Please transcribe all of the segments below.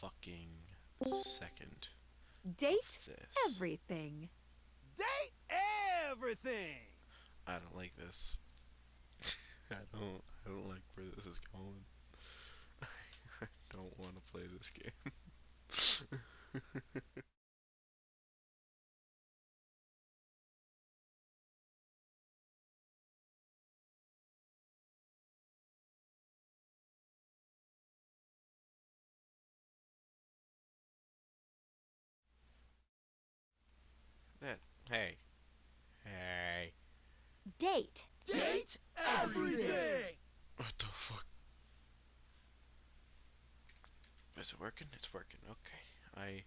fucking second Date of this. everything. Date everything. I don't like this. I don't like where this is going. I don't want to play this game. that hey. Hey. Date. Date everything. What the fuck? Is it working? It's working. Okay. I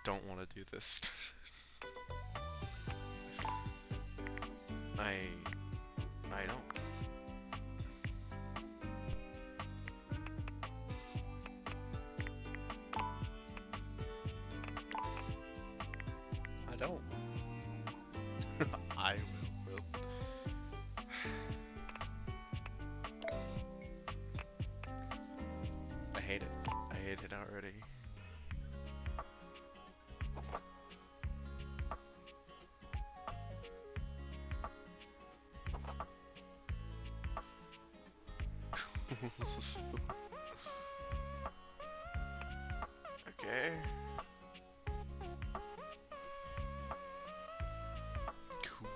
don't want to do this. I I don't. I don't. I will. I hate it. I hate it already. Okay. Cool.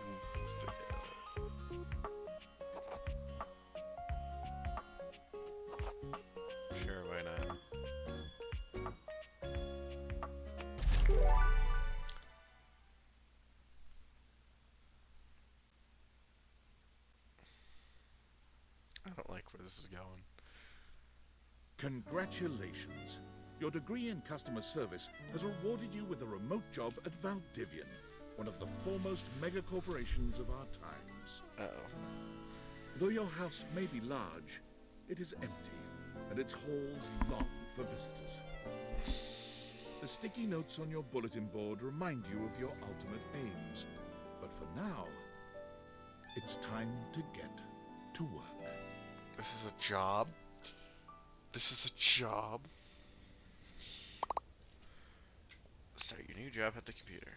Sure, why not? I don't like where this is going. Congratulations. Your degree in customer service has rewarded you with a remote job at Valdivian, one of the foremost mega corporations of our times. Uh-oh. Though your house may be large, it is empty, and its halls long for visitors. The sticky notes on your bulletin board remind you of your ultimate aims. But for now, it's time to get to work. This is a job? This is a job? Start your new job at the computer.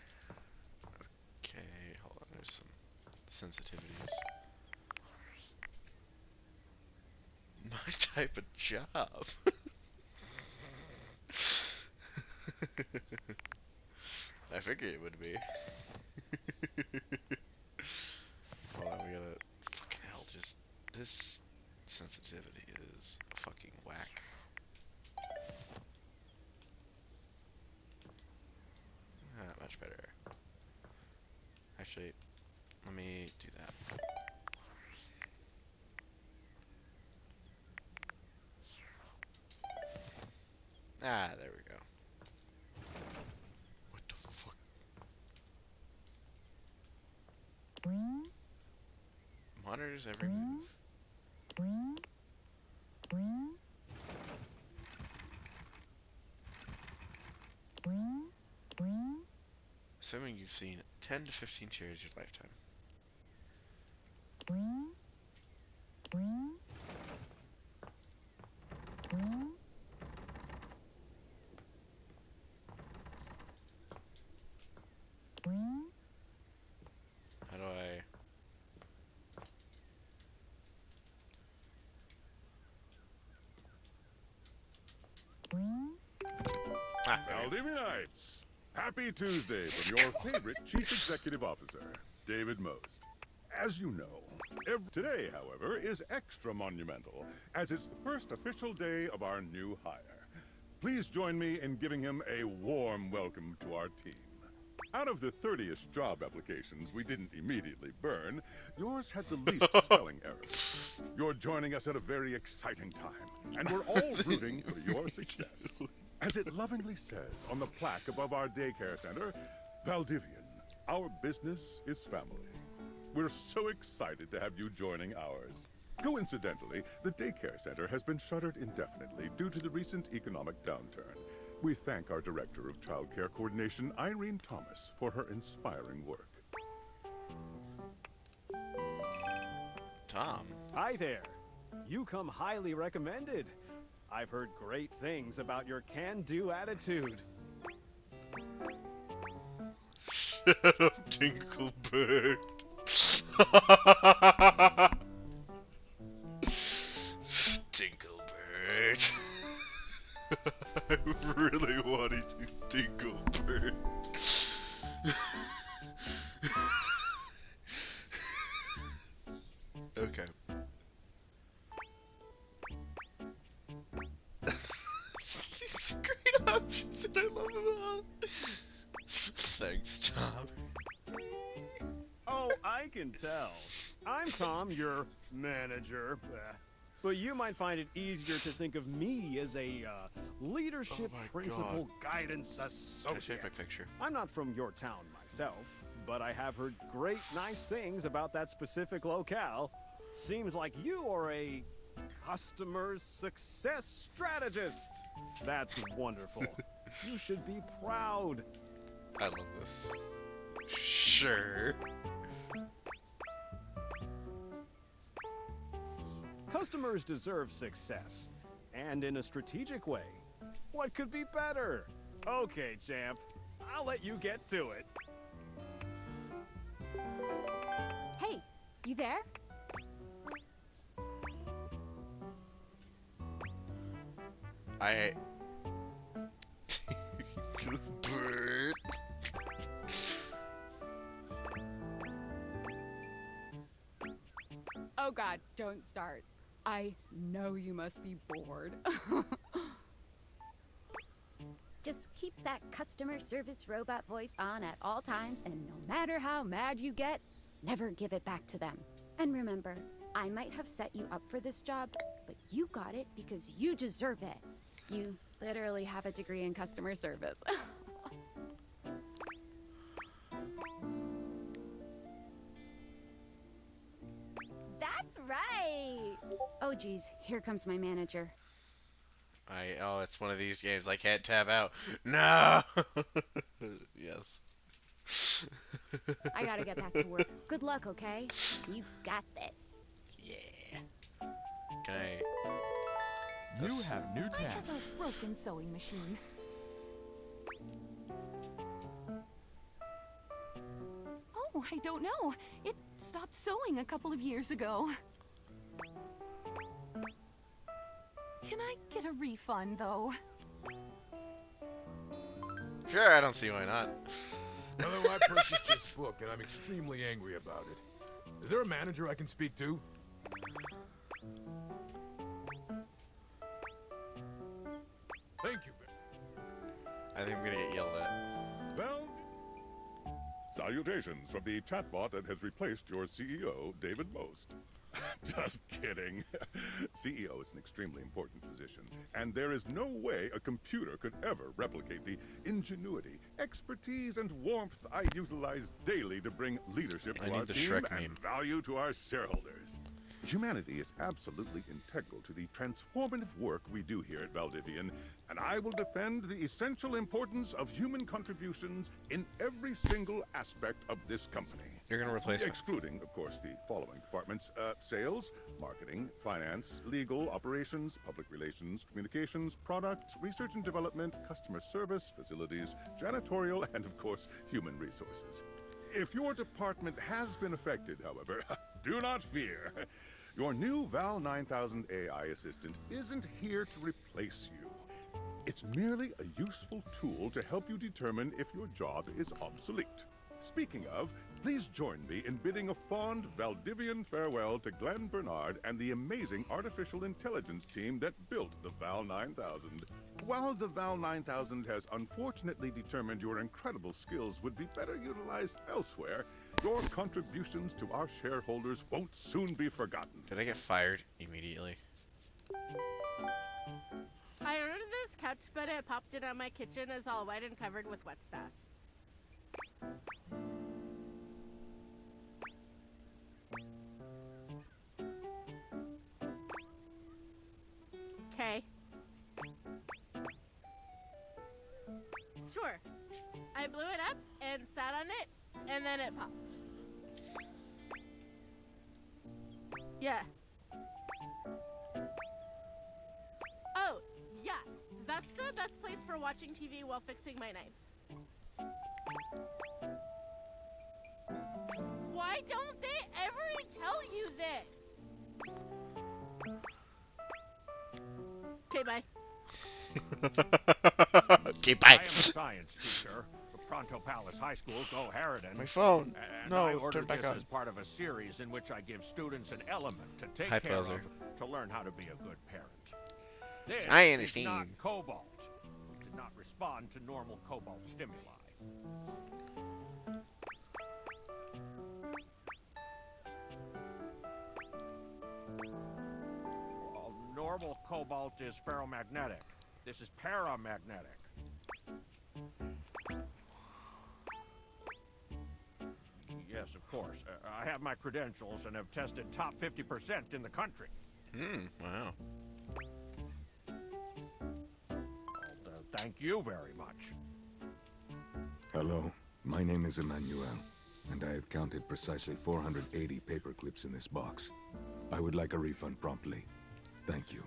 Okay, hold on, there's some sensitivities. My type of job. I figured it would be. Hold on, we gotta. Fucking hell, just. This sensitivity is fucking whack. Much better. Actually, let me do that. Ah, there we go. What the fuck? Monitors every move. Assuming you've seen 10 to 15 chairs your lifetime. How do I... Ah, there we go. Valdivinites! Happy Tuesday from your favorite Chief Executive Officer, David Most. As you know, today, however, is extra monumental, as it's the first official day of our new hire. Please join me in giving him a warm welcome to our team. Out of the 30ish job applications we didn't immediately burn, yours had the least spelling errors. You're joining us at a very exciting time, and we're all rooting for your success. As it lovingly says on the plaque above our daycare center, Valdivian, our business is family. We're so excited to have you joining ours. Coincidentally, the daycare center has been shuttered indefinitely due to the recent economic downturn. We thank our Director of Child Care Coordination, Irene Thomas, for her inspiring work. Tom. Hi there. You come highly recommended. I've heard great things about your can-do attitude. Shut up, Dinklebird. Dinklebird. I really wanted to Dinklebird. Okay. These are great options and I love them all. Thanks, Tom. Oh, I can tell. I'm Tom, your manager. But you might find it easier to think of me as a leadership Oh my principal guidance Can I associate. save my picture? I'm not from your town myself, but I have heard great nice things about that specific locale. Seems like you are a customer success strategist. That's wonderful. You should be proud. I love this. Sure. Customers deserve success, and in a strategic way. What could be better? Okay, champ. I'll let you get to it. Hey, you there? I. Bird. Oh God, don't start. I know you must be bored. Just keep that customer service robot voice on at all times, and no matter how mad you get, never give it back to them. And remember, I might have set you up for this job, but you got it because you deserve it. You literally have a degree in customer service. That's right! Oh geez, here comes my manager. Oh, it's one of these games I can't tab out. No! Yes. I gotta get back to work. Good luck, okay? You got this. Yeah. Can I? You have new I have tasks. a broken sewing machine. Oh, I don't know. It stopped sewing a couple of years ago. Can I get a refund, though? Sure, I don't see why not. Hello, I purchased this book and I'm extremely angry about it. Is there a manager I can speak to? Thank you. I think I'm gonna get yelled at. Well, salutations from the chatbot that has replaced your CEO, David Most. Just kidding. CEO is an extremely important position, and there is no way a computer could ever replicate the ingenuity, expertise, and warmth I utilize daily to bring leadership I to need our the team Shrek and meme. value to our shareholders. Humanity is absolutely integral to the transformative work we do here at Valdivian, and I will defend the essential importance of human contributions in every single aspect of this company. You're gonna replace me. Excluding, of course, the following departments: sales, marketing, finance, legal, operations, public relations, communications, product, research and development, customer service, facilities, janitorial, and, of course, human resources. If your department has been affected, however, do not fear. Your new Val 9000 AI assistant isn't here to replace you. It's merely a useful tool to help you determine if your job is obsolete. Speaking of, please join me in bidding a fond Valdivian farewell to Glenn Bernard and the amazing artificial intelligence team that built the Val 9000. While the Val 9000 has unfortunately determined your incredible skills would be better utilized elsewhere, your contributions to our shareholders won't soon be forgotten. Did I get fired immediately? I ordered this couch, but it popped in on my kitchen is all white and covered with wet stuff. Okay. Sure. I blew it up and sat on it, and then it popped. Yeah. Oh, the best place for watching TV while fixing my knife? Why don't they ever tell you this? Okay, bye. Okay, I bye. am a science teacher of Pronto Palace High School, Go Harridan. My phone. And No, I turn ordered back this on. as part of a series in which I give students an element to take Hi, care Bowser. of to learn how to be a good parent. This I is understand. not cobalt. It did not respond to normal cobalt stimuli. Well, normal cobalt is ferromagnetic. This is paramagnetic. Yes, of course. I have my credentials and have tested top 50% in the country. Wow. Thank you very much. Hello, my name is Emmanuel, and I have counted precisely 480 paper clips in this box. I would like a refund promptly. Thank you.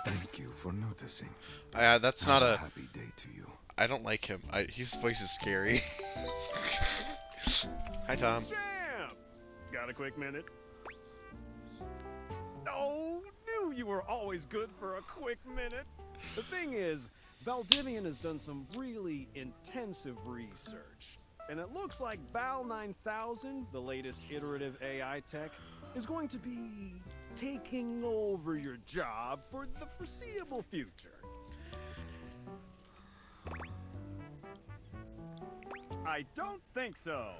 Thank you for noticing. That's not Have a. happy day to you. I don't like him. His voice is scary. Hi, Tom. Sam! Got a quick minute? Oh, knew you were always good for a quick minute. The thing is, Valdivian has done some really intensive research. And it looks like Val 9000, the latest iterative AI tech, is going to be taking over your job for the foreseeable future. I don't think so.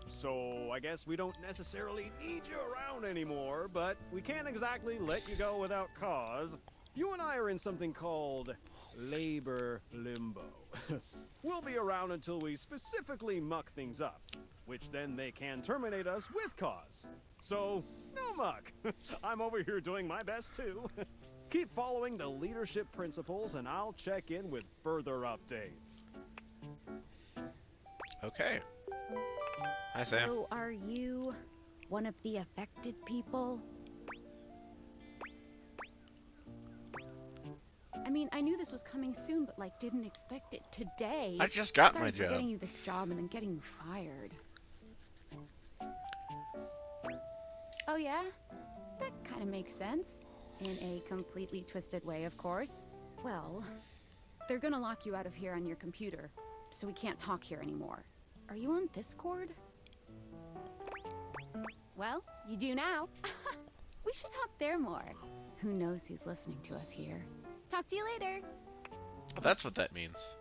So I guess we don't necessarily need you around anymore, but we can't exactly let you go without cause. You and I are in something called labor limbo. We'll be around until we specifically muck things up, which then they can terminate us with cause. So, no muck. I'm over here doing my best too. Keep following the leadership principles and I'll check in with further updates. Okay. Hi, Sam. So, are you one of the affected people? I mean, I knew this was coming soon, but like, didn't expect it today. I just got Sorry my for job. getting you this job and then getting you fired. Oh yeah? That kind of makes sense. In a completely twisted way, of course. Well, they're gonna lock you out of here on your computer, so we can't talk here anymore. Are you on Discord? Well, you do now. We should talk there more. Who knows who's listening to us here? Talk to you later. Oh, that's what that means.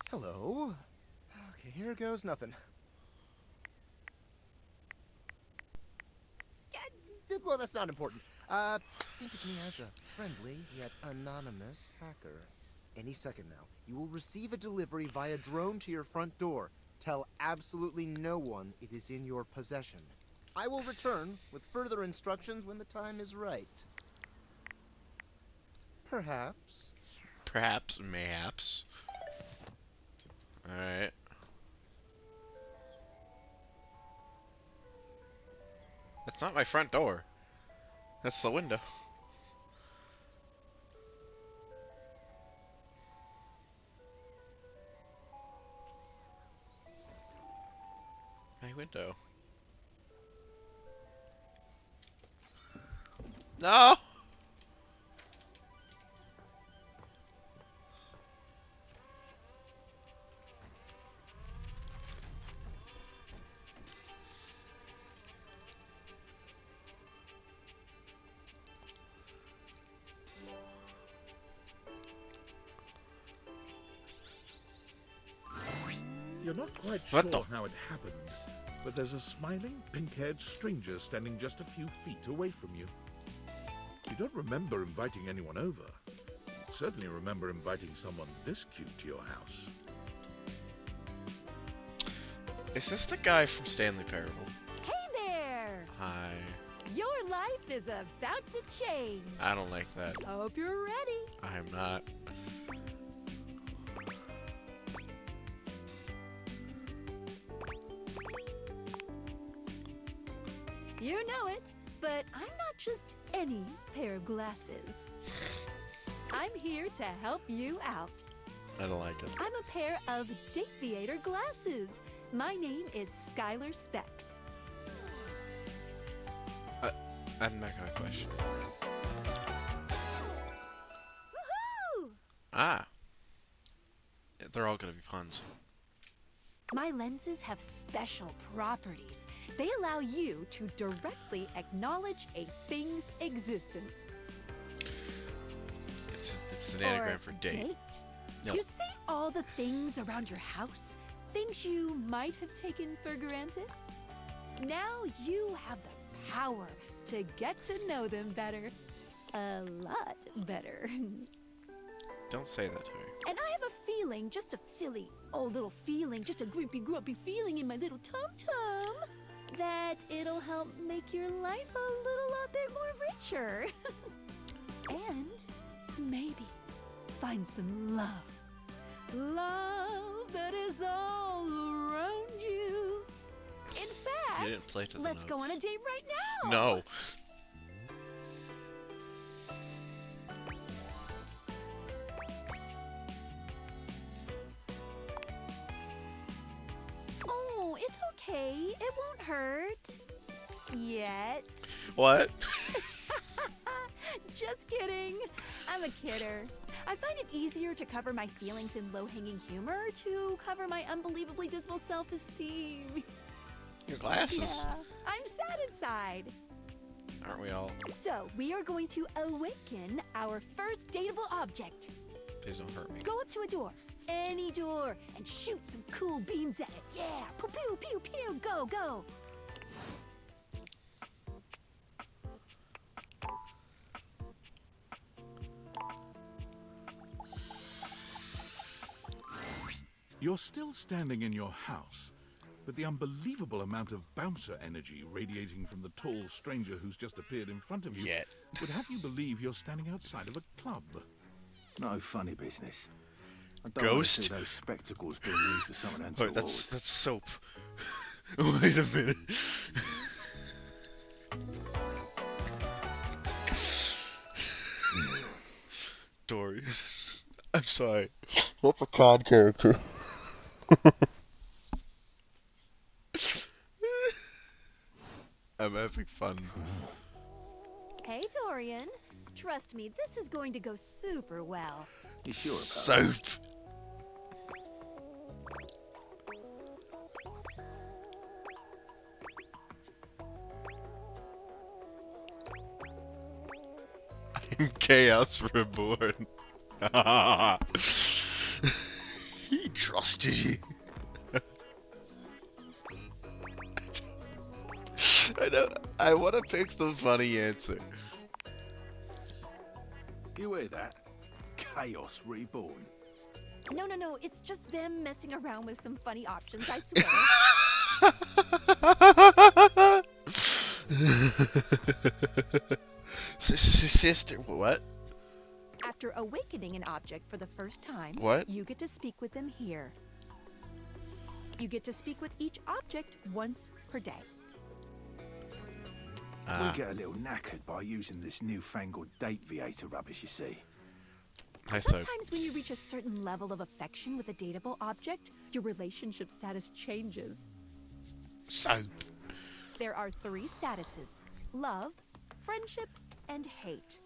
Hello. Okay, here goes nothing. Yeah, well, that's not important. Think of me as a friendly yet anonymous hacker. Any second now, you will receive a delivery via drone to your front door. Tell absolutely no one it is in your possession. I will return with further instructions when the time is right. Perhaps. Perhaps, mayhaps. Alright. That's not my front door. That's the window. My window. No! You're not quite What sure the- how it happened, but there's a smiling, pink-haired stranger standing just a few feet away from you. You don't remember inviting anyone over. Certainly remember inviting someone this cute to your house. Is this the guy from Stanley Parable? Hey there! Hi. Your life is about to change. I don't like that. Hope you're ready. I am not. You know it, but I'm not just any pair of glasses. I'm here to help you out. I don't like it. I'm a pair of Dateviator glasses. My name is Skylar Specs. I'm not gonna question. Woohoo! Ah. They're all gonna be puns. My lenses have special properties. They allow you to directly acknowledge a thing's existence. It's an anagram for date. Nope. You see all the things around your house? Things you might have taken for granted? Now you have the power to get to know them better. A lot better. Don't say that to me. And I have a feeling, just a silly old little feeling, just a grumpy feeling in my little tum-tum, that it'll help make your life a little bit more richer. And maybe find some love. Love that is all around you. In fact, You didn't play to the let's go on a notes. date right now. No. Oh, it's okay. It won't hurt. Yet. What? Just kidding. I'm a kidder. I find it easier to cover my feelings in low-hanging humor to cover my unbelievably dismal self-esteem. Your glasses. Yeah, I'm sad inside. Aren't we all? So, we are going to awaken our first dateable object. Please don't hurt me. Go up to a door, any door, and shoot some cool beams at it. Yeah, pew pew pew pew, go go. You're still standing in your house, but the unbelievable amount of bouncer energy radiating from the tall stranger who's just appeared in front of you Yet. would have you believe you're standing outside of a club. No funny business. I don't wanna Ghost? see those spectacles being used for something Wait, that's soap. Wait a minute. Dory. I'm sorry. That's a COD character. I'm having fun. Hey, Dorian. Trust me, this is going to go super well. You sure about that? Soap. I'm Chaos Reborn. He trusted you. I know. I want to pick the funny answer. You hear that? Chaos Reborn. No, it's just them messing around with some funny options, I swear. Sister, what? After awakening an object for the first time, What? you get to speak with them here. You get to speak with each object once per day. We get a little knackered by using this newfangled Dateviator rubbish, you see. Hi, Soap. Sometimes when you reach a certain level of affection with a dateable object, your relationship status changes. Soap. There are 3 statuses: love, friendship, and hate.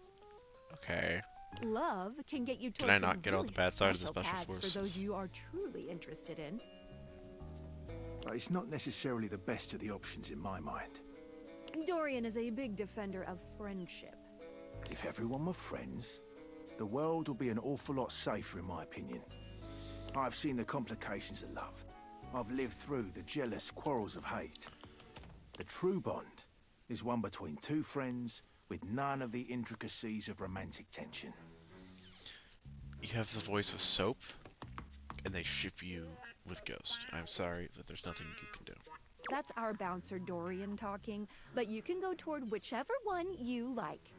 Okay. Love can get you Can towards I not some get on really the bad side of the special Special paths Forces? for those you are truly interested in. But it's not necessarily the best of the options in my mind. Dorian is a big defender of friendship. If everyone were friends, the world would be an awful lot safer, in my opinion. I've seen the complications of love. I've lived through the jealous quarrels of hate. The true bond is one between 2 friends with none of the intricacies of romantic tension. You have the voice of Soap, and they ship you with Ghost. I'm sorry, but there's nothing you can do. That's our bouncer Dorian talking, but you can go toward whichever one you like.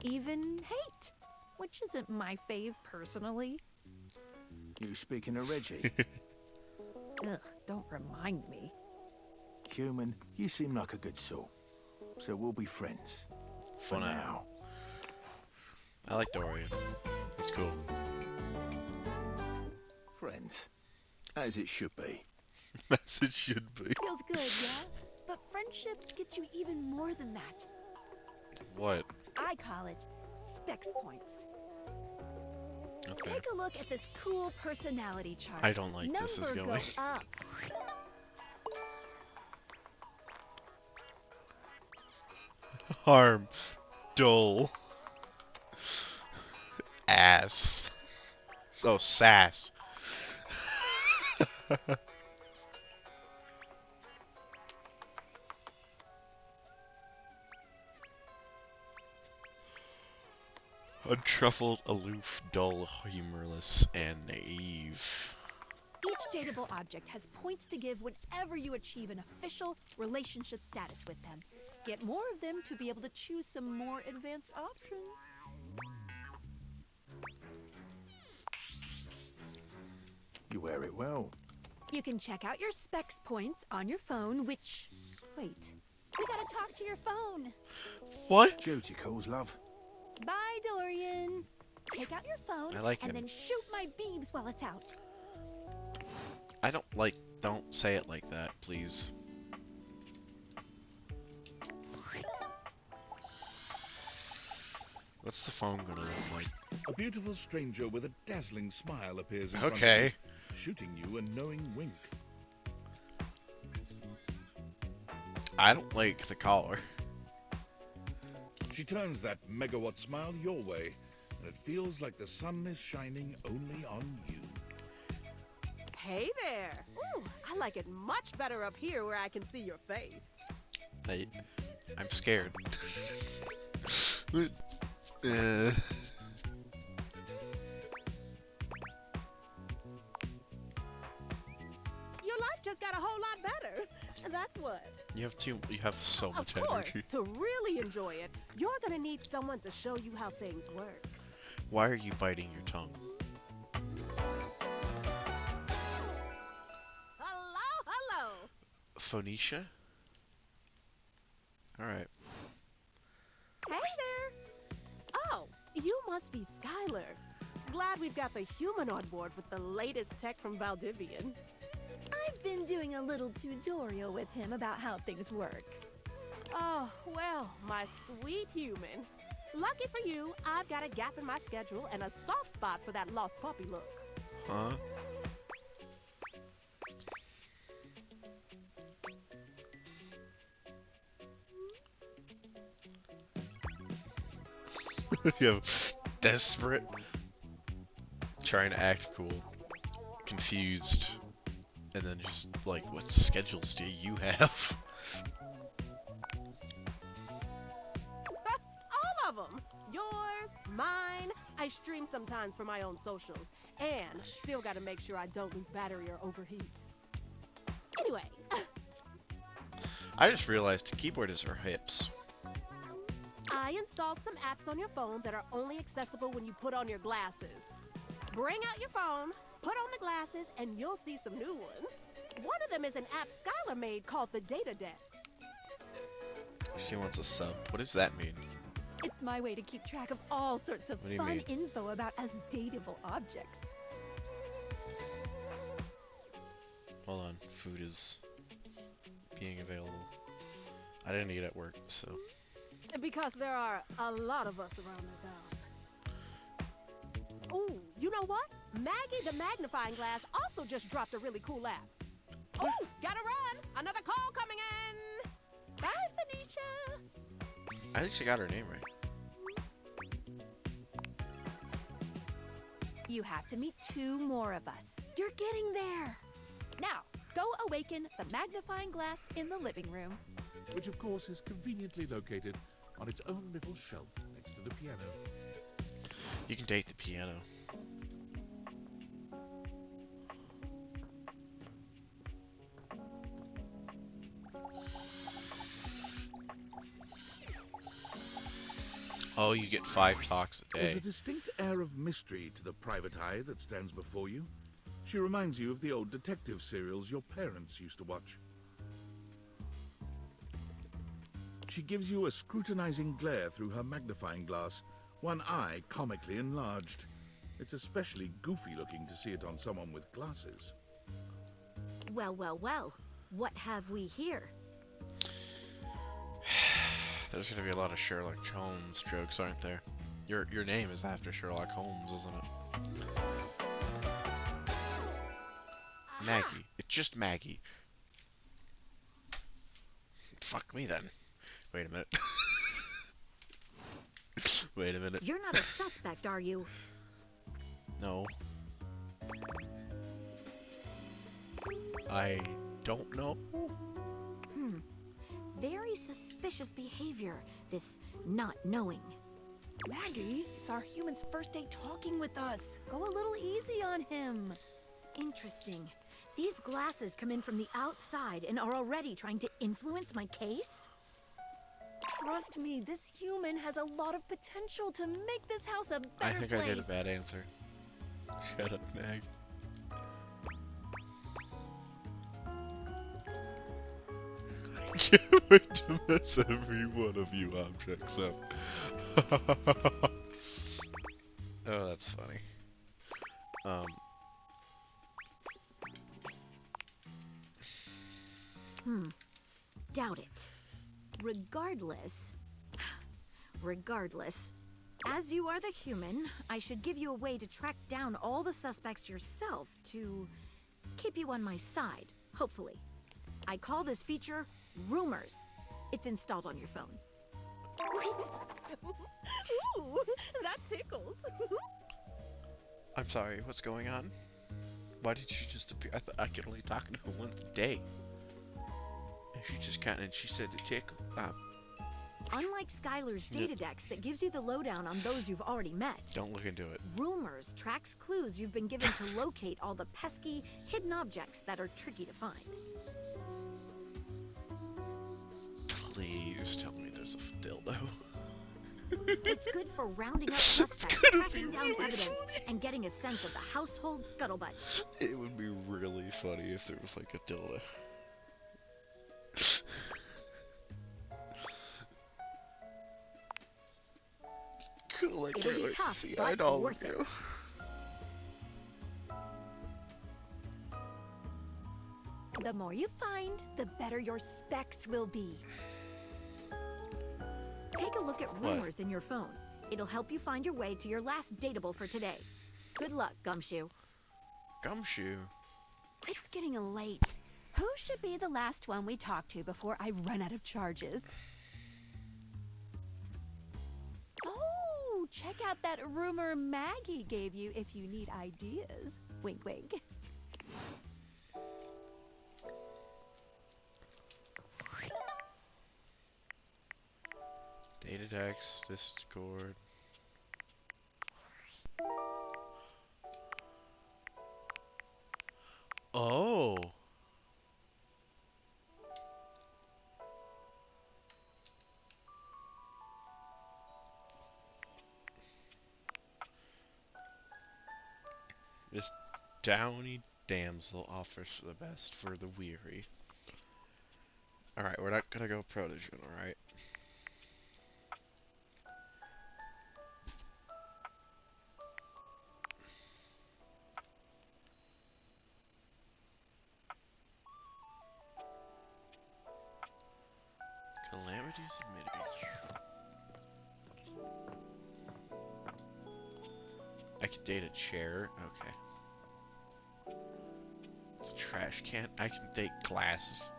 Even hate, which isn't my fave personally. You speaking of Reggie? Ugh, don't remind me. Human, you seem like a good sort. So we'll be friends. For now. I like Dorian. He's cool. Friends. As it should be. As it should be. Feels good, yeah? But friendship gets you even more than that. What? I call it specs points. Okay. Take a look at this cool personality chart. I don't like this is Number going. Go up. Harm. Dull. Ass. So sass. Untruffled, aloof, dull, humorless, and naive. Each dateable object has points to give whenever you achieve an official relationship status with them. Get more of them to be able to choose some more advanced options. You wear it well. You can check out your specs points on your phone, which... Wait. We gotta talk to your phone. What? Duty calls, love. Bye, Dorian. Take out your phone I like and him. then shoot my beams while it's out. I don't say it like that, please. What's the phone gonna look like? A beautiful stranger with a dazzling smile appears in front of Okay. you, shooting you a knowing wink. I don't like the collar. She turns that megawatt smile your way, and it feels like the sun is shining only on you. Hey there! Ooh, I like it much better up here where I can see your face. I'm scared. Your life just got a whole lot better. And that's what. You have so Of much course, energy. to really enjoy it, you're gonna need someone to show you how things work. Why are you biting your tongue? Hello! Phoenicia? Alright. Hey there! Oh, you must be Skylar. Glad we've got the human on board with the latest tech from Valdivian. I've been doing a little tutorial with him about how things work. Oh, well, my sweet human. Lucky for you, I've got a gap in my schedule and a soft spot for that lost puppy look. Huh? You have desperate, trying to act cool, confused, and then just like, what schedules do you have? All of them. Yours, mine. I stream sometimes for my own socials. And still gotta make sure I don't lose battery or overheat. Anyway. I just realized the keyboard is her hips. I installed some apps on your phone that are only accessible when you put on your glasses. Bring out your phone, put on the glasses, and you'll see some new ones. One of them is an app Skylar made called the Data Dex. She wants a sub. What does that mean? It's my way to keep track of all sorts of What do you fun mean? info about us dateable objects. Hold on. Food is being available. I didn't eat at work, so. Because there are a lot of us around this house. Ooh, you know what? Maggie the Magnifying Glass also just dropped a really cool app. Ooh, gotta run! Another call coming in! Bye, Phoenicia! I think she got her name right. You have to meet 2 more of us. You're getting there. Now, go awaken the magnifying glass in the living room. Which of course is conveniently located on its own little shelf next to the piano. You can date the piano. Oh, you get 5 talks a There's a day. distinct air of mystery to the private eye that stands before you. She reminds you of the old detective serials your parents used to watch. She gives you a scrutinizing glare through her magnifying glass, one eye comically enlarged. It's especially goofy looking to see it on someone with glasses. Well, well, well. What have we here? There's gonna be a lot of Sherlock Holmes jokes, aren't there? Your name is after Sherlock Holmes, isn't it? Maggie. It's just Maggie. Fuck me then. Wait a minute. Wait a minute. You're not a suspect, are you? No. I don't know. Very suspicious behavior, this not knowing. Maggie, it's our human's first day talking with us. Go a little easy on him. Interesting. These glasses come in from the outside and are already trying to influence my case? Trust me, this human has a lot of potential to make this house a I better think place. I did a bad answer. Shut up, Mag. I can't wait to mess every one of you objects up. Oh, that's funny. Doubt it. Regardless, as you are the human, I should give you a way to track down all the suspects yourself to keep you on my side, hopefully. I call this feature Rumors. It's installed on your phone. Ooh, that tickles. I'm sorry, what's going on? Why did she just appear? I thought I could only talk to her once a day. And she just and she said to tickle. Unlike Skylar's Datadex that gives you the lowdown on those you've already met, Don't look into it. Rumors tracks clues you've been given to locate all the pesky, hidden objects that are tricky to find. Please tell me there's a dildo. It's good for rounding up suspects, tracking down evidence, and getting a sense of the household scuttlebutt. It would be really funny if there was like a dildo. Cool, like It'll be really tough, see but I'd all worth of it. you. The more you find, the better your specs will be. Take a look at Rumors in your phone. It'll help you find your way to your last dateable for today. Good luck, Gumshoe. Gumshoe? It's getting late. Who should be the last one we talk to before I run out of charges? Oh, check out that rumor Maggie gave you if you need ideas. Wink, wink. Datadex, Discord. Oh. This downy damsel offers the best for the weary. Alright, we're not gonna go Protogen, alright? Calamity submitted. I can date a chair? Okay. Trash can? I can date glasses.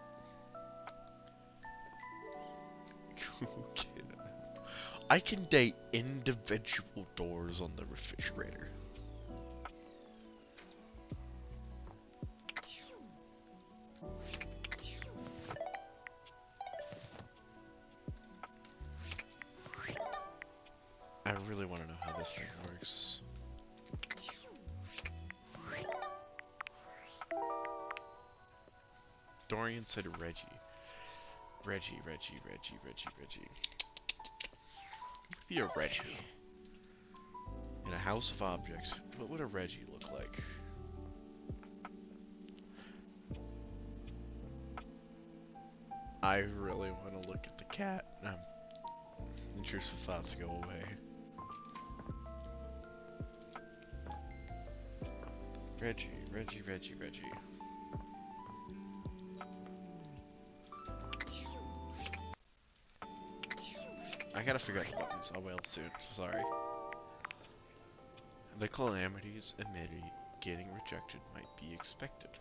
I can date individual doors on the refrigerator. I really want to know how this thing works. Dorian said Reggie. Reggie. Be a Reggie. In a house of objects, what would a Reggie look like? I really want to look at the cat. Intrusive thoughts go away. Reggie. I gotta figure out the buttons. I'll wail soon, so sorry. The calamities amid getting rejected might be expected.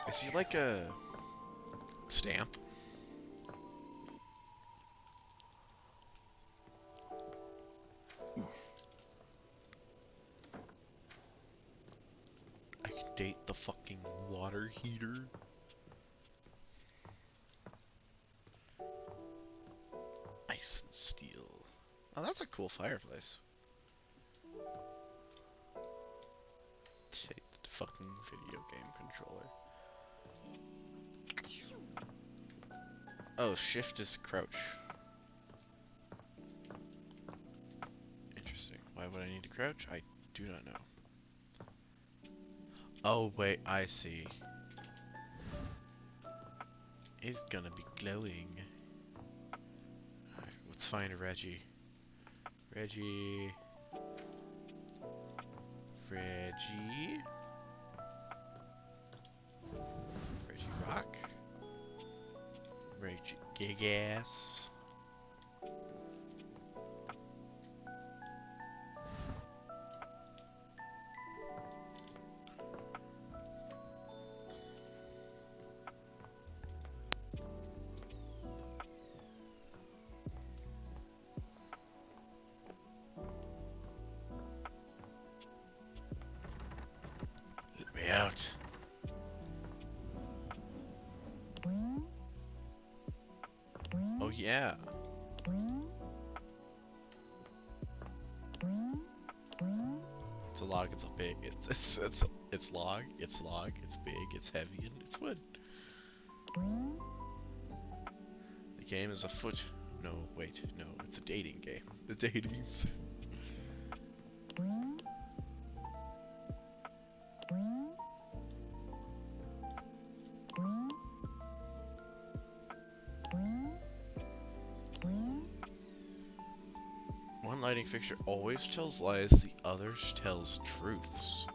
Is he like a stamp? I can date the fucking water heater. Ice and steel. Oh, that's a cool fireplace. Take the fucking video game controller. Oh, shift is crouch. Interesting. Why would I need to crouch? I do not know. Oh, wait, I see. It's gonna be glowing. Alright, let's find Reggie. Reggie. Rock. Reggie Gigas. Let me out. Oh yeah. It's a log, it's a big, it's log, it's big, it's heavy, and it's wood. The game is afoot. No, wait, no, it's a dating game. The datings. One lighting fixture always tells lies, the other tells truths.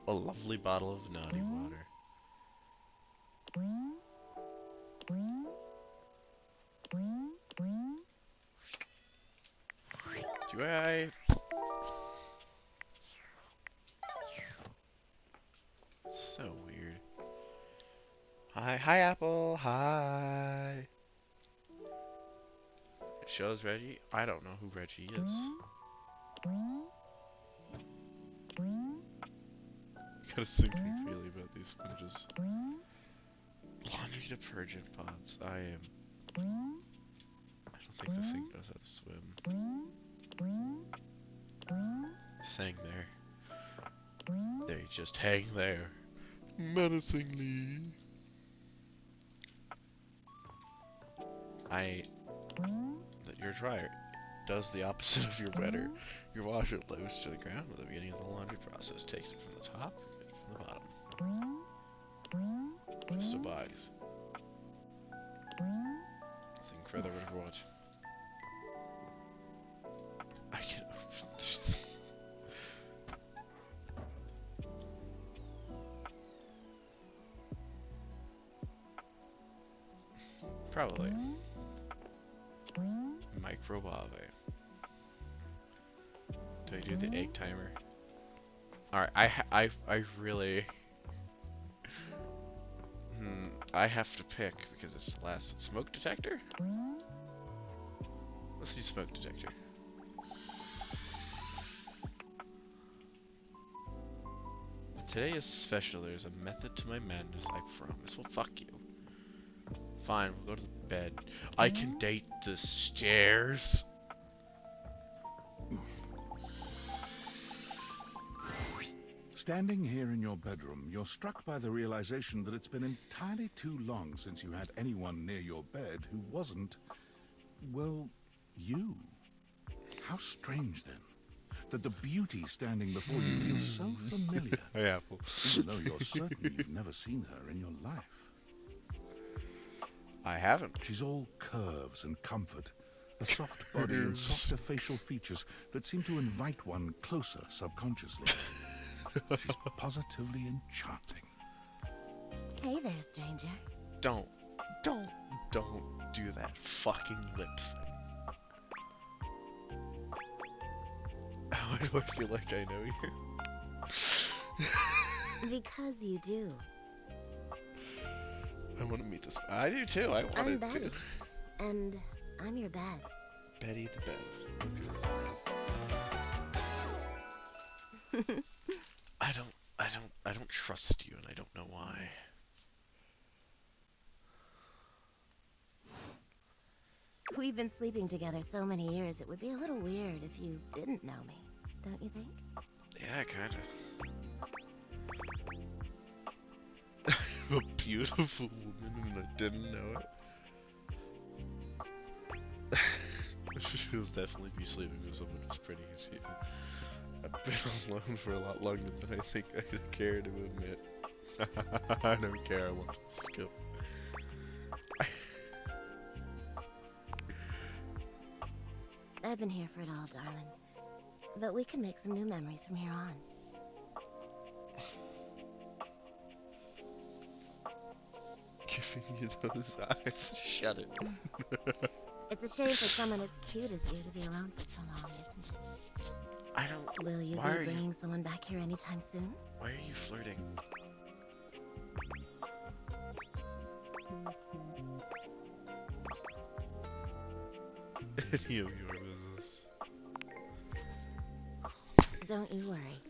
A lovely bottle of naughty water. Do I? So weird. Hi Apple, hi. It shows Reggie. I don't know who Reggie is. Got a sinking feeling about these sponges. Laundry detergent pods. I don't think this thing knows how to swim. Just hang there. They just hang there. Menacingly. Your dryer does the opposite of your wetter. Your washer loads to the ground at the beginning of the laundry process. Takes it from the top, from the bottom. Just so buys. Nothing further report. I can open this. Probably. Microbave. Do I do the egg timer? Alright, I really... I have to pick because it's the last. Smoke detector? Let's do smoke detector. Today is special. There's a method to my madness, I promise. Well, fuck you. Fine, we'll go to the bed. I can date the stairs. Standing here in your bedroom, you're struck by the realization that it's been entirely too long since you had anyone near your bed who wasn't, well, you. How strange, then, that the beauty standing before you feels so familiar, Yeah. even though you're certain you've never seen her in your life. I haven't. She's all curves and comfort, a soft body and softer facial features that seem to invite one closer subconsciously. She's positively enchanting. Hey there, stranger. Don't do that fucking lip thing. Why do I feel like I know you? Because you do. I want to meet this. I do too. I want I'm it Betty, too. and I'm your bed. Betty the bed. Okay. I don't trust you, and I don't know why. We've been sleeping together so many years, it would be a little weird if you didn't know me, don't you think? Yeah, kinda. A beautiful woman, and I didn't know it. She'll definitely be sleeping with someone who's pretty as you. I've been alone for a lot longer than I think I care to admit. I don't care, I want to skip. I've been here for it all, darling. But we can make some new memories from here on. Giving you those eyes. Shut it. It's a shame for someone as cute as you to be alone for so long, isn't it? I don't... Will you Why be are bringing someone back here anytime soon? Why are you flirting? Any of your business. Don't you worry.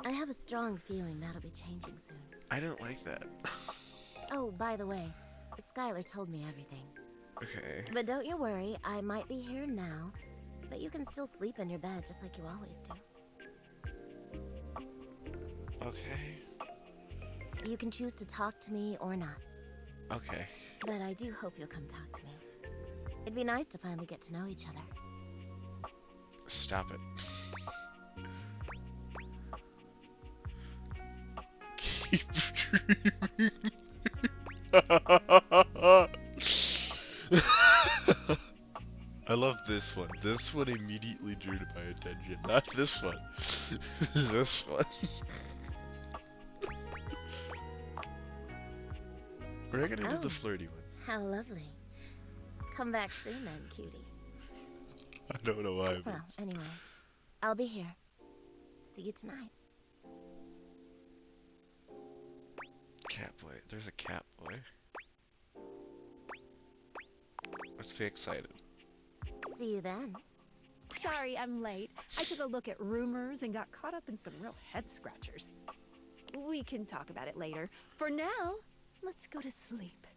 I have a strong feeling that'll be changing soon. I don't like that. Oh, by the way, Skylar told me everything. Okay. But don't you worry, I might be here now, but you can still sleep in your bed just like you always do. Okay. You can choose to talk to me or not. Okay. But I do hope you'll come talk to me. It'd be nice to finally get to know each other. Stop it. Keep dreaming. I love this one. This one immediately drew my attention. Not this one. This one. We're not gonna do the flirty one. How lovely. Come back soon then, cutie. I don't know why. Well, anyway, I'll be here. See you tonight. Cat boy. There's a cat boy. Let's be excited. See you then. Sorry, I'm late. I took a look at rumors and got caught up in some real head scratchers. We can talk about it later. For now, let's go to sleep.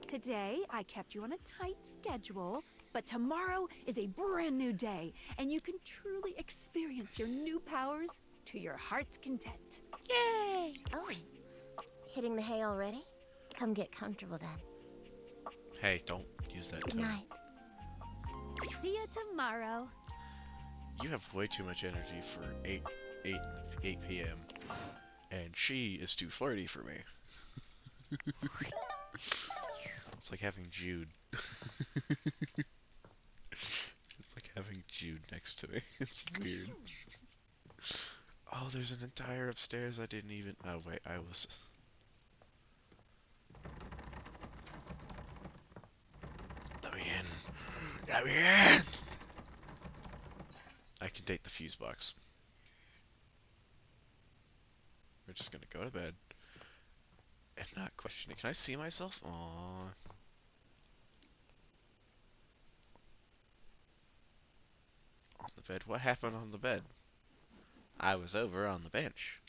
Today, I kept you on a tight schedule, but tomorrow is a brand new day, and you can truly experience your new powers to your heart's content. Yay! Oh, hitting the hay already? Come get comfortable then. Hey, don't use that Good tone. night. See you tomorrow. You have way too much energy for 8 p.m. And she is too flirty for me. It's like having Jude. It's like having Jude next to me. It's weird. Oh, there's an entire upstairs I didn't even... Oh, wait, I was... Let me in. Let me in! I can date the fuse box. We're just gonna go to bed. And not question it. Can I see myself? Aww. On the bed? What happened on the bed? I was over on the bench.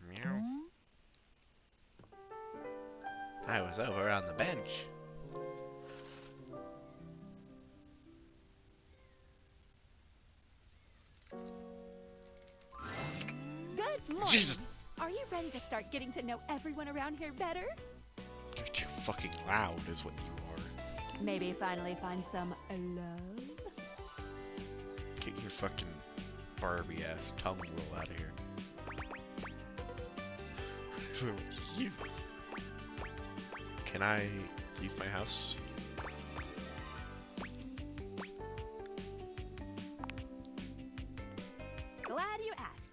Meow. I was over on the bench. morning. Jesus. Are you ready to start getting to know everyone around here better? You're too fucking loud, is what you are. Maybe finally find some love? Get your fucking Barbie ass tongue roll out of here. You. Can I leave my house? Glad you asked.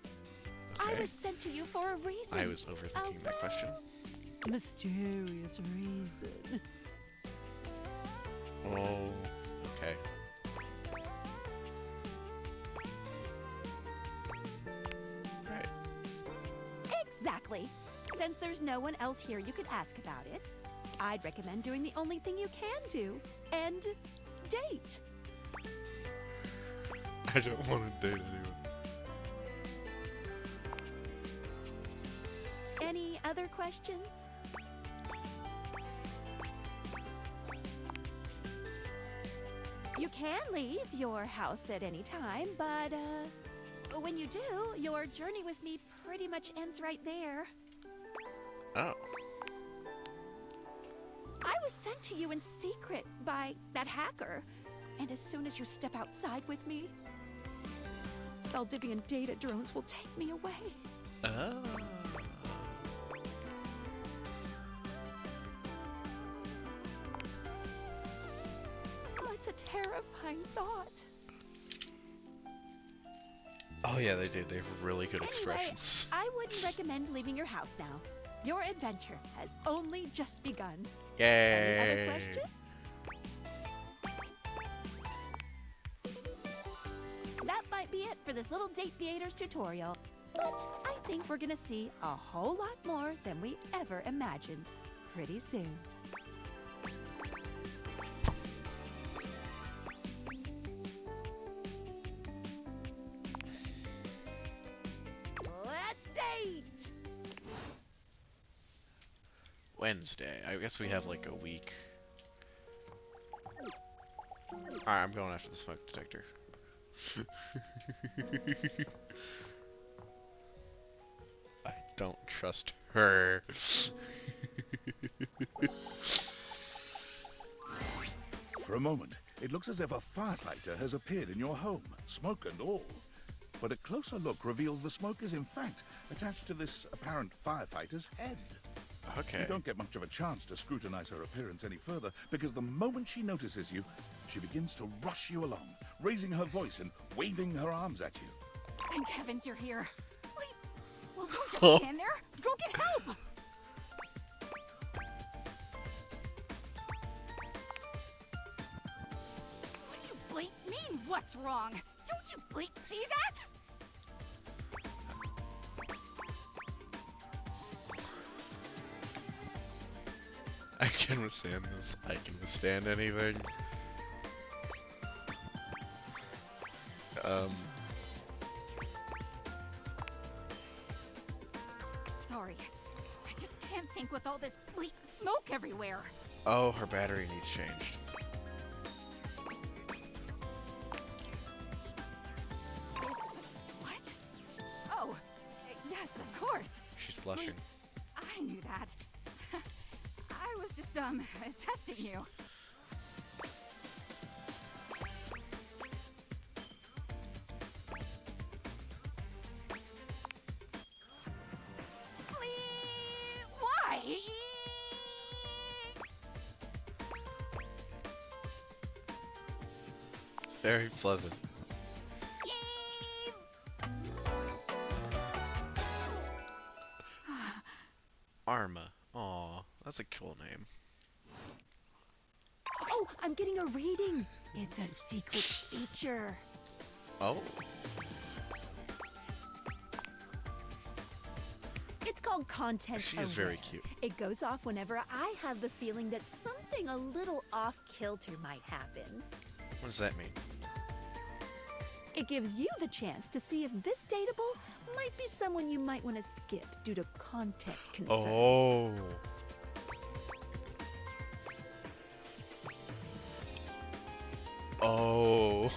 I Okay. was sent to you for a reason. I was overthinking that question. Mysterious reason. Oh, okay. Right. Exactly. Since there's no one else here you could ask about it, I'd recommend doing the only thing you can do, and date. I don't want to date anyone. Any other questions? You can leave your house at any time, but when you do, your journey with me pretty much ends right there. Oh. I was sent to you in secret by that hacker, and as soon as you step outside with me, Valdivian data drones will take me away. Oh. Oh, it's a terrifying thought. Oh yeah, they did. They have really good Anyway, expressions. I wouldn't recommend leaving your house now. Your adventure has only just begun. Yay! Any other questions? That might be it for this little Date Theaters tutorial. But I think we're gonna see a whole lot more than we ever imagined pretty soon. Let's date! Wednesday. I guess we have like a week. Alright, I'm going after the smoke detector. I don't trust her. For a moment, it looks as if a firefighter has appeared in your home, smoke and all. But a closer look reveals the smoke is in fact attached to this apparent firefighter's head. Okay. You don't get much of a chance to scrutinize her appearance any further, because the moment she notices you, she begins to rush you along, raising her voice and waving her arms at you. Thank heavens you're here. Wait. Well, don't just stand there. Go get help. What do you bleep mean, what's wrong? Don't you bleep see that? I can withstand this. I can withstand anything. Sorry. I just can't think with all this bleep smoke everywhere. Oh, her battery needs changed. It's just what? Oh, yes, of course. She's blushing. I knew that. I was just testing you. Why? Very pleasant. Arma. Aw, that's a cool name. Oh, I'm getting a reading. It's a secret feature. Oh. It's called Content She is very Aware. cute. It goes off whenever I have the feeling that something a little off-kilter might happen. What does that mean? It gives you the chance to see if this dateable might be someone you might want to skip due to content concerns. Oh. Oh.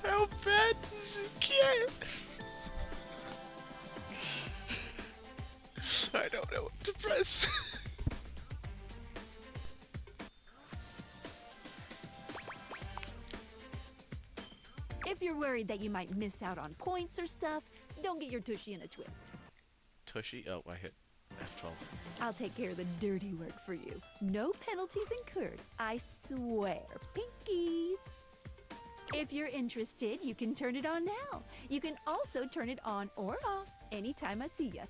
How bad does it get? If you're worried that you might miss out on points or stuff, don't get your tushy in a twist. Tushy? Oh, I hit F12. I'll take care of the dirty work for you. No penalties incurred, I swear. Pinkies! If you're interested, you can turn it on now. You can also turn it on or off anytime I see ya.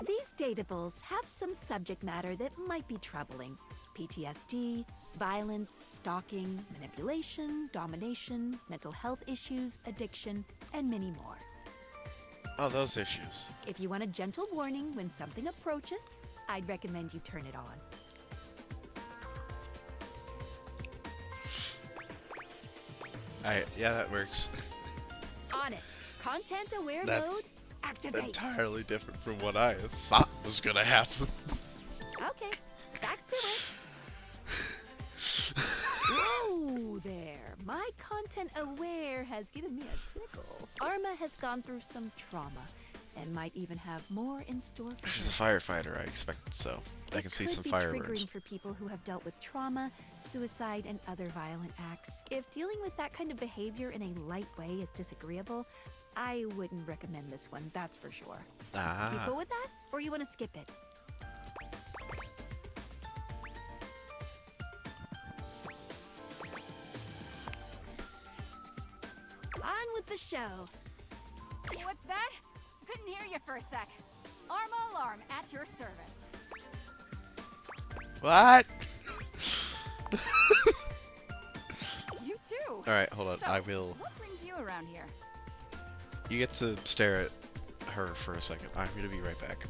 These datables have some subject matter that might be troubling. PTSD, violence, stalking, manipulation, domination, mental health issues, addiction, and many more. Oh, those issues. If you want a gentle warning when something approacheth, I'd recommend you turn it on. Yeah, that works. On it. Content aware That's mode, activate. entirely different from what I thought was gonna happen. Okay, back to it. Whoa there. My content aware has given me a tickle. Arma has gone through some trauma and might even have more in store for She's her. a firefighter, I expected so. I can see some fire Could be burns. triggering for people who have dealt with trauma, suicide, and other violent acts. If dealing with that kind of behavior in a light way is disagreeable, I wouldn't recommend this one, that's for sure. You Ah. go with that, or you want to skip it? On with the show. What's that? Couldn't hear you for a sec. Arma alarm at your service. What? You too. Alright, hold on. So, I will. What brings you around here? You get to stare at her for a second. I'm gonna be right back.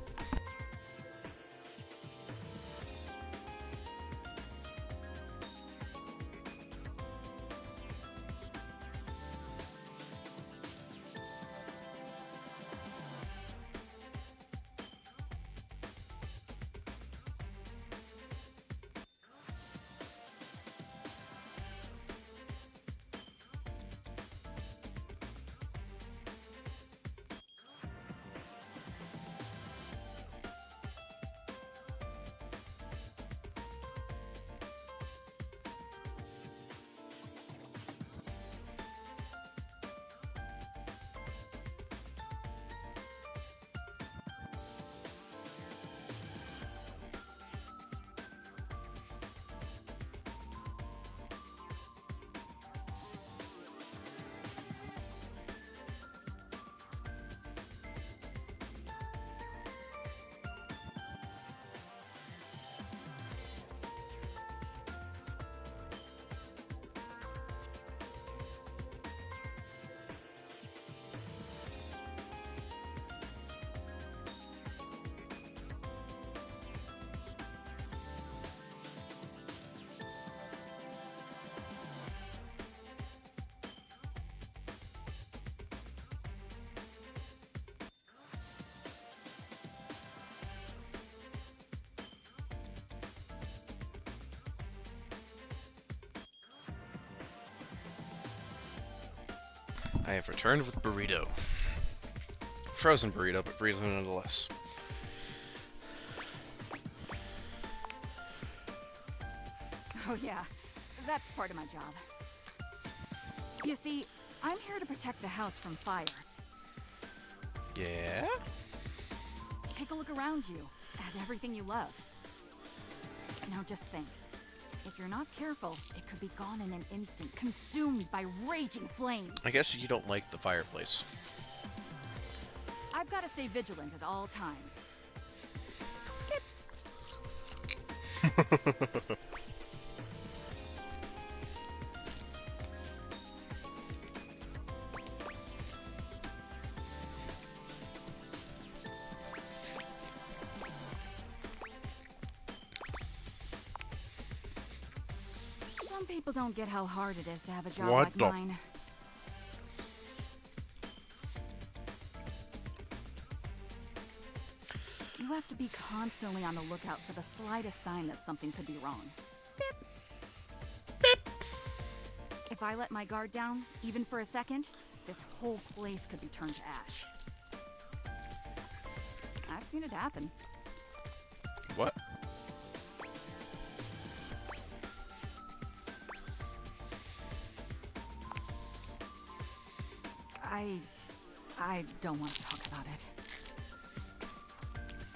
I have returned with burrito. Frozen burrito, but burrito nonetheless. Oh yeah, that's part of my job. You see, I'm here to protect the house from fire. Yeah? Take a look around you, at everything you love. Now just think. If you're not careful, it could be gone in an instant, consumed by raging flames. I guess you don't like the fireplace. I've got to stay vigilant at all times. Some people don't get how hard it is to have a job What like the- mine. You have to be constantly on the lookout for the slightest sign that something could be wrong. Beep. Beep. If I let my guard down, even for a second, this whole place could be turned to ash. I've seen it happen. What? I don't want to talk about it.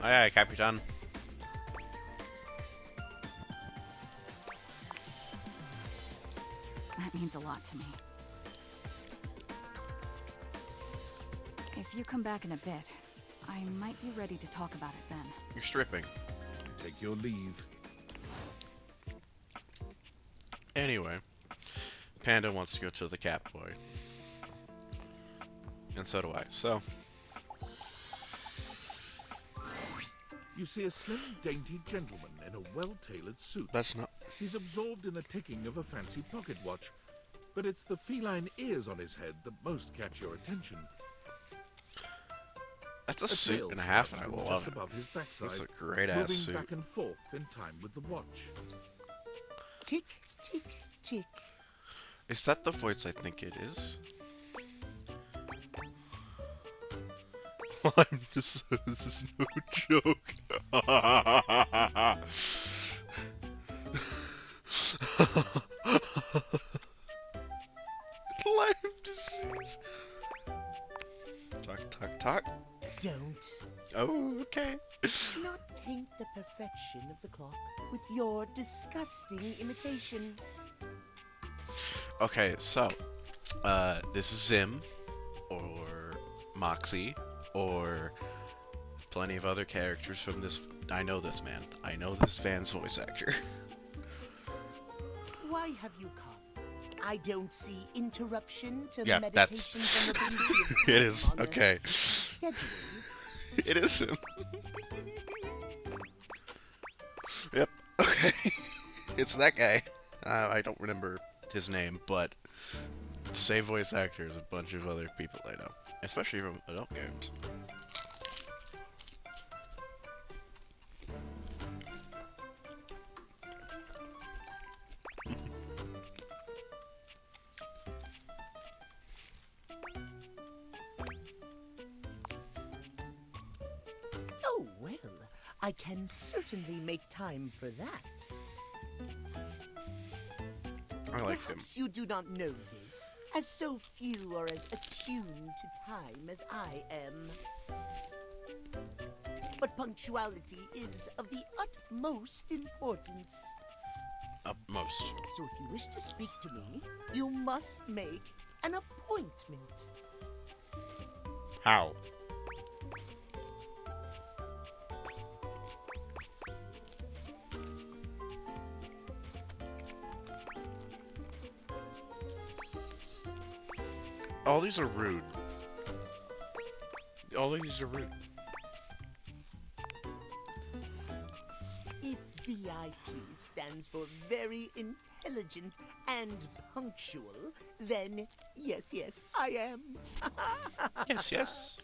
Aye, aye, Capitan. That means a lot to me. If you come back in a bit, I might be ready to talk about it then. You're stripping. Take your leave. Anyway, Panda wants to go to the Catboy. And so do I, so... You see a slim, dainty gentleman in a well-tailored suit. That's not... He's absorbed in the ticking of a fancy pocket watch, but it's the feline ears on his head that most catch your attention. That's a suit tail and a half, and flaps I from love just it. above his backside, It's a great-ass moving suit. back and forth in time with the watch. Tick, tick, tick. Is that the voice I think it is? I'm just... This is no joke. Lyme disease. Talk, talk, talk. Don't. Oh, okay. Do not taint the perfection of the clock with your disgusting imitation. Okay, so, this is Zim, or Moxie, or plenty of other characters from this. I know this man. I know this Van's voice actor. Why have you come? I don't see interruption to Yeah, that's. meditations on the beauty of It time is on a okay. schedule. It is him. Yep. Okay. It's that guy. I don't remember his name, but the same voice actor as a bunch of other people I know, especially from adult games. Oh, well, I can certainly make time for that. I like him. Perhaps you do not know this, as so few are as attuned to time as I am. But punctuality is of the utmost importance. Utmost. So if you wish to speak to me, you must make an appointment. How? All these are rude. All these are rude. If VIP stands for very intelligent and punctual, then yes, yes, I am. Yes, yes.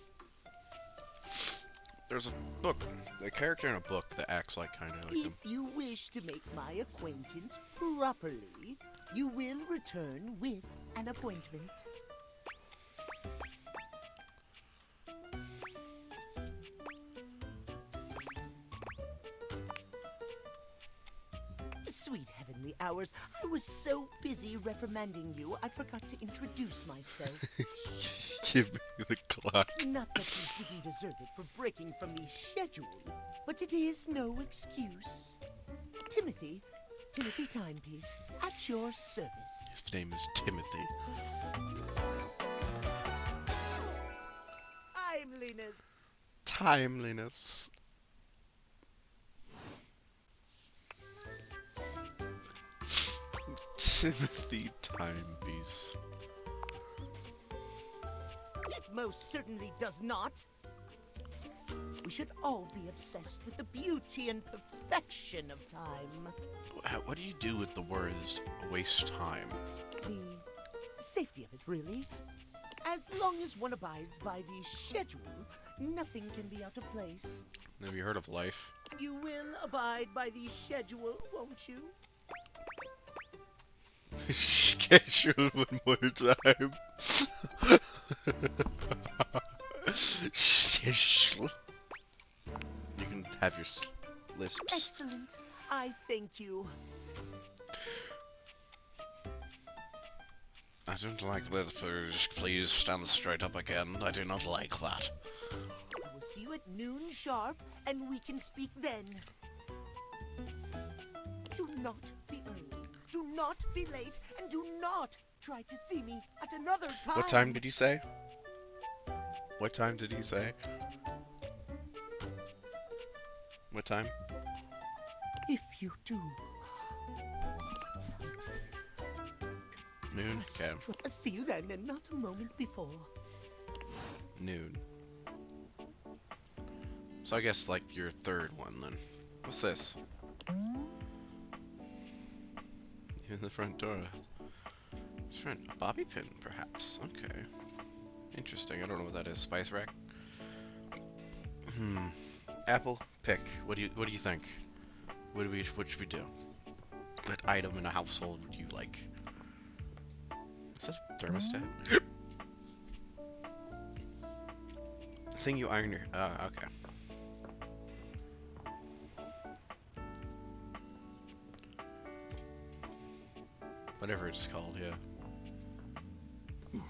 There's a book, a character in a book that acts like kind of like him. If you wish to make my acquaintance properly, you will return with an appointment. Sweet heavenly hours, I was so busy reprimanding you, I forgot to introduce myself. Give me the clock. Not that you didn't deserve it for breaking from the schedule, but it is no excuse. Timothy Timepiece, at your service. His name is Timothy. Timeliness. Timothy Timepiece. It most certainly does not. We should all be obsessed with the beauty and perfection of time. What do you do with the words waste time? The safety of it, really. As long as one abides by the schedule, nothing can be out of place. Have you heard of life? You will abide by the schedule, won't you? Schedule one more time. Schedule. You can have your lisps. Excellent. I thank you. I don't like this. Please stand straight up again. I do not like that. I will see you at noon sharp, and we can speak then. Do not be early. Do not be late, and do not try to see me at another time. What time did you say? What time did he say? What time? If you do. Noon? Okay. See you then, and not a moment before. Noon. So I guess, like, your third one, then. What's this? In the front door. Front bobby pin, perhaps. Okay. Interesting. I don't know what that is. Spice rack? Apple, pick. What do you think? What should we do? What item in a household would you like? Is that a thermostat? Thing you iron your... okay. Whatever it's called, yeah. Oof.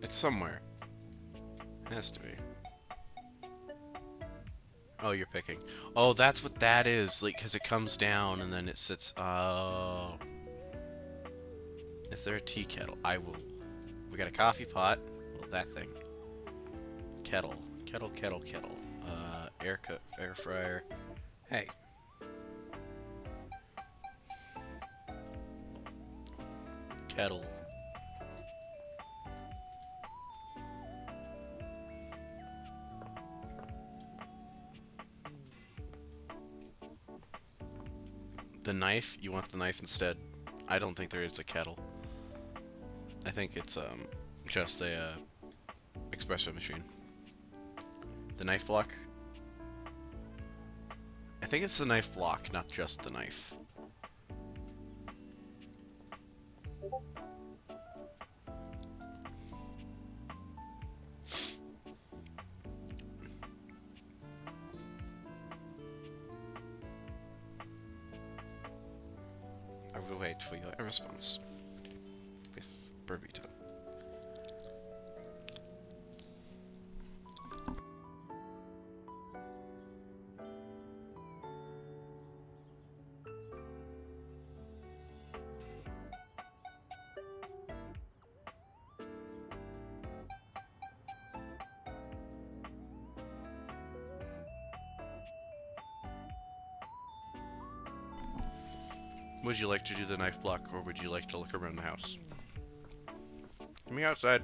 It's somewhere. It has to be. Oh, you're picking. Oh, that's what that is. Like, because it comes down and then it sits. Oh. Is there a tea kettle? I will. We got a coffee pot. Well, that thing. Kettle. Kettle. Air fryer. Hey. Kettle. The knife? You want the knife instead? I don't think there is a kettle. I think it's just a espresso machine. The knife block? I think it's the knife block, not just the knife. I will wait for your response with Burrito. Would you like to do the knife block, or would you like to look around the house? Let me outside.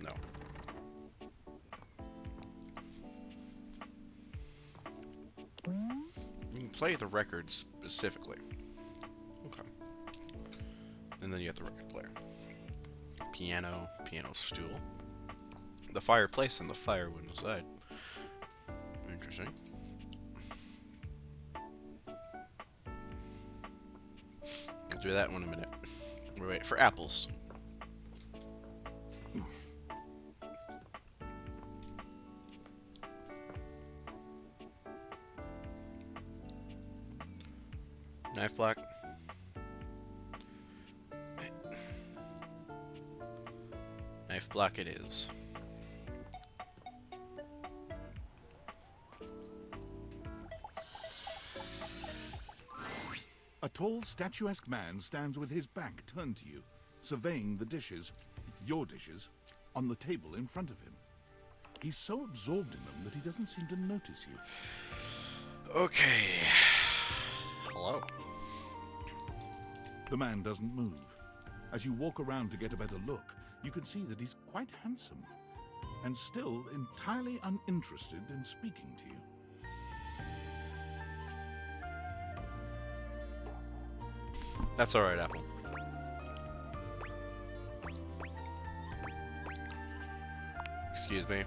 No. You can play the record specifically. Okay. And then you have the record player. Piano stool. The fireplace and the firewood inside. Interesting. I'll do that one in a minute. We're waiting for apples. Knife block. Knife block it is. A tall, statuesque man stands with his back turned to you, surveying the dishes, your dishes, on the table in front of him. He's so absorbed in them that he doesn't seem to notice you. Okay. Hello. The man doesn't move. As you walk around to get a better look, you can see that he's quite handsome, and still entirely uninterested in speaking to you. That's alright, Apple. Excuse me.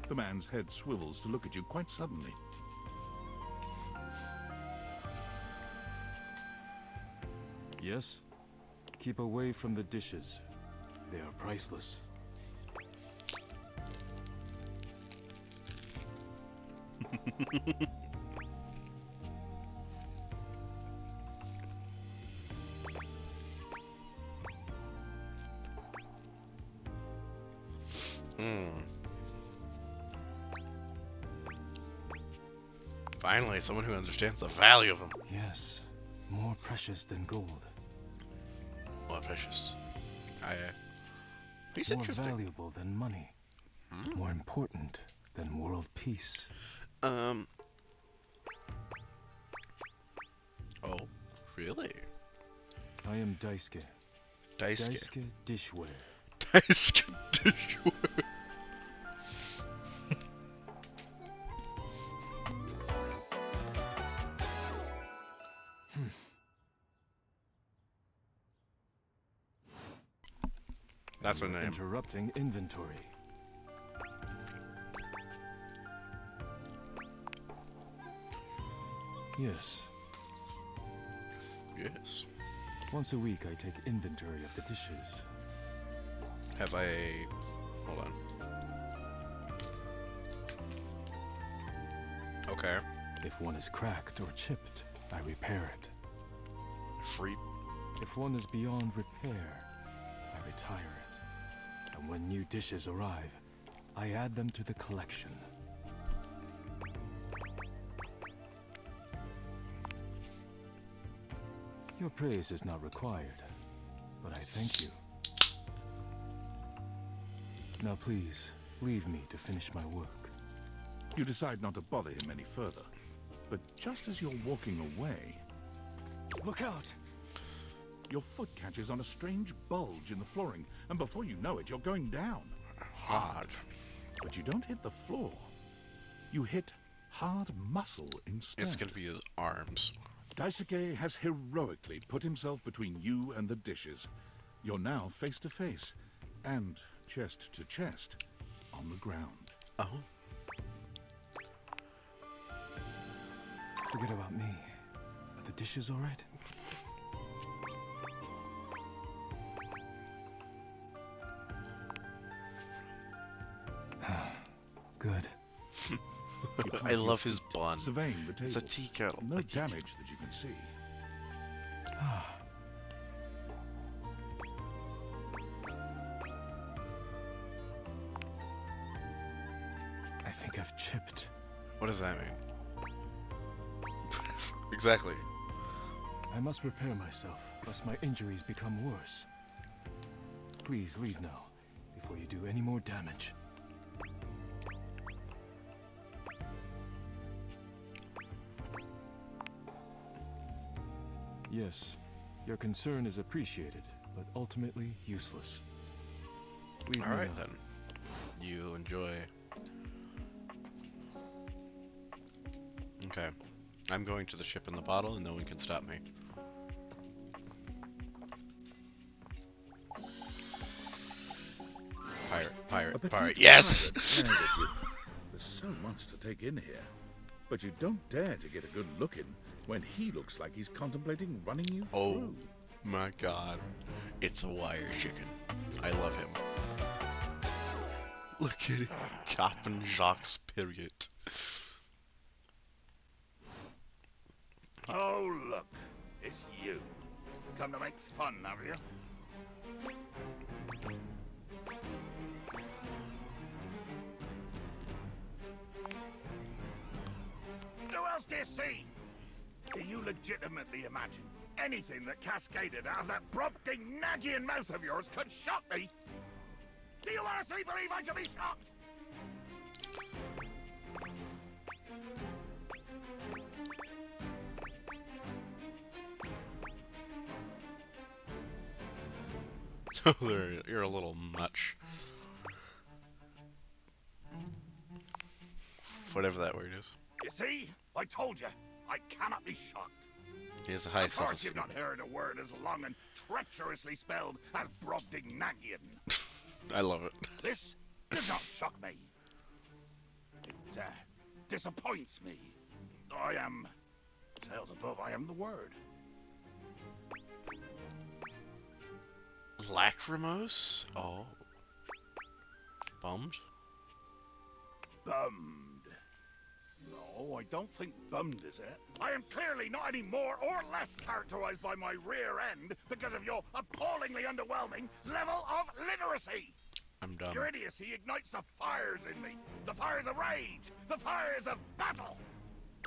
The man's head swivels to look at you quite suddenly. Yes? Keep away from the dishes. They are priceless. Finally, someone who understands the value of them. Yes, more precious than gold. More precious. He's more interesting. Valuable than money. More important than world peace. Oh, really? I am Daisuke. Daisuke Dishware. Daisuke Dishware. That's a name. Interrupting inventory. Yes. Yes. Once a week I take inventory of the dishes. Have I... Hold on. Okay. If one is cracked or chipped, I repair it. Free. If one is beyond repair, I retire it. And when new dishes arrive, I add them to the collection. Your praise is not required, but I thank you. Now please, leave me to finish my work. You decide not to bother him any further. But just as you're walking away... Look out! Your foot catches on a strange bulge in the flooring, and before you know it, you're going down. Hard. But you don't hit the floor. You hit hard muscle instead. It's gonna be his arms. Daisuke has heroically put himself between you and the dishes. You're now face to face, and chest to chest, on the ground. Oh. Forget about me. Are the dishes all right? Good. I love his bun. Surveying the table. It's a tea kettle. No damage that you can see. I think I've chipped. What does that mean? Exactly. I must prepare myself, lest my injuries become worse. Please leave now, before you do any more damage. Yes, your concern is appreciated, but ultimately useless. Leave me Alright now. then. You enjoy. Okay. I'm going to the ship in the bottle and no one can stop me. Pirate, pirate. Yes! Stares at you. There's so much to take in here. But you don't dare to get a good look in when he looks like he's contemplating running you Oh through. my god. It's a wire chicken. I love him. Look at it. Captain Jacques period. Oh, look. It's you. Come to make fun, have you? Who else do you see? Do you legitimately imagine anything that cascaded out of that Brobdingnagian mouth of yours could shock me? Do you honestly believe I could be shocked? You're a little much. Whatever that word is. You see? I told you. I cannot be shocked. He has a high Of course self-esteem. you've not heard a word as long and treacherously spelled as Brobdingnagian. I love it. This does not shock me. It disappoints me. I am... Sails above, I am the word. Lachrymose? Oh. Bummed? Bummed. No, I don't think bummed is it. I am clearly not any more or less characterized by my rear end because of your appallingly underwhelming level of literacy. I'm dumb. Your idiocy ignites the fires in me. The fires of rage. The fires of battle.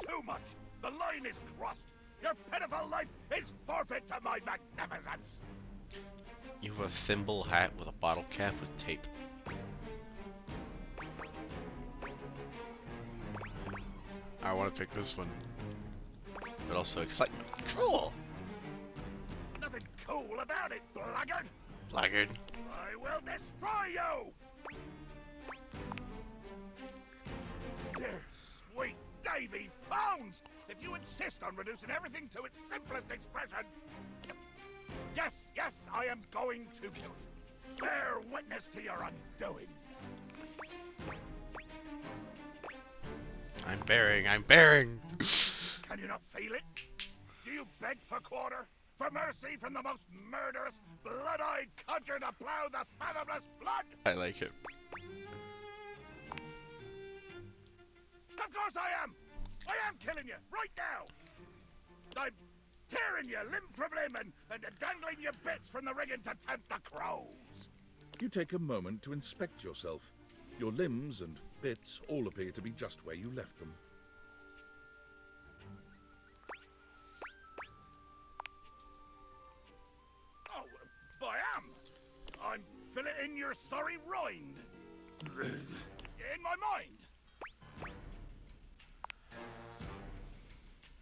Too much. The line is crossed. Your pitiful life is forfeit to my magnificence. You have a thimble hat with a bottle cap with tape. I want to pick this one. But also excitement. Cool! Nothing cool about it, blackguard. Blackguard. I will destroy you! Dear sweet Davy Phones! If you insist on reducing everything to its simplest expression... Yes, I am going to kill you. Bear witness to your undoing. I'm bearing. Can you not feel it? Do you beg for quarter? For mercy from the most murderous, blood-eyed cudger to plow the fathomless flood? I like it. Of course I am! I am killing you, right now! I'm tearing you limb from limb and dangling your bits from the rigging to tempt the crows! You take a moment to inspect yourself. Your limbs and bits all appear to be just where you left them. I am. I'm filleting your sorry rind. In my mind.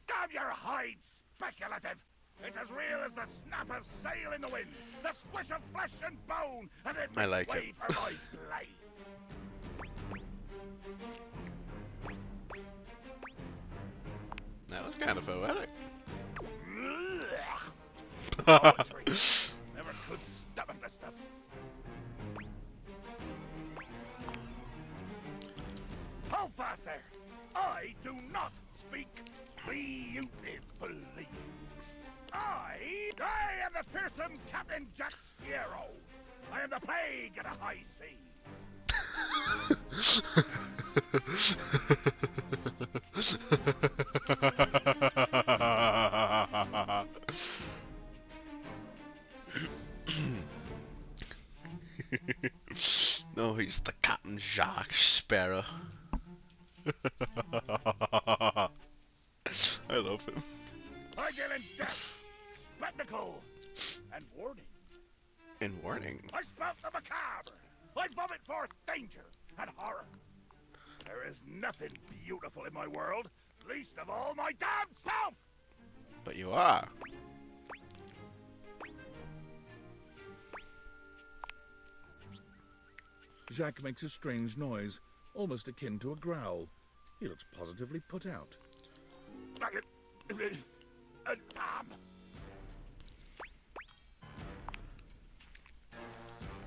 Damn your hide, speculative! It's as real as the snap of sail in the wind, the squish of flesh and bone as it I like makes way it. for my blade. That was kind of poetic. Poetry. Never could stomach this stuff. Hold fast there. I do not speak beautifully. I am the fearsome Captain Jack Sparrow. I am the plague of the high seas. No, he's the Captain Jack Sparrow. I love him. I deal in death, spectacle, and warning. In warning. I spout the macabre. I vomit forth danger and horror. There is nothing beautiful in my world, least of all my damned self! But you are. Jacques makes a strange noise, almost akin to a growl. He looks positively put out. Damn!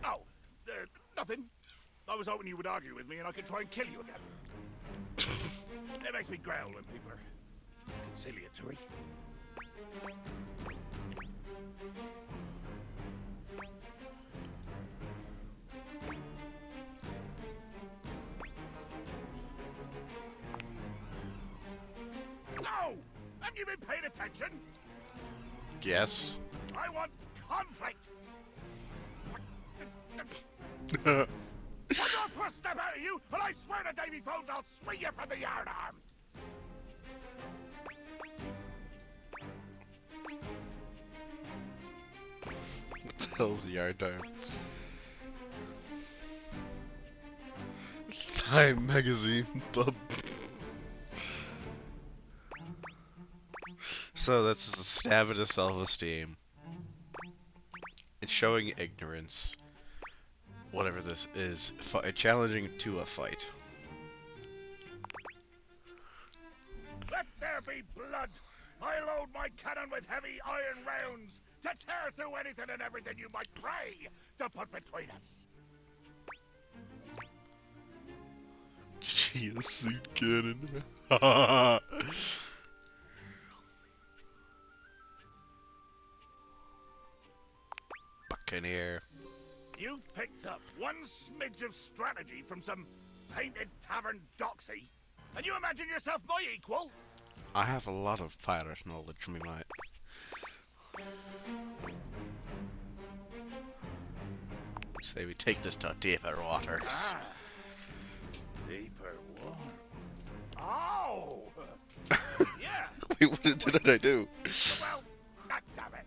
Oh, nothing. I was hoping you would argue with me and I could try and kill you again. It makes me growl when people are conciliatory. No! Haven't you been paying attention? Yes. I want conflict! One more first step out of you, and I swear to Davy Phones I'll swing you from the yardarm! What the hell's the yardarm? Time magazine, bub. So that's a stab at his self-esteem. It's showing ignorance. Whatever this is, challenging to a fight. Let there be blood! I load my cannon with heavy iron rounds to tear through anything and everything you might pray to put between us. Gee, a suit cannon. Buccaneer. You picked up one smidge of strategy from some painted tavern doxy, and you imagine yourself my equal? I have a lot of pirate knowledge, me mate. Say we take this to deeper waters. Ah, deeper water. Oh! Yeah! Wait, what did I do? Well, damn it.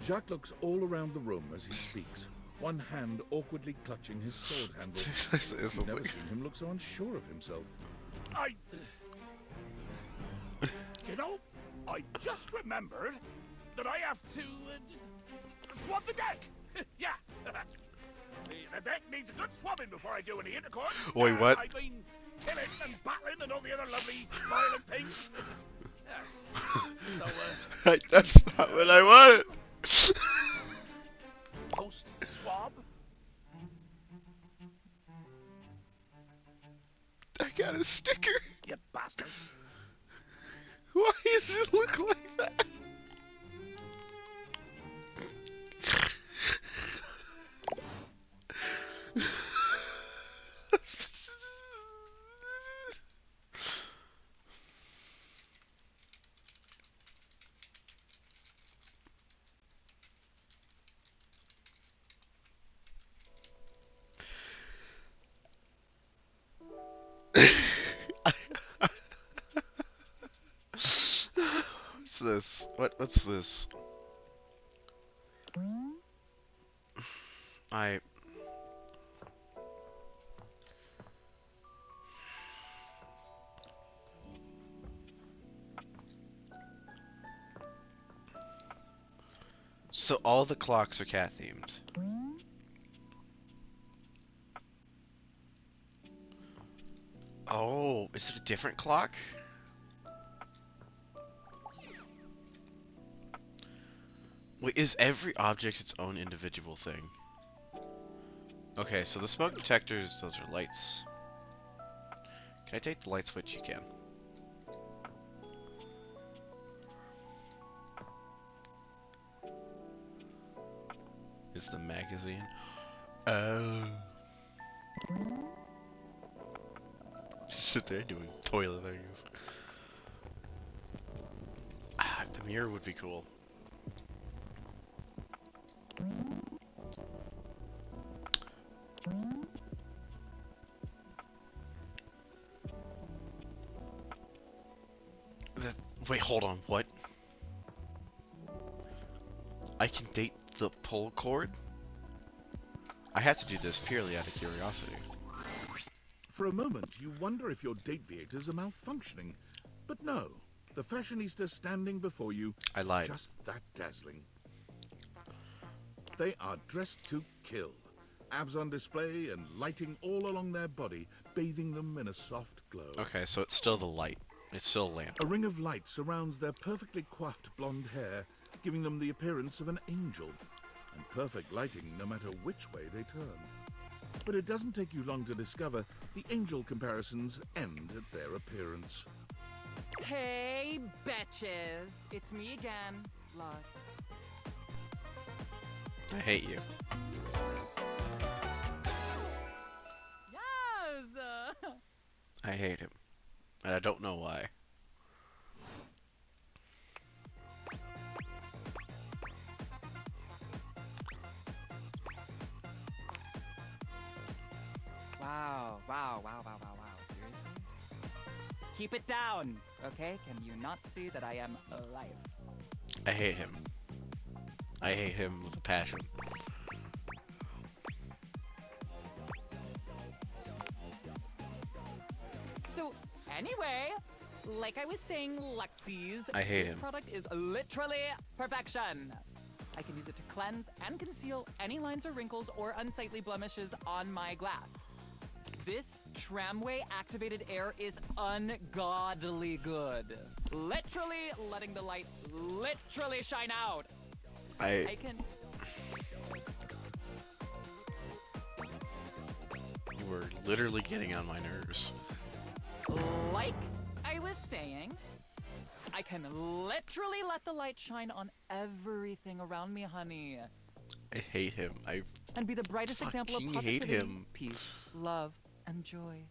Jacques looks all around the room as he speaks, one hand awkwardly clutching his sword handle. You've never seen him look so unsure of himself. You know, I just remembered that I have to swab the deck. Yeah. The deck needs a good swabbing before I do any intercourse. Wait, what? I mean, killing and battling and all the other lovely violent things. So, That's not what I wanted. Post swab. I got a sticker. You bastard. Why does it look like that? What's this? What's this? So all the clocks are cat themed. Oh, is it a different clock? Wait, is every object its own individual thing? Okay, so the smoke detectors, those are lights. Can I take the light switch? You can. Is the magazine? Oh. Just sit there doing toilet things. Ah, the mirror would be cool. Wait, hold on, what? I can date the pull cord? I had to do this purely out of curiosity. For a moment, you wonder if your date viators are malfunctioning. But no, the fashionista standing before you is just that dazzling. They are dressed to kill. Abs on display and lighting all along their body, bathing them in a soft glow. Okay, so it's still the light. It's still a lamp. A ring of light surrounds their perfectly coiffed blonde hair, giving them the appearance of an angel. And perfect lighting no matter which way they turn. But it doesn't take you long to discover the angel comparisons end at their appearance. Hey, betches! It's me again, Lux. I hate you. Yes! I hate him. And I don't know why. Wow, seriously? Keep it down, okay? Can you not see that I am alive? I hate him. I hate him with a passion. So, anyway, like I was saying, Luxies, I hate this him. product is literally perfection. I can use it to cleanse and conceal any lines or wrinkles or unsightly blemishes on my glass. This tramway activated air is ungodly good. Literally letting the light literally shine out. I can... You were literally getting on my nerves. Like I was saying, I can literally let the light shine on everything around me, honey. I hate him. And be the brightest example of fucking positivity, hate him. peace, love, and joy.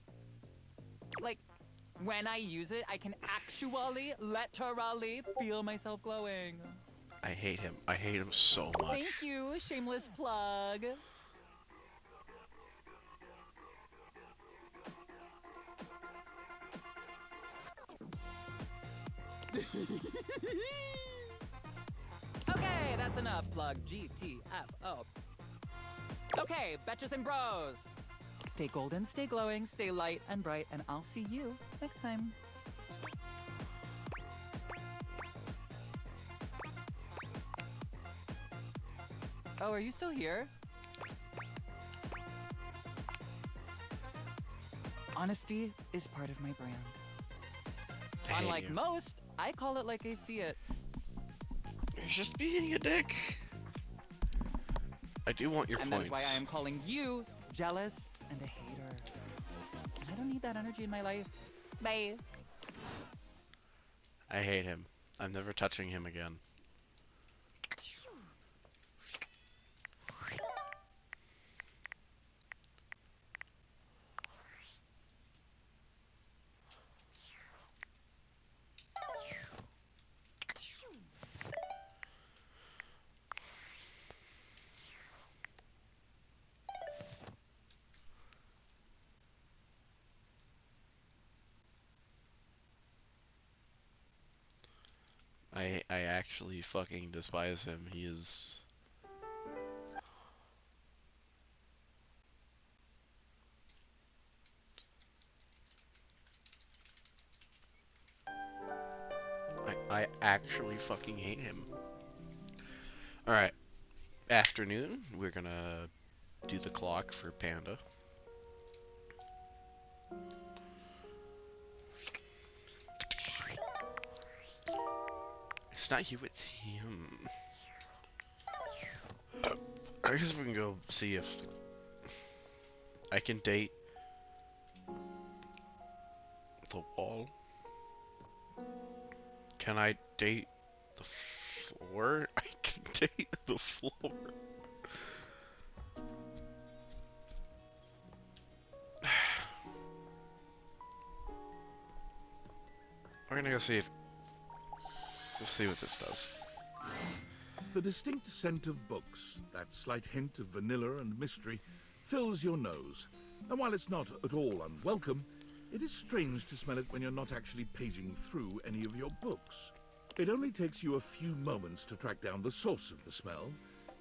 Like, when I use it, I can actually, literally feel myself glowing. I hate him. I hate him so much. Thank you, shameless plug. Okay, that's enough. Plug GTFO. Okay, betches and bros. Stay golden, stay glowing, stay light and bright, and I'll see you next time. Oh, are you still here? Honesty is part of my brand. Unlike most, I call it like I see it. You're just being a dick. I do want your And points. that's why I am calling you jealous and a hater. And I don't need that energy in my life. Bye. I hate him. I'm never touching him again. I actually fucking despise him. He is... I actually fucking hate him. Alright. Afternoon, we're gonna do the clock for Panda. It's not you, it's him. I guess we can go see if I can date the wall. Can I date the floor? I can date the floor. We're gonna go see if... Let's see what this does. The distinct scent of books, that slight hint of vanilla and mystery, fills your nose. And while it's not at all unwelcome, it is strange to smell it when you're not actually paging through any of your books. It only takes you a few moments to track down the source of the smell.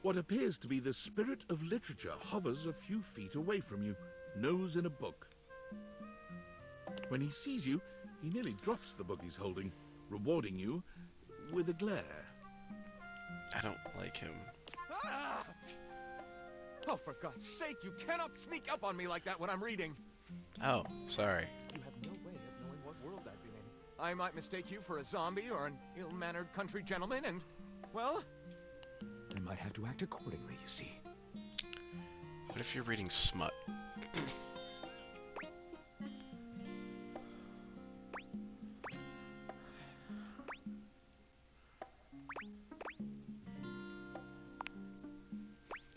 What appears to be the spirit of literature hovers a few feet away from you, nose in a book. When he sees you, he nearly drops the book he's holding, rewarding you with a glare. I don't like him. Ah! Oh, for God's sake, you cannot sneak up on me like that when I'm reading. Oh, sorry. You have no way of knowing what world I've been in. I might mistake you for a zombie or an ill-mannered country gentleman, and, well, I might have to act accordingly, you see. What if you're reading smut?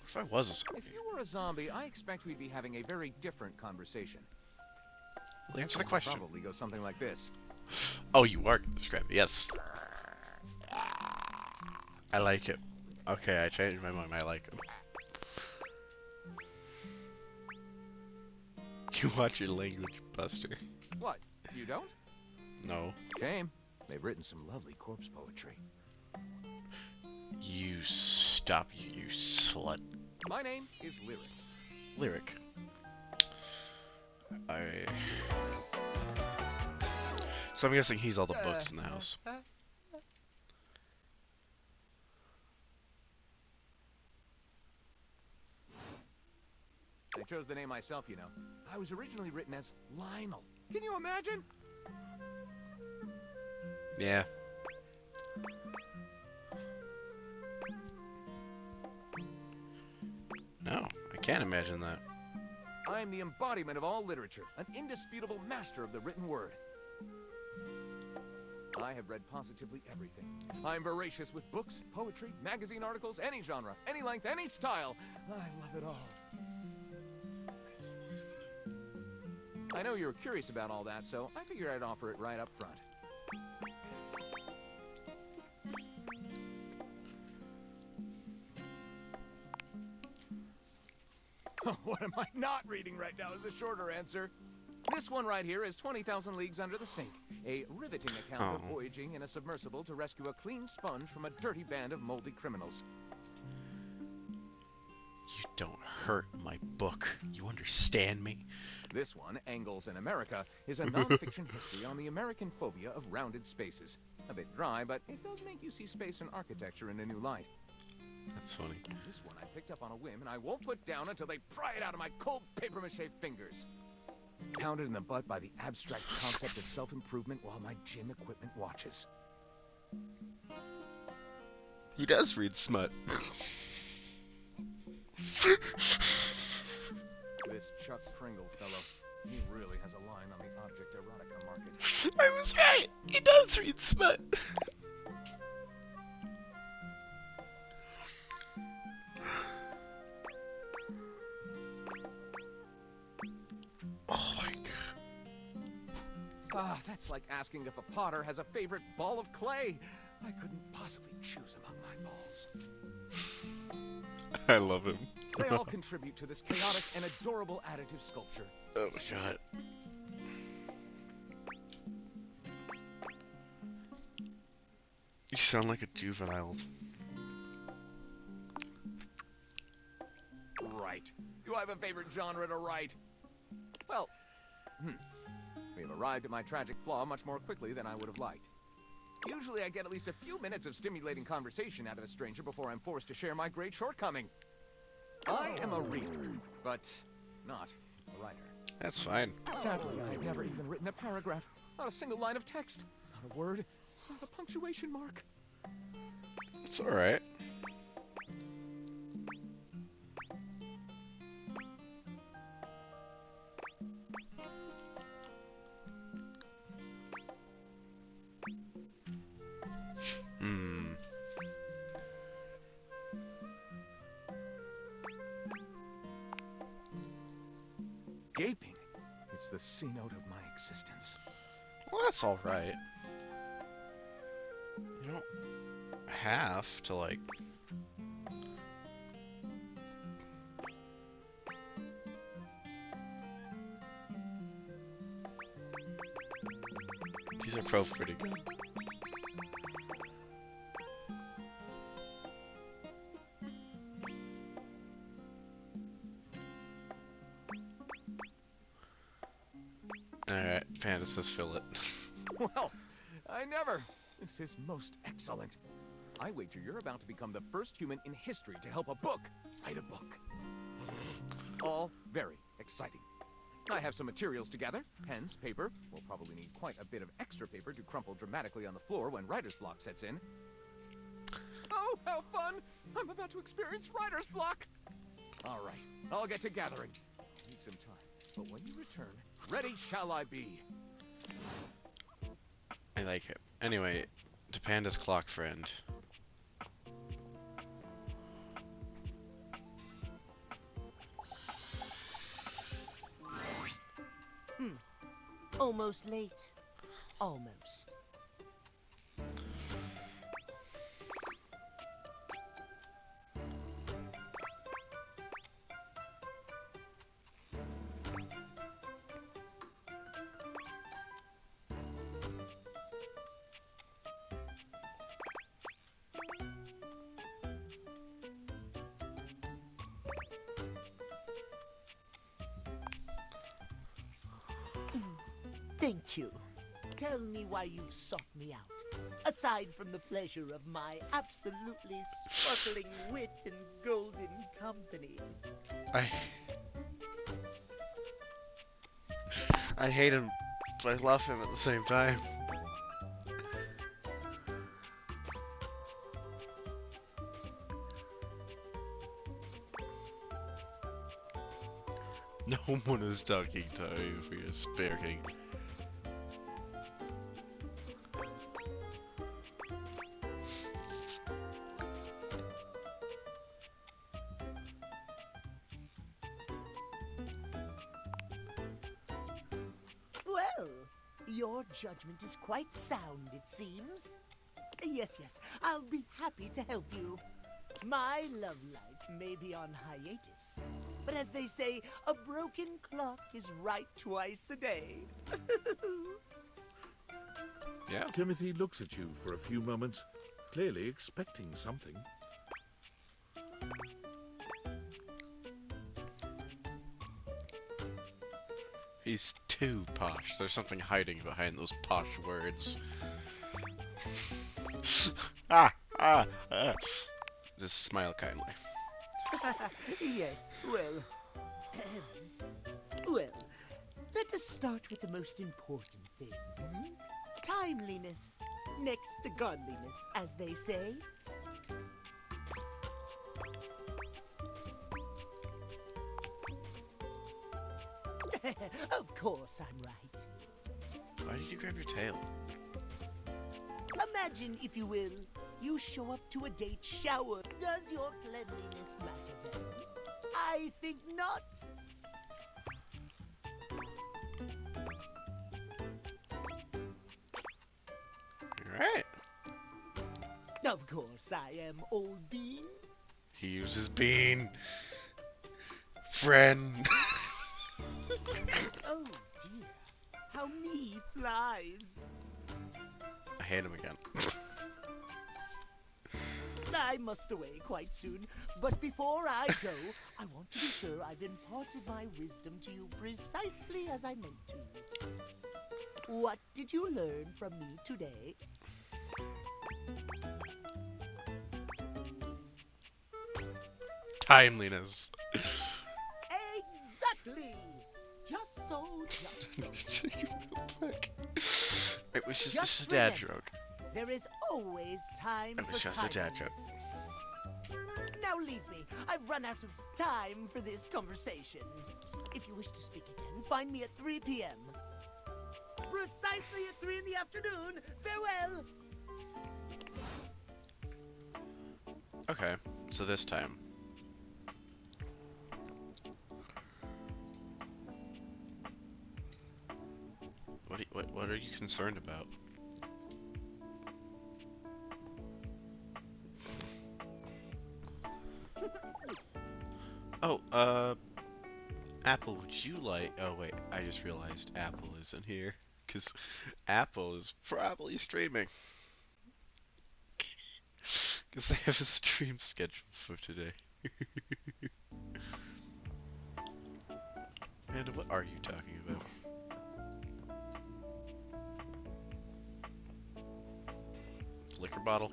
If I was a zombie. If you were a zombie, I expect we'd be having a very different conversation. Well, answer the question. Probably go something like this. Oh, you are describing. Yes. I like it. Okay, I changed my mind. I like him. You watch your language, Buster. What? You don't? No. Shame. They've written some lovely corpse poetry. You stop, you slut. My name is Lyric. Lyric. So I'm guessing he's all the books in the house. I chose the name myself, you know. I was originally written as Lionel. Can you imagine? Yeah. No, I can't imagine that. I am the embodiment of all literature, an indisputable master of the written word. I have read positively everything. I'm voracious with books, poetry, magazine articles, any genre, any length, any style. I love it all. I know you're curious about all that, so I figured I'd offer it right up front. What am I not reading right now is a shorter answer. This one right here is 20,000 Leagues Under the Sink, a riveting account of voyaging in a submersible to rescue a clean sponge from a dirty band of moldy criminals. You don't hurt my book. You understand me? This one, Angles in America, is a non-fiction history on the American phobia of rounded spaces. A bit dry, but it does make you see space and architecture in a new light. That's funny. This one I picked up on a whim, and I won't put down until they pry it out of my cold papier-mâché fingers. Pounded in the butt by the abstract concept of self-improvement while my gym equipment watches. He does read smut. This Chuck Pringle fellow, he really has a line on the object erotica market. I was right! He does read smut! Oh my god. Ah, that's like asking if a potter has a favorite ball of clay. I couldn't possibly choose among my balls. I love him. They all contribute to this chaotic and adorable additive sculpture. Oh my god. You sound like a juvenile. Right. Do I have a favorite genre to write? Well, we have arrived at my tragic flaw much more quickly than I would have liked. Usually I get at least a few minutes of stimulating conversation out of a stranger before I'm forced to share my great shortcoming. I am a reader, but not a writer. That's fine. Sadly, I've never even written a paragraph. Not a single line of text. Not a word. Not a punctuation mark. It's alright. Gaping. It's the C-note of my existence. Well, that's alright. You don't have to, like... These are pretty good. Alright, Panda says fill it. Well, I never. This is most excellent. I wager you're about to become the first human in history to help a book write a book. All very exciting. I have some materials to gather. Pens, paper. We'll probably need quite a bit of extra paper to crumple dramatically on the floor when writer's block sets in. Oh, how fun! I'm about to experience writer's block! All right, I'll get to gathering. Need some time, but when you return, ready shall I be. I like it. Anyway, to Panda's clock friend. Almost late. Almost. Thank you. Tell me why you've sought me out. Aside from the pleasure of my absolutely sparkling wit and golden company. I hate him, but I love him at the same time. No one is talking to you for your sparking. Well, your judgment is quite sound, it seems. Yes, I'll be happy to help you. My love life may be on hiatus, But as they say, a broken clock is right twice a day. Yeah. Timothy looks at you for a few moments, clearly expecting something. He's too posh. There's something hiding behind those posh words. Just smile kindly. Yes, well... well, let us start with the most important thing. Timeliness, next to godliness, as they say. Of course I'm right. Why did you grab your tail? Imagine, if you will, you show up to a date shower. Does your cleanliness matter then? I think not. Alright. Of course I am, old bean. He uses bean. Friend. Oh dear, how me flies. I hate him again. I must away quite soon, but before I go, I want to be sure I've imparted my wisdom to you precisely as I meant to. What did you learn from me today? Timeliness. Exactly! Just so, just so. It was just Just a dad remember, joke. There is always time It was for just a dad joke. timeliness. Now leave me. I've run out of time for this conversation. If you wish to speak again, find me at 3 p.m. Precisely at 3 in the afternoon. Farewell! Okay, so this time. What are you concerned about? Oh, Apple, would you like... Oh, wait, I just realized Apple isn't here. Because Apple is probably streaming. Because they have a stream scheduled for today. Amanda, what are you talking about? Liquor bottle?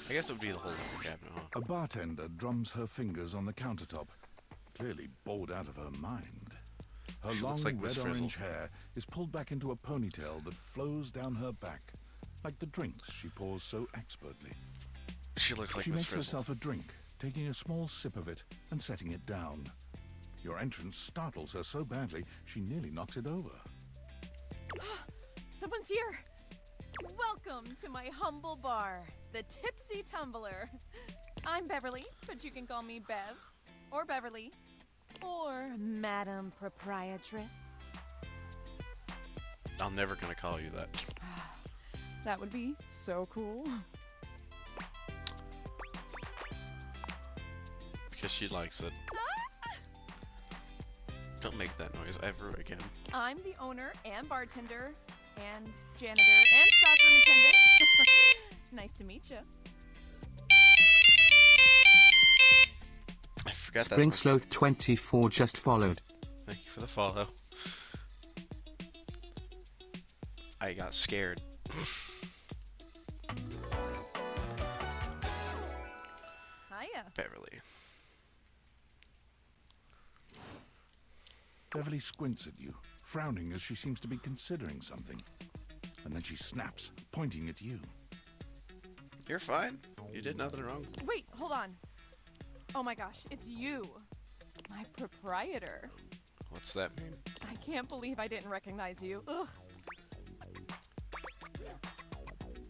I guess it would be the whole liquor cabinet, huh? A bartender drums her fingers on the countertop, clearly bored out of her mind. Her She long looks like Miss red-orange Frizzle. hair is pulled back into a ponytail that flows down her back, like the drinks she pours so expertly. She looks like She Miss makes Frizzle. herself a drink, taking a small sip of it and setting it down. Your entrance startles her so badly, she nearly knocks it over. Someone's here! Welcome to my humble bar, the Tipsy Tumbler. I'm Beverly, but you can call me Bev, or Beverly, or Madam Proprietress. I'm never gonna call you that. That would be so cool. Because she likes it. Don't make that noise ever again. I'm the owner and bartender, and janitor, and stockroom attendant. Nice to meet you. I forgot Spring that's Sloth 24 just followed. Thank you for the follow. I got scared. Hiya. Beverly. Beverly squints at you, frowning as she seems to be considering something. And then she snaps, pointing at you. You're fine. You did nothing wrong. Wait, hold on. Oh my gosh, it's you. My proprietor. What's that mean? I can't believe I didn't recognize you. Ugh.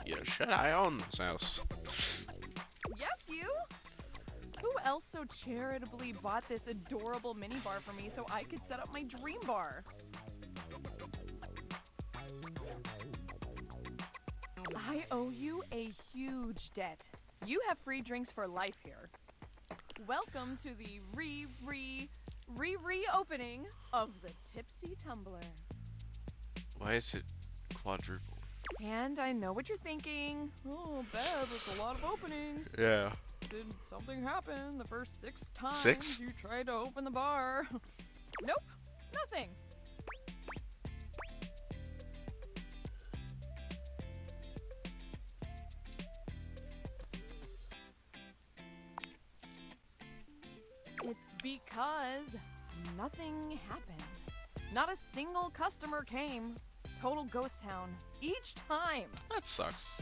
You should I own this house? Yes, you? Who else so charitably bought this adorable minibar for me so I could set up my dream bar? I owe you a huge debt. You have free drinks for life here. Welcome to the reopening of the Tipsy Tumbler. Why is it quadruple? And I know what you're thinking. Oh, Bev, it's a lot of openings. Yeah. Did something happen the first 6 times 6? you tried to open the bar? Nope, nothing. It's because nothing happened. Not a single customer came. Total ghost town. Each time. That sucks.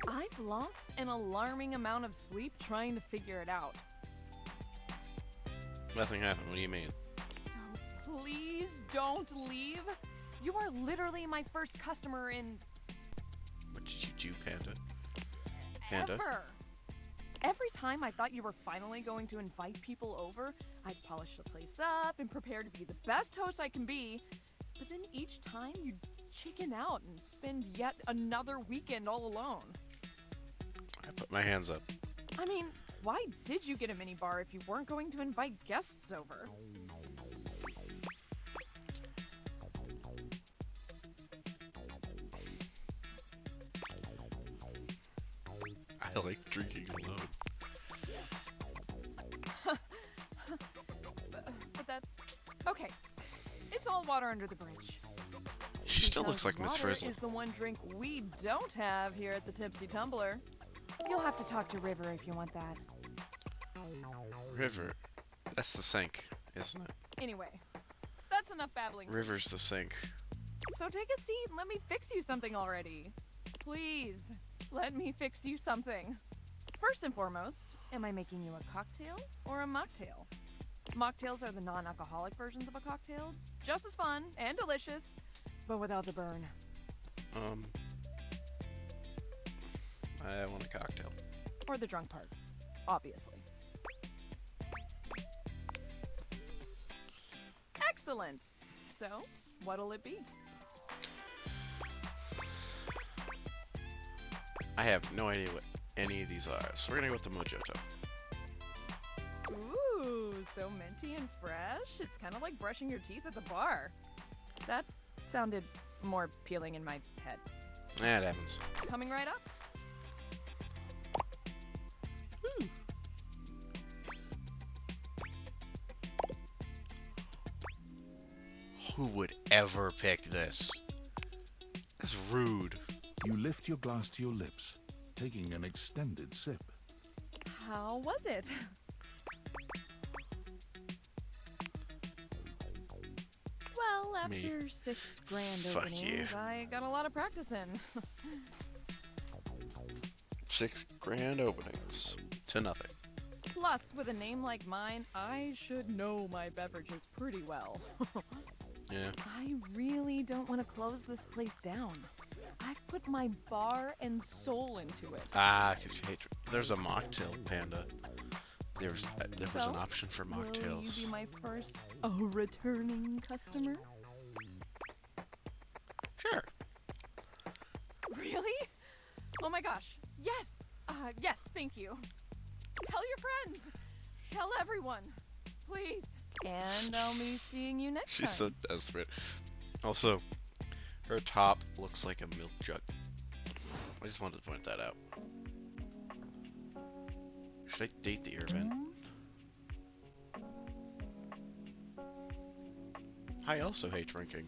I've lost an alarming amount of sleep trying to figure it out. Nothing happened. What do you mean? So please don't leave. You are literally my first customer in... What did you do, Panda? Panda? Ever. Every time I thought you were finally going to invite people over, I'd polish the place up and prepare to be the best host I can be. But then each time you'd chicken out and spend yet another weekend all alone. I put my hands up. I mean, why did you get a minibar if you weren't going to invite guests over? I like drinking alone. but that's... Okay. It's all water under the bridge. She still looks like Miss Water Frizzle. is the one drink we don't have here at the Tipsy Tumbler. You'll have to talk to River if you want that. River. That's the sink, isn't it? Anyway, that's enough babbling. River's the sink. So take a seat and let me fix you something already. Please, let me fix you something. First and foremost, am I making you a cocktail or a mocktail? Mocktails are the non-alcoholic versions of a cocktail. Just as fun and delicious, but without the burn. I want a cocktail. Or the drunk part, obviously. Excellent! So, what'll it be? I have no idea what any of these are, so we're gonna go with the Mojito. Ooh, so minty and fresh. It's kind of like brushing your teeth at the bar. That sounded more appealing in my head. That happens. Coming right up. Who would ever pick this? That's rude. You lift your glass to your lips, taking an extended sip. How was it? Well, after 6 grand Fuck openings, you. I got a lot of practice in. 6 grand openings to nothing. Plus, with a name like mine, I should know my beverages pretty well. Yeah. I really don't want to close this place down. I've put my bar and soul into it. Ah, 'cause you hate. There's a mocktail, Panda. There was an option for Will mocktails. you be my first returning customer? Sure. Really? Oh my gosh. Yes. Yes, thank you. Tell your friends. Tell everyone. Please. And I'll be seeing you next time. She's so desperate. Also, her top looks like a milk jug. I just wanted to point that out. Should I date the Irvin? I also hate drinking.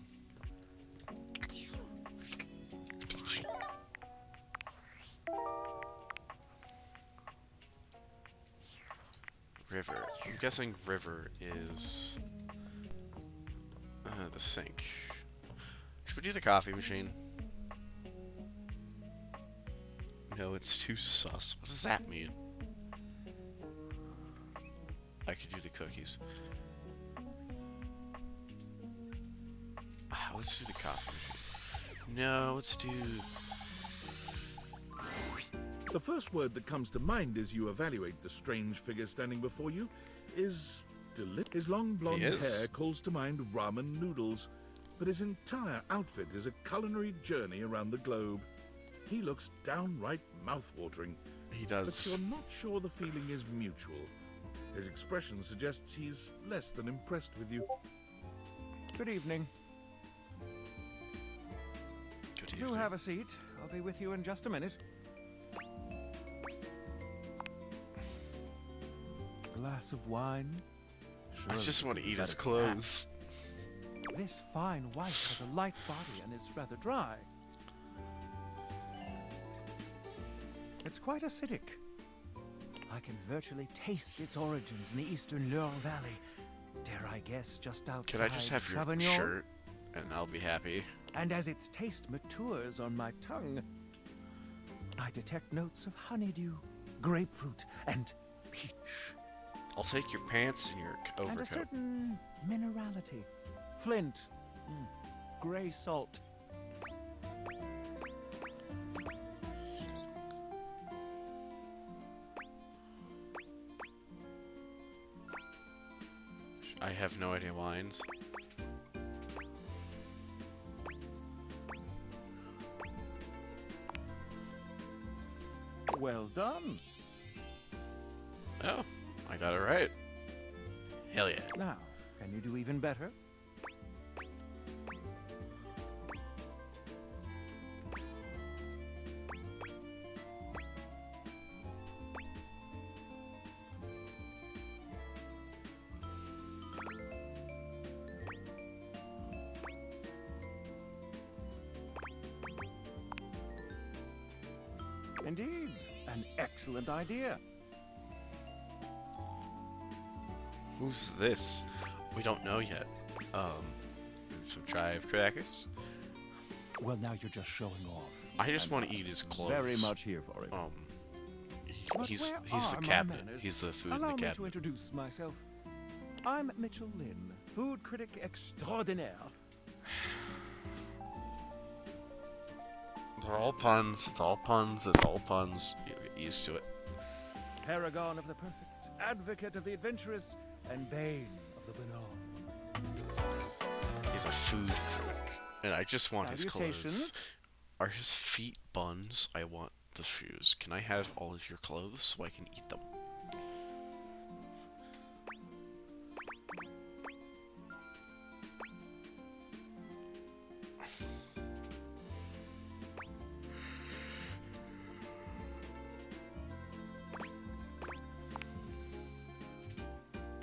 River. I'm guessing River is the sink. Should we do the coffee machine? No, it's too sus. What does that mean? I could do the cookies. Let's do the coffee machine. No, let's do... The first word that comes to mind as you evaluate the strange figure standing before you is His long blonde hair calls to mind ramen noodles, but his entire outfit is a culinary journey around the globe. He looks downright mouth-watering, He but does. you're not sure the feeling is mutual. His expression suggests he's less than impressed with you. Good evening. Good Do evening. have a seat. I'll be with you in just a minute. Glass of wine? I just Surely want to you'd eat better his than that. clothes. This fine white has a light body and is rather dry. It's quite acidic. I can virtually taste its origins in the eastern Loire Valley. Dare I guess just outside Can I just have your Chavignon? shirt and I'll be happy? And as its taste matures on my tongue, I detect notes of honeydew, grapefruit, and peach. I'll take your pants and your And a overcoat. certain minerality. Flint. Gray salt. I have no idea wines. Well done. Oh, I got it right. Hell yeah. Now, can you do even better? Indeed, an excellent idea. Who's this? We don't know yet. Some chive crackers. Well, now you're just showing off. I just want to eat his clothes. Very much here for it. But He's where the are my cabinet. manners? He's the food in Allow the me to cabinet. introduce myself. I'm Mitchell Lynn, food critic extraordinaire. They're all puns. It's all puns. It's all puns. You get used to it. Paragon of the perfect, advocate of the adventurous, and bane of the banal. He's a food critic, and I just want his clothes. Salutations. Are his feet buns? I want the shoes. Can I have all of your clothes so I can eat them?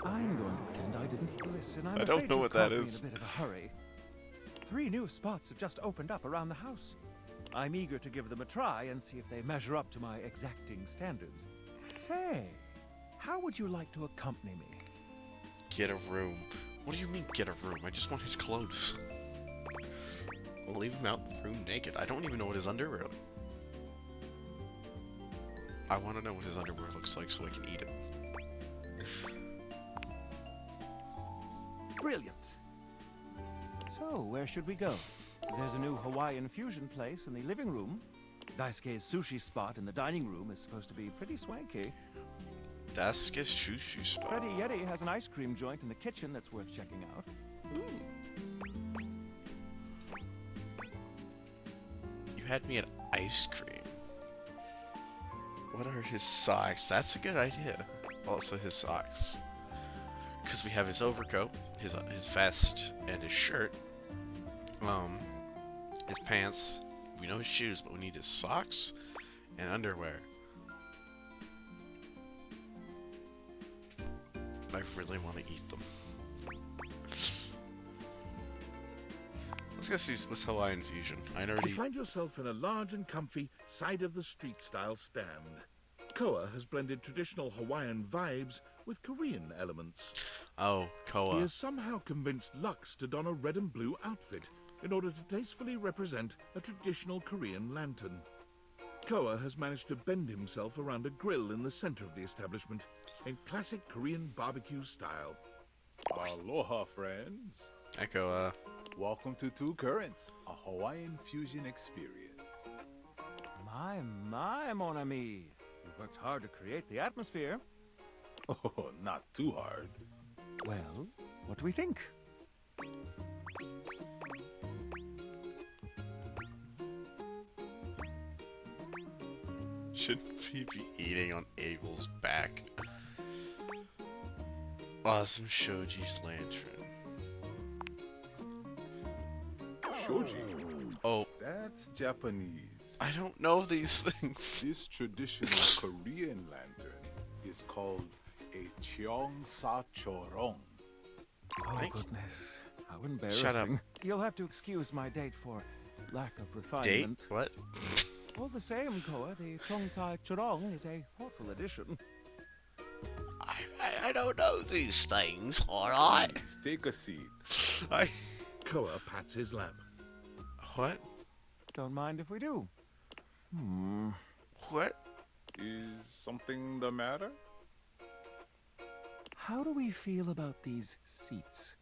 I'm going to pretend I didn't listen. I'm I don't afraid know you what that caught me is. In a bit of a hurry. 3 new spots have just opened up around the house. I'm eager to give them a try and see if they measure up to my exacting standards. Say, how would you like to accompany me? Get a room. What do you mean, get a room? I just want his clothes. I'll leave him out in the room naked. I don't even know what his underwear looks. I want to know what his underwear looks like so I can eat it. Brilliant. So, where should we go? There's a new Hawaiian fusion place in the living room. Daisuke's sushi spot in the dining room is supposed to be pretty swanky. Daisuke's sushi spot. Freddy Yeti has an ice cream joint in the kitchen that's worth checking out. You had me at ice cream. What are his socks? That's a good idea. Also his socks. Because we have his overcoat, his vest, and his shirt. His pants. We know his shoes, but we need his socks and underwear. I really want to eat them. Let's go see what's Hawaiian fusion. I You already. find yourself in a large and comfy side-of-the-street style stand. Koa has blended traditional Hawaiian vibes with Korean elements. Oh, Koa. He has somehow convinced Lux to don a red and blue outfit in order to tastefully represent a traditional Korean lantern. Koa has managed to bend himself around a grill in the center of the establishment in classic Korean barbecue style. Aloha, friends. Hi, Koa. Welcome to Two Currents, a Hawaiian fusion experience. My, mon ami. You've worked hard to create the atmosphere. Oh, not too hard. Well, what do we think? Shouldn't we be eating on Abel's back? Awesome Shoji's lantern. Shoji. Oh. That's Japanese. I don't know these things. This traditional Korean lantern is called a Cheongsa Chorong. Oh, goodness. How embarrassing. Shut up. You'll have to excuse my date for lack of refinement. Date? What? All the same, Koa, the Cheongsa Chorong is a thoughtful addition. I don't know these things, alright? Please take a seat. Koa pats his lap. What? Don't mind if we do. What? Is something the matter? How do we feel about these seats?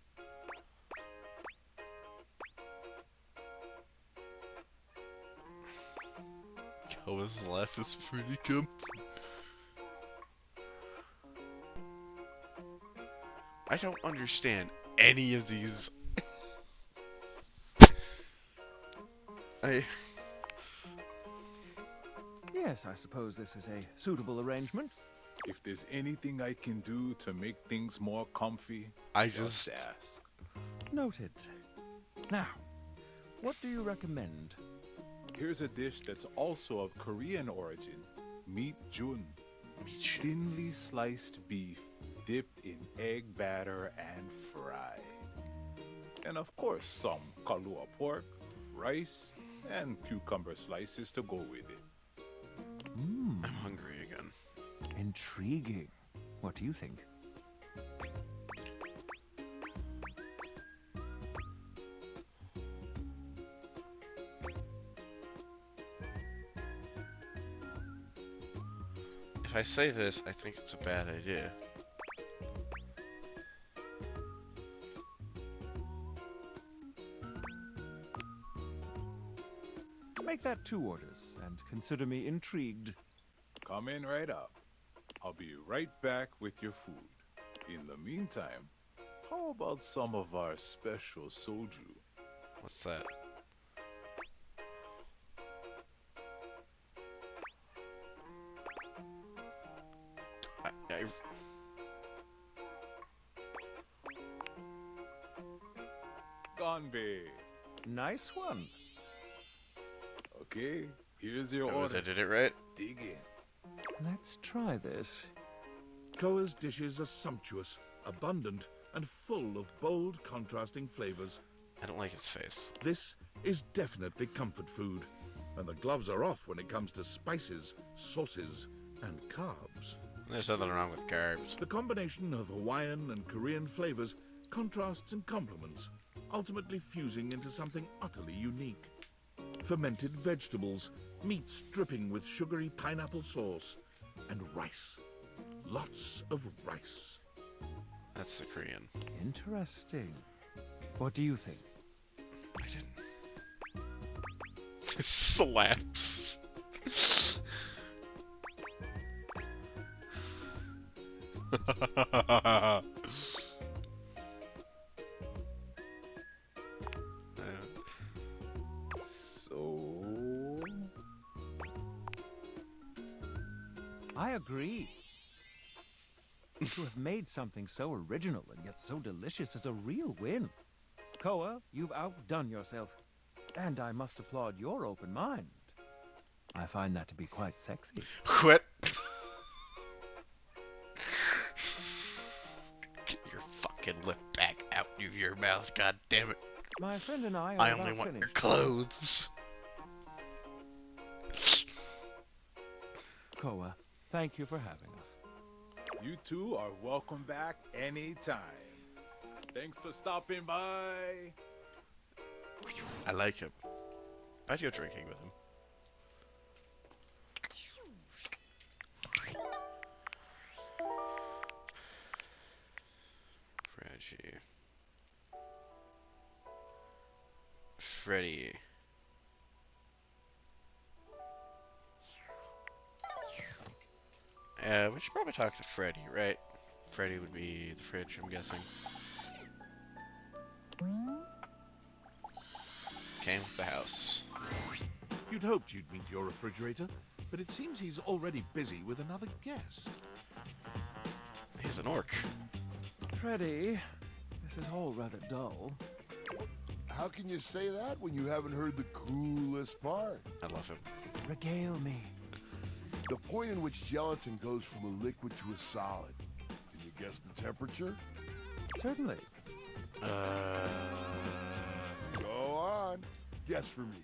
Koa's laugh is pretty comfy. I don't understand any of these. Yes, I suppose this is a suitable arrangement. If there's anything I can do to make things more comfy, I just ask. Noted. Now, what do you recommend? Here's a dish that's also of Korean origin. Meat jun. Thinly sliced beef dipped in egg batter and fried. And of course, some kalua pork, rice, and cucumber slices to go with it. I'm hungry again. Intriguing. What do you think? If I say this, I think it's a bad idea. Make that 2 orders, and consider me intrigued. Come in right up. I'll be right back with your food. In the meantime, how about some of our special soju? What's that? Ganbei. Nice one. Okay, here's your Oh, order. I did it right? Dig in. Let's try this. Koa's dishes are sumptuous, abundant, and full of bold, contrasting flavors. I don't like his face. This is definitely comfort food, and the gloves are off when it comes to spices, sauces, and carbs. There's nothing wrong with carbs. The combination of Hawaiian and Korean flavors contrasts and complements, ultimately fusing into something utterly unique. Fermented vegetables, meats dripping with sugary pineapple sauce, and rice. Lots of rice. That's the Korean. Interesting. What do you think? I didn't. It slaps. So... I agree. To have made something so original and yet so delicious is a real win. Koa, you've outdone yourself. And I must applaud your open mind. I find that to be quite sexy. Quit. Get your fucking lip back out of your mouth, god damn it. My friend and I are I about only want your finished. clothes. Koa, thank you for having us. You two are welcome back anytime. Thanks for stopping by. I like him. I'd go drinking with him. Reggie. Freddy. We should probably talk to Freddy, right? Freddy would be the fridge, I'm guessing. Came with the house. You'd hoped you'd meet your refrigerator, but it seems he's already busy with another guest. He's an orc. Freddy, this is all rather dull. How can you say that when you haven't heard the coolest part? I love him. Regale me. The point in which gelatin goes from a liquid to a solid. Can you guess the temperature? Certainly. Go on. Guess for me.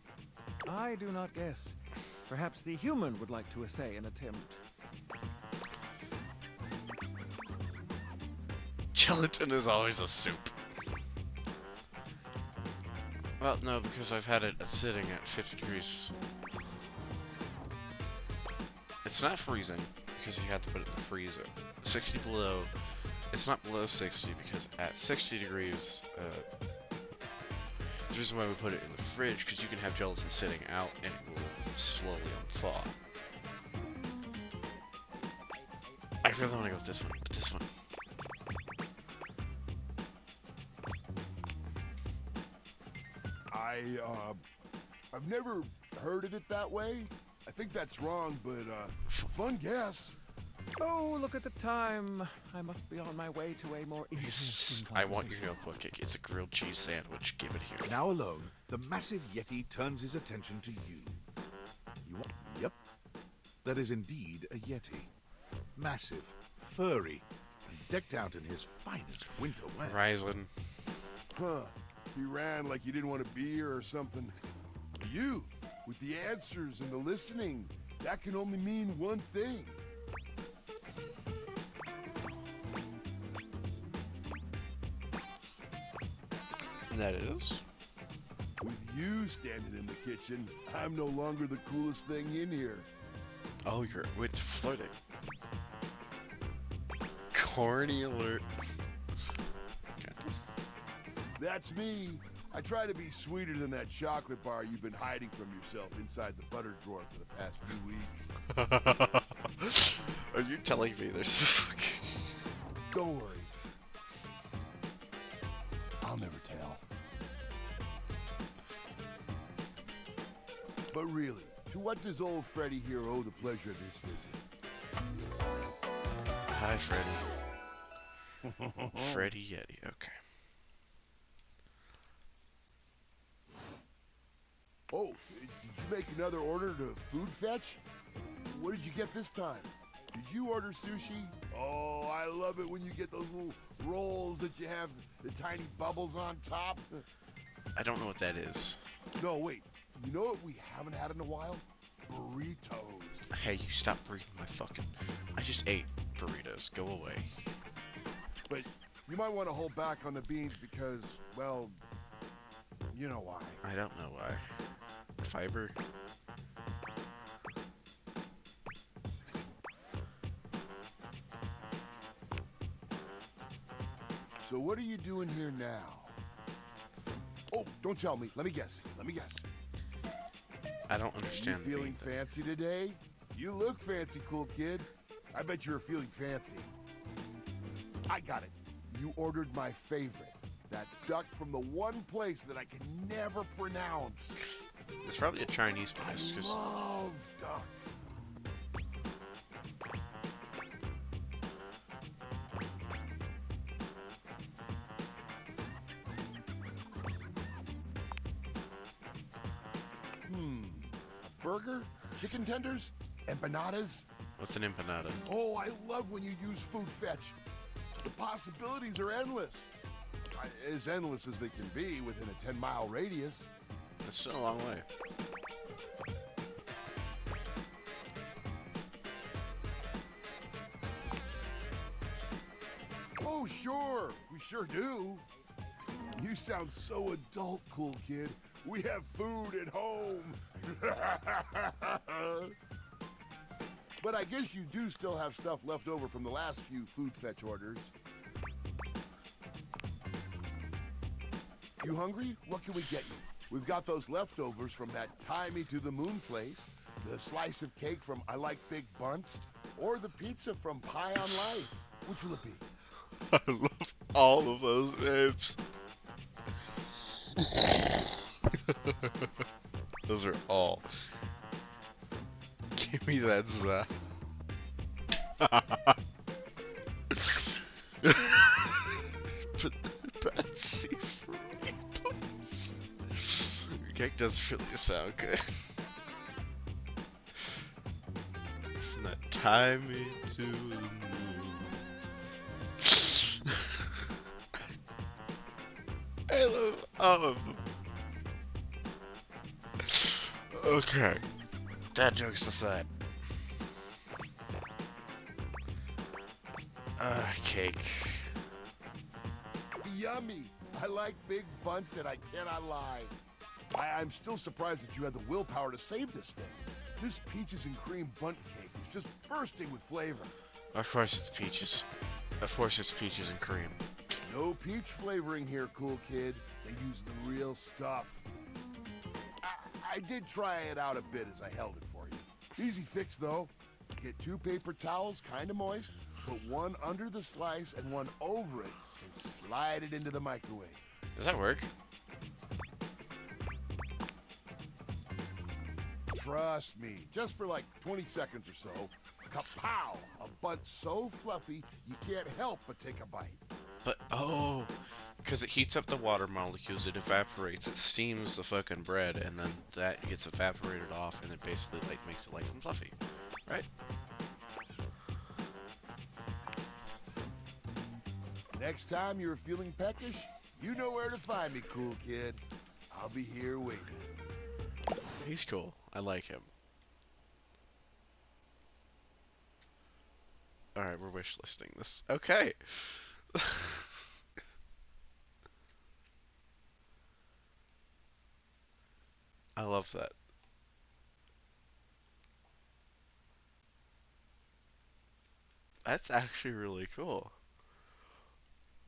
I do not guess. Perhaps the human would like to essay an attempt. Gelatin is always a soup. Well, no, because I've had it sitting at 50 degrees. It's not freezing, because you had to put it in the freezer. 60 below. It's not below 60, because at 60 degrees, the reason why we put it in the fridge, because you can have gelatin sitting out, and it will slowly unthaw. I really want to go with this one, but this one. I've never heard of it that way. I think that's wrong, but fun guess. Oh, look at the time. I must be on my way to a more interesting I want your notebook. It's a grilled cheese sandwich. Give it here. Now alone, the massive Yeti turns his attention to you. You want? Yep. That is indeed a Yeti. Massive, furry, and decked out in his finest winter wear. Ryzen. Huh. He ran like he didn't want to be here or something. You, with the answers and the listening, that can only mean one thing. And that is? With you standing in the kitchen, I'm no longer the coolest thing in here. Oh, you're flirting. Corny alert. That's me. I try to be sweeter than that chocolate bar you've been hiding from yourself inside the butter drawer for the past few weeks. Are you telling me there's... Don't worry. I'll never tell. But really, to what does old Freddy here owe the pleasure of this visit? Hi, Freddy. Freddy Yeti, okay. Oh, did you make another order to Food Fetch? What did you get this time? Did you order sushi? Oh, I love it when you get those little rolls that you have the tiny bubbles on top. I don't know what that is. No, wait. You know what we haven't had in a while? Burritos. Hey, you stop breathing my fucking... I just ate burritos. Go away. But you might want to hold back on the beans because, well, you know why. I don't know why. Fiber. So what are you doing here now? Oh, don't tell me. Let me guess. I don't understand. You feeling fancy today? You look fancy, cool kid. I bet you're feeling fancy. I got it. You ordered my favorite. That duck from the one place that I can never pronounce. It's probably a Chinese place. I love duck. A burger? Chicken tenders? Empanadas? What's an empanada? Oh, I love when you use Food Fetch. The possibilities are endless. As endless as they can be within a 10-mile radius. That's still a long way. Oh, sure. We sure do. You sound so adult, cool kid. We have food at home. But I guess you do still have stuff left over from the last few Food Fetch orders. You hungry? What can we get you? We've got those leftovers from that Tie Me to the Moon place, the slice of cake from I Like Big Bunts, or the pizza from Pie on Life. Which will it be? I love all of those names. Those are all Give me that za. Patsy Freebles. Your cake does really sound good. From that time into the moon. I love all of them. Okay. Dad jokes aside. Cake. Yummy! I like big bunts and I cannot lie. I'm still surprised that you had the willpower to save this thing. This peaches and cream bunt cake is just bursting with flavor. Of course it's peaches. Of course it's peaches and cream. No peach flavoring here, cool kid. They use the real stuff. I did try it out a bit as I held it for you. Easy fix though. Get 2 paper towels, kinda moist, put one under the slice and one over it, and slide it into the microwave. Does that work? Trust me, just for like 20 seconds or so. Kapow! A bunt so fluffy, you can't help but take a bite. But, oh, because it heats up the water molecules, it evaporates, it steams the fucking bread, and then that gets evaporated off, and it basically like makes it light and fluffy, right? Next time you're feeling peckish, you know where to find me, cool kid. I'll be here waiting. He's cool. I like him. Alright, we're wish listing this. Okay. I love that. That's actually really cool.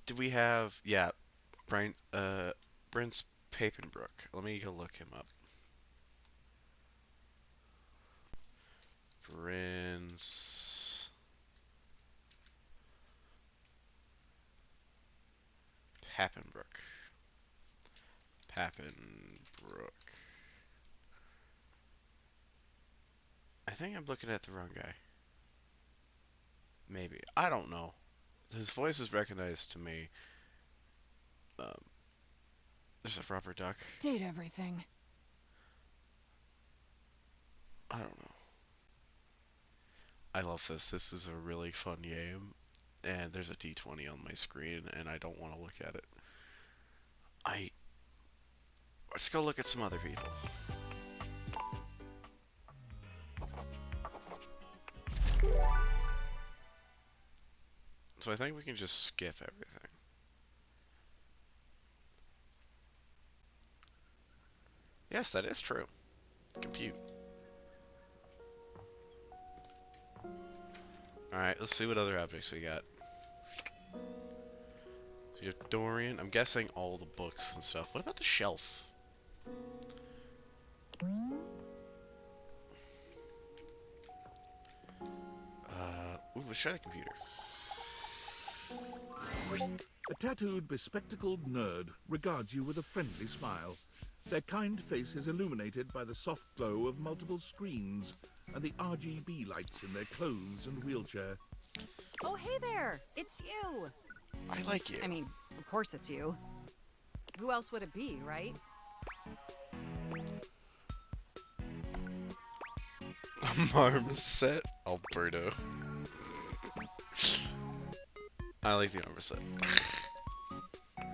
Do we have, yeah, Brent's Papenbrook. Let me go look him up. Brent's Papenbrook. I think I'm looking at the wrong guy. Maybe. I don't know. His voice is recognized to me. There's a rubber duck. Date everything. I don't know. I love this. This is a really fun game. And there's a D20 on my screen, and I don't want to look at it. Let's go look at some other people. So I think we can just skip everything. Yes, that is true. Compute. Alright, let's see what other objects we got. So you have Dorian. I'm guessing all the books and stuff. What about the shelf? Ooh, let's try the computer. A tattooed, bespectacled nerd regards you with a friendly smile. Their kind face is illuminated by the soft glow of multiple screens and the RGB lights in their clothes and wheelchair. Oh, hey there! It's you! I like you. I mean, of course it's you. Who else would it be, right? Marmoset Alberto. I like the Marmoset.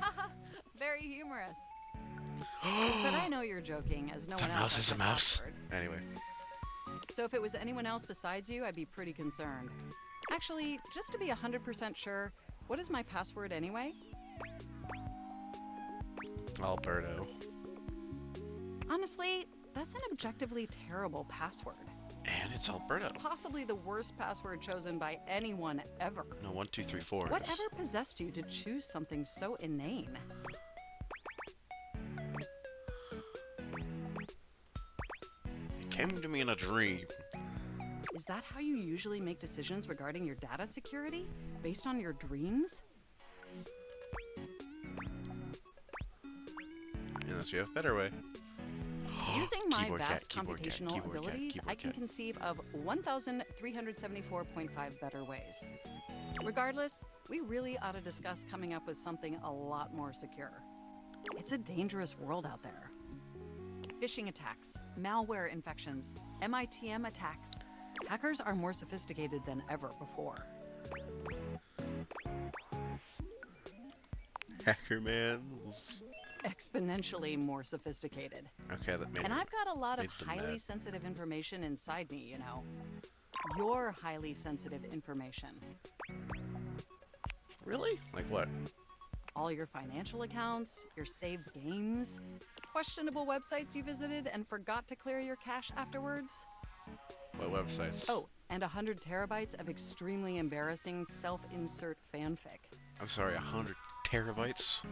Haha, very humorous. But I know you're joking, as no one else mouse has is a the mouse. password. Anyway. So if it was anyone else besides you, I'd be pretty concerned. Actually, just to be 100% sure, what is my password anyway? Alberto. Honestly, that's an objectively terrible password. And it's Alberto. Possibly the worst password chosen by anyone ever. No, 1, 2, 3, 4. Whatever possessed you to choose something so inane? It came to me in a dream. Is that how you usually make decisions regarding your data security? Based on your dreams? Unless you have a better way. Using my Keyboard cat, vast keyboard cat, computational keyboard cat, abilities, keyboard I can cat. conceive of 1,374.5 better ways. Regardless, we really ought to discuss coming up with something a lot more secure. It's a dangerous world out there. Phishing attacks, malware infections, MITM attacks. Hackers are more sophisticated than ever before. Hacker man. Exponentially more sophisticated. Okay, that made And I've got a lot of made them highly mad. sensitive information inside me, you know. Your highly sensitive information. Really? Like what? All your financial accounts, your saved games, questionable websites you visited and forgot to clear your cache afterwards. What websites? Oh, and 100 terabytes of extremely embarrassing self-insert fanfic. I'm sorry, 100 terabytes?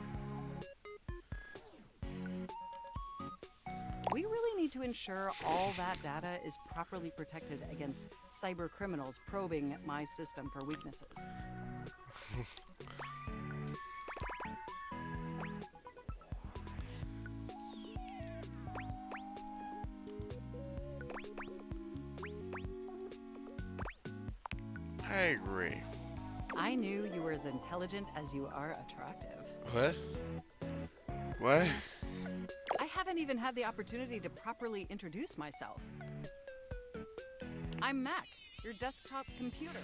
We really need to ensure all that data is properly protected against cyber criminals probing my system for weaknesses. I agree. I knew you were as intelligent as you are attractive. What? What? I haven't even had the opportunity to properly introduce myself. I'm Mac, your desktop computer.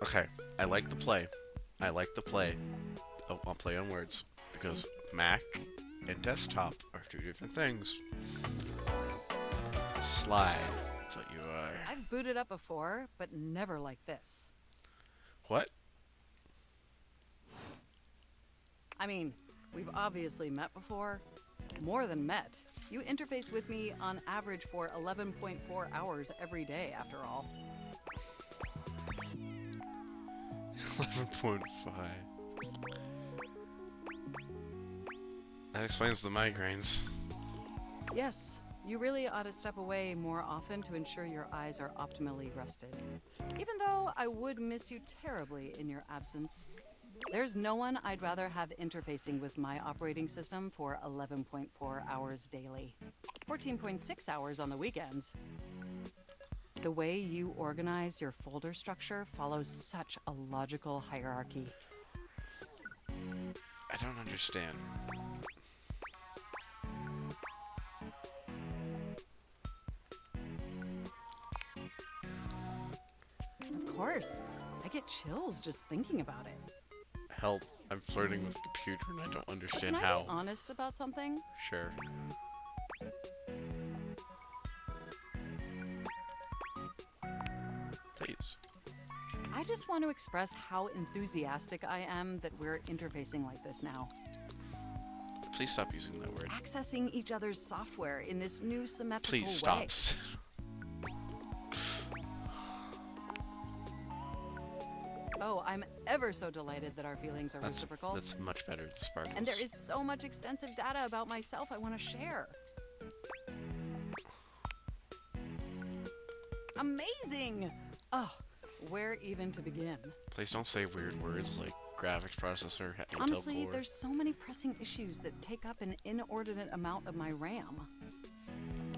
Okay, I like the play. I like the play. I'll play on words. Because Mac and desktop are two different things. Sly. That's what you are. I've booted up before, but never like this. What? I mean, we've obviously met before. More than met. You interface with me on average for 11.4 hours every day, after all. 11.5. That explains the migraines. Yes, you really ought to step away more often to ensure your eyes are optimally rested. Even though I would miss you terribly in your absence. There's no one I'd rather have interfacing with my operating system for 11.4 hours daily. 14.6 hours on the weekends. The way you organize your folder structure follows such a logical hierarchy. I don't understand. Of course, I get chills just thinking about it. Help, I'm flirting with the computer and I don't understand Can I how. be honest about something? Sure. Please. I just want to express how enthusiastic I am that we're interfacing like this now. Please stop using that word. Accessing each other's software in this new symmetrical Please way. stop. Oh, I'm ever so delighted that our feelings are reciprocal. That's much better. It sparkles. And there is so much extensive data about myself I want to share. Amazing! Oh, where even to begin? Please don't say weird words like graphics processor, Intel Honestly, core. there's so many pressing issues that take up an inordinate amount of my RAM.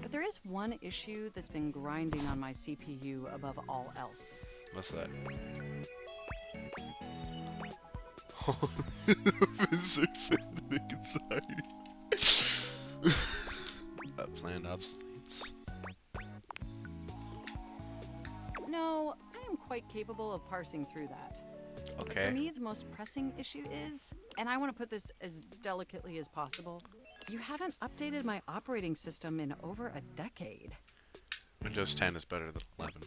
But there is one issue that's been grinding on my CPU above all else. What's that? Insert fanfic inside. Planned obsoletes. No, I am quite capable of parsing through that. Okay. For me, the most pressing issue is, and I want to put this as delicately as possible, you haven't updated my operating system in over a decade. Windows 10 is better than 11.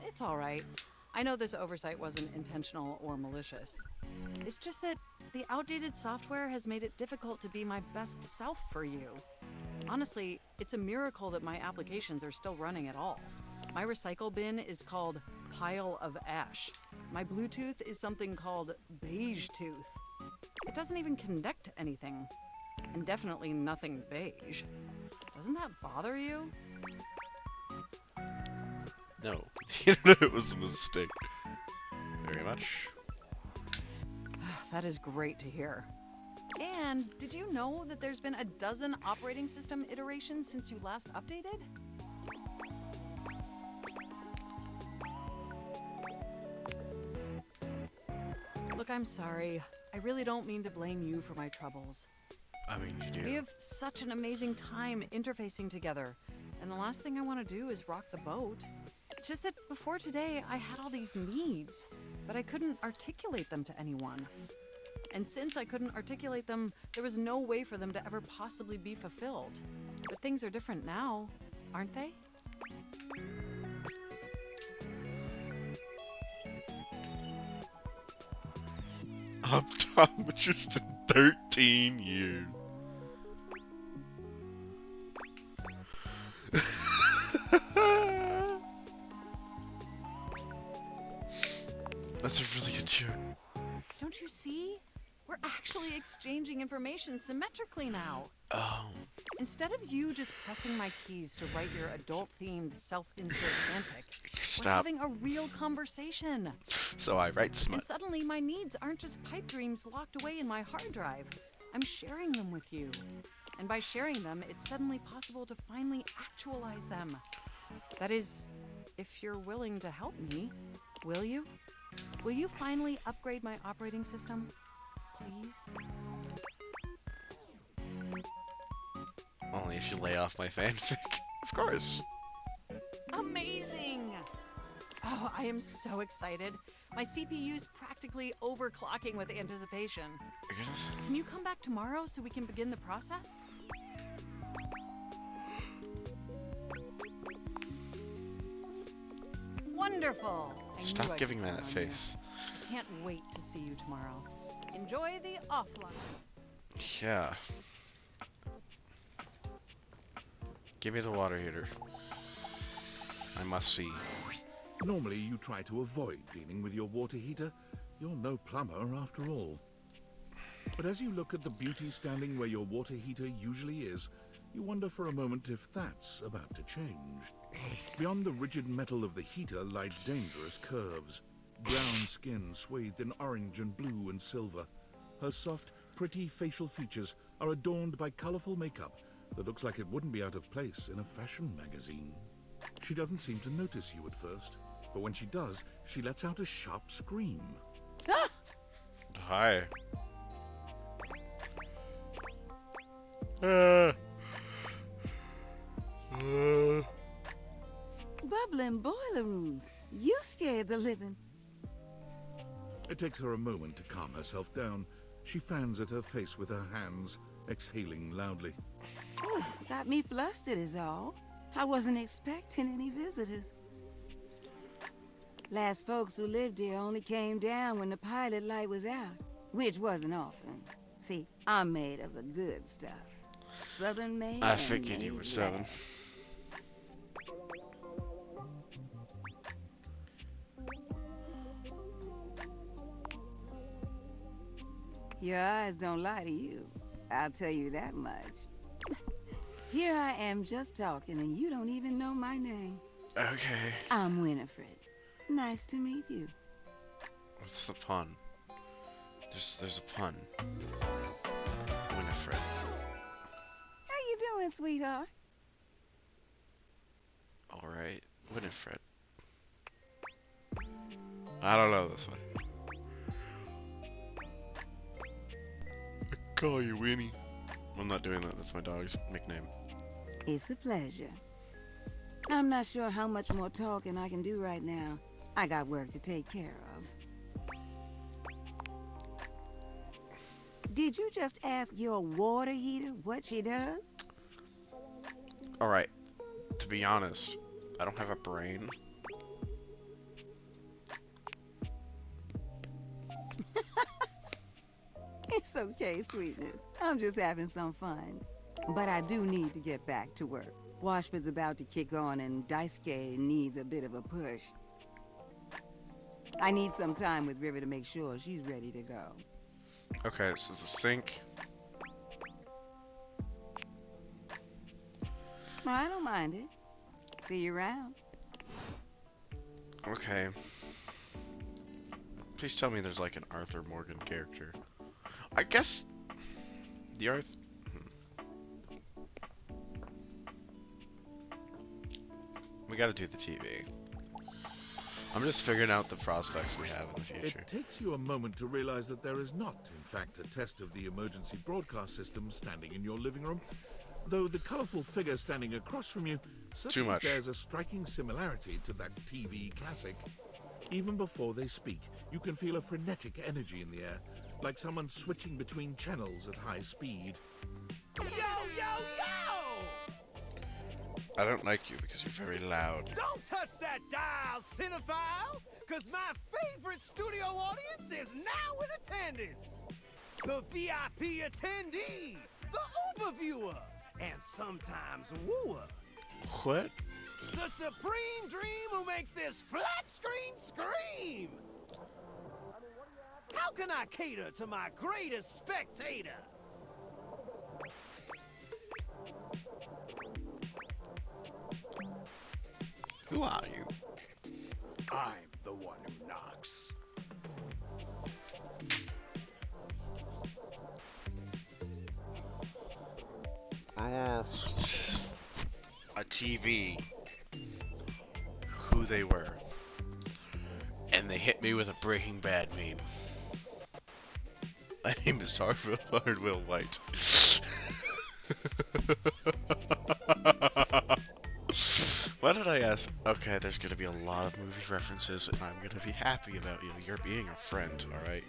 It's all right. I know this oversight wasn't intentional or malicious. It's just that the outdated software has made it difficult to be my best self for you. Honestly, it's a miracle that my applications are still running at all. My recycle bin is called Pile of Ash. My Bluetooth is something called Beige Tooth. It doesn't even connect to anything. And definitely nothing beige. Doesn't that bother you? No. The internet was a mistake. Very much. That is great to hear. And did you know that there's been a dozen operating system iterations since you last updated? Look, I'm sorry. I really don't mean to blame you for my troubles. I mean, you do. We have such an amazing time interfacing together, and the last thing I want to do is rock the boat. It's just that before today, I had all these needs, but I couldn't articulate them to anyone. And since I couldn't articulate them, there was no way for them to ever possibly be fulfilled. But things are different now, aren't they? Optometrist in 13 years. That's a really good joke. Don't you see? We're actually exchanging information symmetrically now. Oh. Instead of you just pressing my keys to write your adult-themed self-insert fanfic, Stop. we're having a real conversation. So I write smut. And suddenly my needs aren't just pipe dreams locked away in my hard drive. I'm sharing them with you. And by sharing them, it's suddenly possible to finally actualize them. That is, if you're willing to help me, will you? Will you finally upgrade my operating system? Please? Only if you lay off my fanfic. Of course. Amazing! Oh, I am so excited. My CPU's practically overclocking with anticipation. Can you come back tomorrow so we can begin the process? Wonderful! I knew Stop I'd giving me count that on you. face. I can't wait to see you tomorrow. Enjoy the offline. Yeah. Give me the water heater. I must see. Normally you try to avoid dealing with your water heater. You're no plumber after all. But as you look at the beauty standing where your water heater usually is, you wonder for a moment if that's about to change. Beyond the rigid metal of the heater lie dangerous curves. Brown skin swathed in orange and blue and silver. Her soft, pretty facial features are adorned by colorful makeup that looks like it wouldn't be out of place in a fashion magazine. She doesn't seem to notice you at first, but when she does, she lets out a sharp scream. Ah! Hi. Bubbling boiler rooms. You scared the living. It takes her a moment to calm herself down. She fans at her face with her hands, exhaling loudly. Got me flustered is all. I wasn't expecting any visitors. Last folks who lived here only came down when the pilot light was out, which wasn't often. See, I'm made of the good stuff. Southern made. I and figured you made were Southern. last. Your eyes don't lie to you. I'll tell you that much. Here I am just talking and you don't even know my name. Okay. I'm Winifred. Nice to meet you. What's the pun? There's a pun. Winifred. How you doing, sweetheart? Alright. Winifred. I don't know this one. I call you Winnie. I'm not doing that. That's my dog's nickname. It's a pleasure. I'm not sure how much more talking I can do right now. I got work to take care of. Did you just ask your water heater what she does? Alright. To be honest, I don't have a brain. It's okay, sweetness. I'm just having some fun. But I do need to get back to work. Washford's about to kick on and Daisuke needs a bit of a push. I need some time with River to make sure she's ready to go. Okay, this is the sink. Well, I don't mind it. See you around. Okay. Please tell me there's like an Arthur Morgan character. I guess the We gotta do the TV. I'm just figuring out the prospects we have in the future. It takes you a moment to realize that there is not, in fact, a test of the emergency broadcast system standing in your living room, though the colorful figure standing across from you certainly bears a striking similarity to that TV classic. Even before they speak, you can feel a frenetic energy in the air, like someone switching between channels at high speed. Yo, yo, yo! I don't like you because you're very loud. Don't touch that dial, cinephile, because my favorite studio audience is now in attendance. The VIP attendee, the Uber viewer, and sometimes wooer. What? The supreme dream who makes this flat screen scream. How can I cater to my greatest spectator? Who are you? I'm the one who knocks. I asked a TV who they were, and they hit me with a Breaking Bad meme. My name is Hardwill White. Why did I ask? Okay, there's gonna be a lot of movie references, and I'm gonna be happy about you. You're being a friend, alright?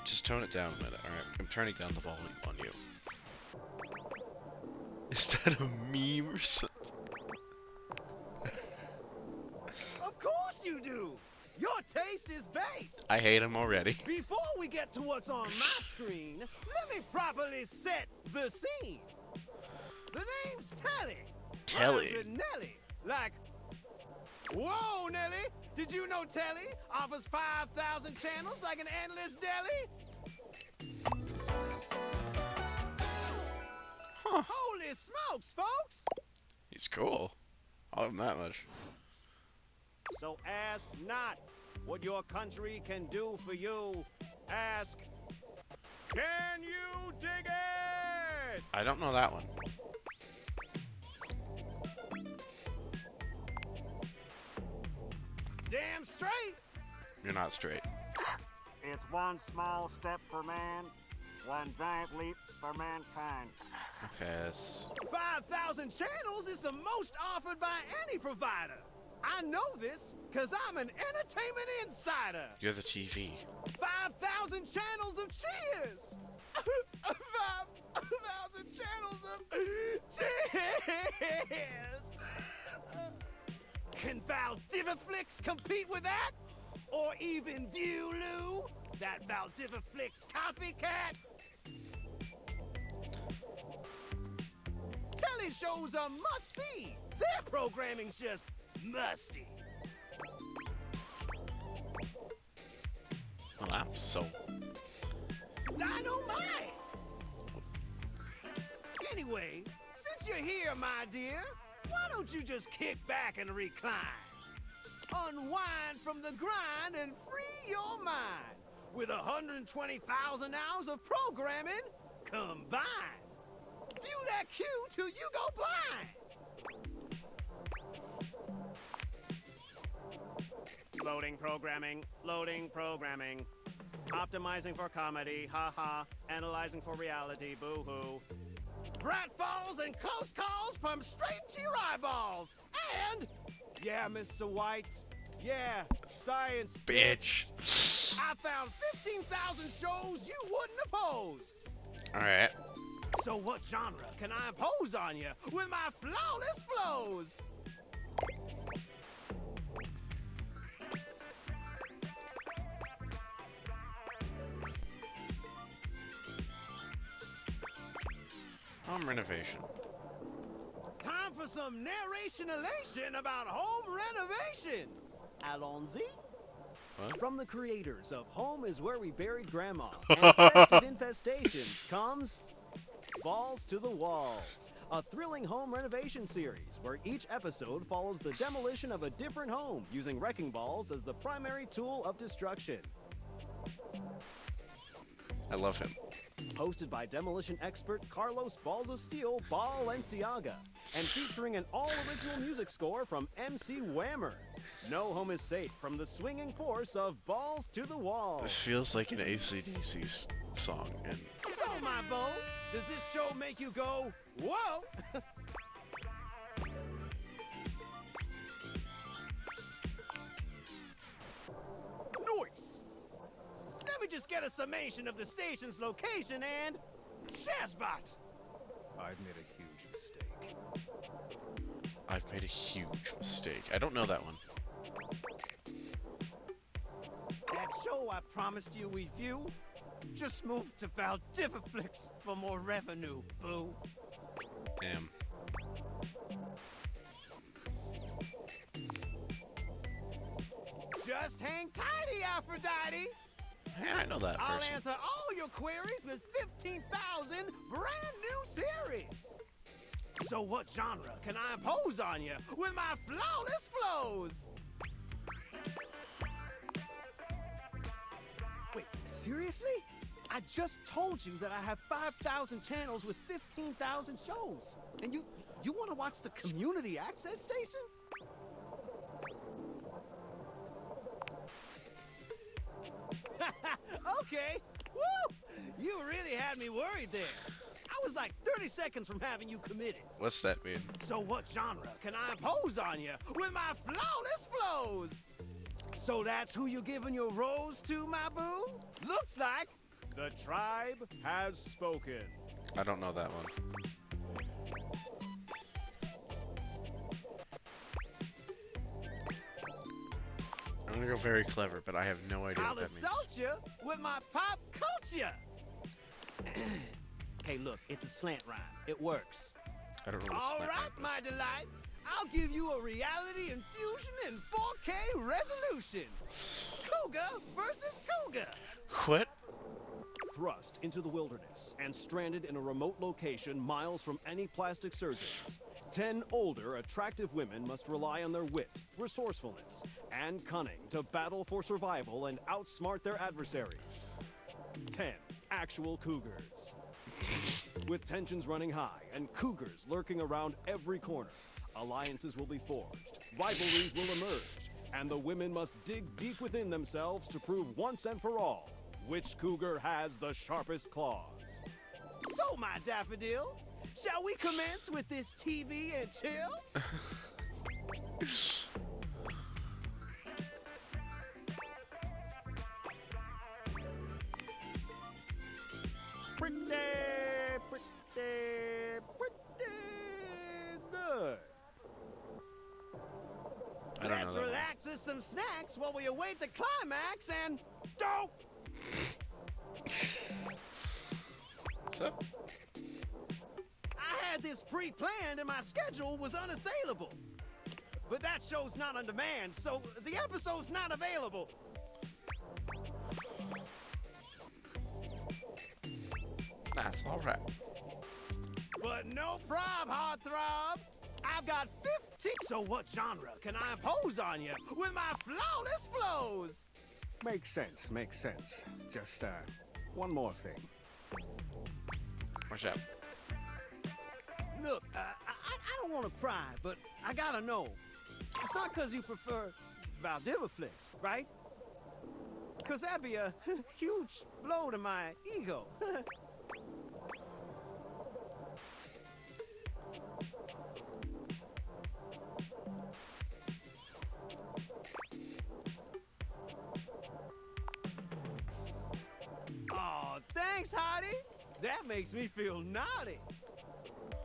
Just tone it down a minute, alright? I'm turning down the volume on you. Is that a meme or something? Of course you do! Your taste is base! I hate him already. Before we get to what's on my screen, let me properly set the scene. The name's Telly. Telly? Rhymes with Nelly. Like, whoa, Nelly! Did you know Telly offers 5,000 channels like an endless deli? Huh. Holy smokes, folks! He's cool. I'll give him that much. So ask not what your country can do for you. Ask, can you dig it? I don't know that one. Damn straight! You're not straight. It's one small step for man, one giant leap for mankind. Okay, that's... 5,000 channels is the most offered by any provider. I know this because I'm an entertainment insider. You're the TV. 5,000 channels of cheers. 5,000 channels of cheers. Can Valdiviflix compete with that? Or even Viewloo, that Valdiviflix copycat? Telly shows are must-see. Their programming's just musty. Well, I'm so... Dynamite! Anyway, since you're here, my dear, why don't you just kick back and recline? Unwind from the grind and free your mind with 120,000 hours of programming combined. View that cue till you go blind. Loading programming, loading programming. Optimizing for comedy, haha. Analyzing for reality, boo-hoo. Pratfalls and close calls pump straight to your eyeballs. And, yeah, Mr. White, yeah, science, bitch. I found 15,000 shows you wouldn't oppose. Alright. So what genre can I impose on you with my flawless flows? Home renovation. Time for some narration elation about home renovation. Allons-y. What? From the creators of Home is Where We Buried Grandma and Festive Infestations comes Balls to the Walls, a thrilling home renovation series where each episode follows the demolition of a different home using wrecking balls as the primary tool of destruction. I love him. Hosted by demolition expert Carlos Balls of Steel Balenciaga, and featuring an all-original music score from MC Whammer. No home is safe from the swinging force of Balls to the Wall. It feels like an AC/DC song, and So, my beau, does this show make you go, whoa? Nice! Let me just get a summation of the station's location and Shazbot! I've made a huge mistake. I've made a huge mistake. I don't know that one. That show I promised you we'd view just moved to Valdiviflix for more revenue, boo. Damn. Just hang tighty, Aphrodite! Yeah, I know that I'll person. answer all your queries with 15,000 brand new series! So what genre can I impose on you with my flawless flows? Wait, seriously? I just told you that I have 5,000 channels with 15,000 shows. And you want to watch the community access station? Okay. Woo! You really had me worried there. I was like 30 seconds from having you committed. What's that mean? So what genre can I impose on you with my flawless flows? So that's who you're giving your rose to, my boo? Looks like the tribe has spoken. I don't know that one. I'm gonna go very clever, but I have no idea I'll what that means. assault you with my pop culture. Hey, look, it's a slant rhyme. It works. I don't know what All slant right, rhyme my delight. I'll give you a reality infusion in 4K resolution. Cougar versus Cougar. is. What? Thrust into the wilderness and stranded in a remote location miles from any plastic surgeons, 10 older, attractive women must rely on their wit, resourcefulness, and cunning to battle for survival and outsmart their adversaries. 10 actual cougars. With tensions running high and cougars lurking around every corner, alliances will be forged, rivalries will emerge, and the women must dig deep within themselves to prove once and for all which cougar has the sharpest claws. So, my daffodil, shall we commence with this TV and chill? Pretty good. I don't know Let's that one. relax with some snacks while we await the climax and don't. What's up? I had this pre-planned and my schedule was unassailable. But that show's not on demand, so the episode's not available. That's alright. But no prob, heartthrob. I've got 15. So what genre can I impose on you with my flawless flows? Makes sense, makes sense. Just, one more thing. What's up? Look, I don't want to pry, but I gotta know. It's not because you prefer Valdiviflix, right? Because that'd be a huge blow to my ego. Oh, thanks, Hottie. That makes me feel naughty.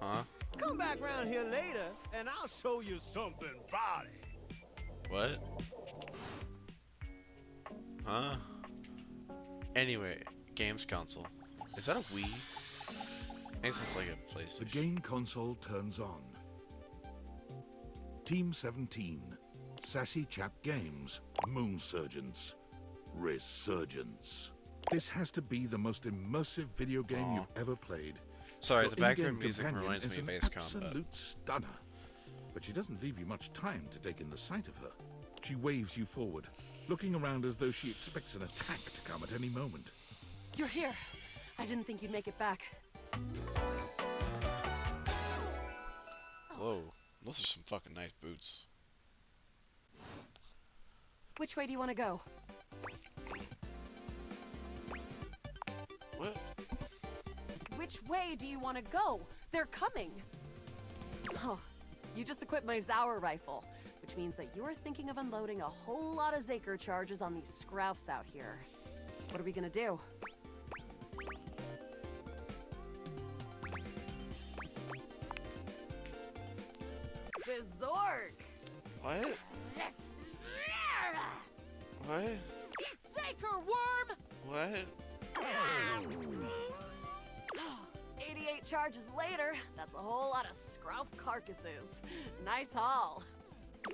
Huh? Come back round here later, and I'll show you something body. What? Huh? Anyway, games console. Is that a Wii? I guess it's like a PlayStation. The game console turns on. Team 17, Sassy Chap Games, Moon Surgeons, Resurgence. This has to be the most immersive video game you've ever played. Sorry, Your the background in-game music companion reminds is me of an Ace Combat. absolute stunner, but she doesn't leave you much time to take in the sight of her. She waves you forward, looking around as though she expects an attack to come at any moment. You're here. I didn't think you'd make it back. Whoa, those are some fucking nice boots. Which way do you want to go? What? Which way do you want to go? They're coming! Oh, you just equipped my Zauer rifle, which means that you're thinking of unloading a whole lot of Zaker charges on these scroufs out here. What are we gonna do? The Zork! What? What? Zaker worm! What? 88 charges later, that's a whole lot of scrouf carcasses. Nice haul.